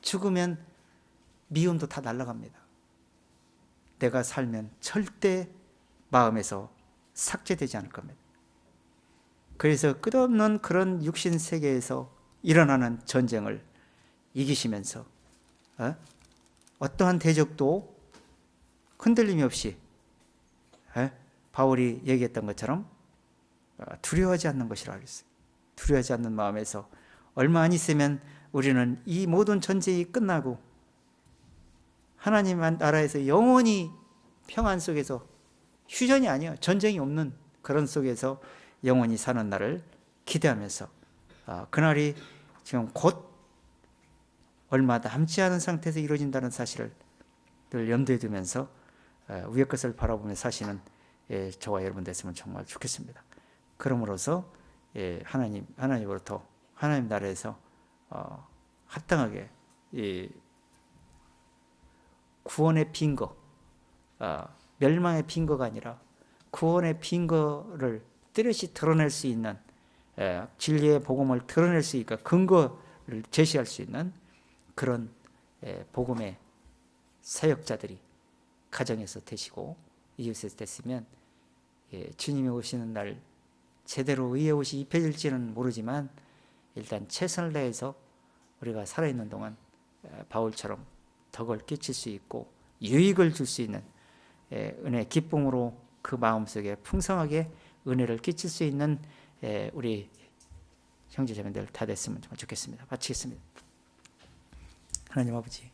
죽으면 미움도 다 날아갑니다. 내가 살면 절대 마음에서 삭제되지 않을 겁니다. 그래서 끝없는 그런 육신 세계에서 일어나는 전쟁을 이기시면서 어떠한 대적도 흔들림이 없이 바울이 얘기했던 것처럼 두려워하지 않는 것이라 그랬어요. 두려워하지 않는 마음에서 얼마 안 있으면 우리는 이 모든 전쟁이 끝나고 하나님 나라에서 영원히 평안 속에서, 휴전이 아니에요, 전쟁이 없는 그런 속에서 영원히 사는 날을 기대하면서 그날이 지금 곧 얼마 남지 않은 상태에서 이루어진다는 사실을 늘 염두에 두면서 위의 것을 바라보며 사시는 저와 여러분 됐으면 정말 좋겠습니다. 그러므로서 하나님으로부터, 하나님 나라에서 합당하게 구원의 빈거, 멸망의 빈거가 아니라 구원의 빈거를 뚜렷이 드러낼 수 있는, 진리의 복음을 드러낼 수 있고 근거를 제시할 수 있는 그런 복음의 사역자들이 가정에서 되시고 이웃에서 됐으면 주님이 오시는 날 제대로 의의 옷이 입혀질지는 모르지만 일단 최선을 다해서 우리가 살아있는 동안 바울처럼 덕을 끼칠 수 있고 유익을 줄 수 있는 은혜 기쁨으로 그 마음속에 풍성하게 은혜를 끼칠 수 있는 우리 형제자매들 다 됐으면 정말 좋겠습니다. 마치겠습니다. 하나님 아버지,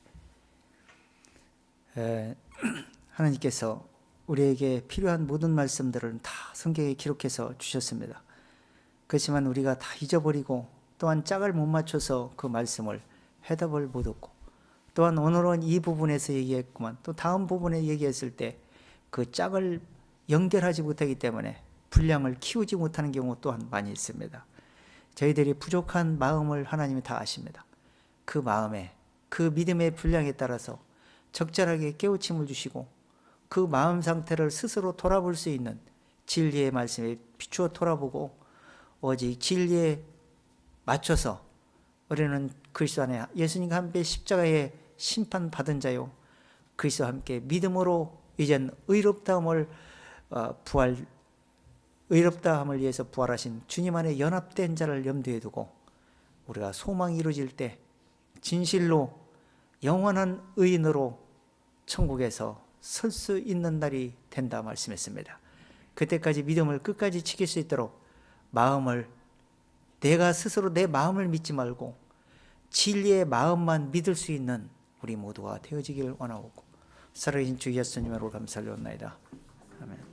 하나님께서 우리에게 필요한 모든 말씀들을 다 성경에 기록해서 주셨습니다. 그렇지만 우리가 다 잊어버리고 또한 짝을 못 맞춰서 그 말씀을 해답을 못 얻고 또한 오늘은 이 부분에서 얘기했구만 또 다음 부분에 얘기했을 때 그 짝을 연결하지 못하기 때문에 분량을 키우지 못하는 경우 또한 많이 있습니다. 저희들이 부족한 마음을 하나님이 다 아십니다. 그 마음에 그 믿음의 분량에 따라서 적절하게 깨우침을 주시고 그 마음 상태를 스스로 돌아볼 수 있는 진리의 말씀에 비추어 돌아보고 오직 진리에 맞춰서 우리는 그리스도 안에 예수님과 함께 십자가에 심판받은 자요 그리스도와 함께 믿음으로 이젠 의롭다함을 위해서 부활하신 주님 안에 연합된 자를 염두에 두고 우리가 소망이 이루어질 때 진실로 영원한 의인으로 천국에서 설 수 있는 날이 된다 말씀했습니다. 그때까지 믿음을 끝까지 지킬 수 있도록 내가 스스로 내 마음을 믿지 말고 진리의 마음만 믿을 수 있는 우리 모두가 되어지길 원하옵고 살아계신 주 예수님으로 감사를 드리옵나이다. 아멘.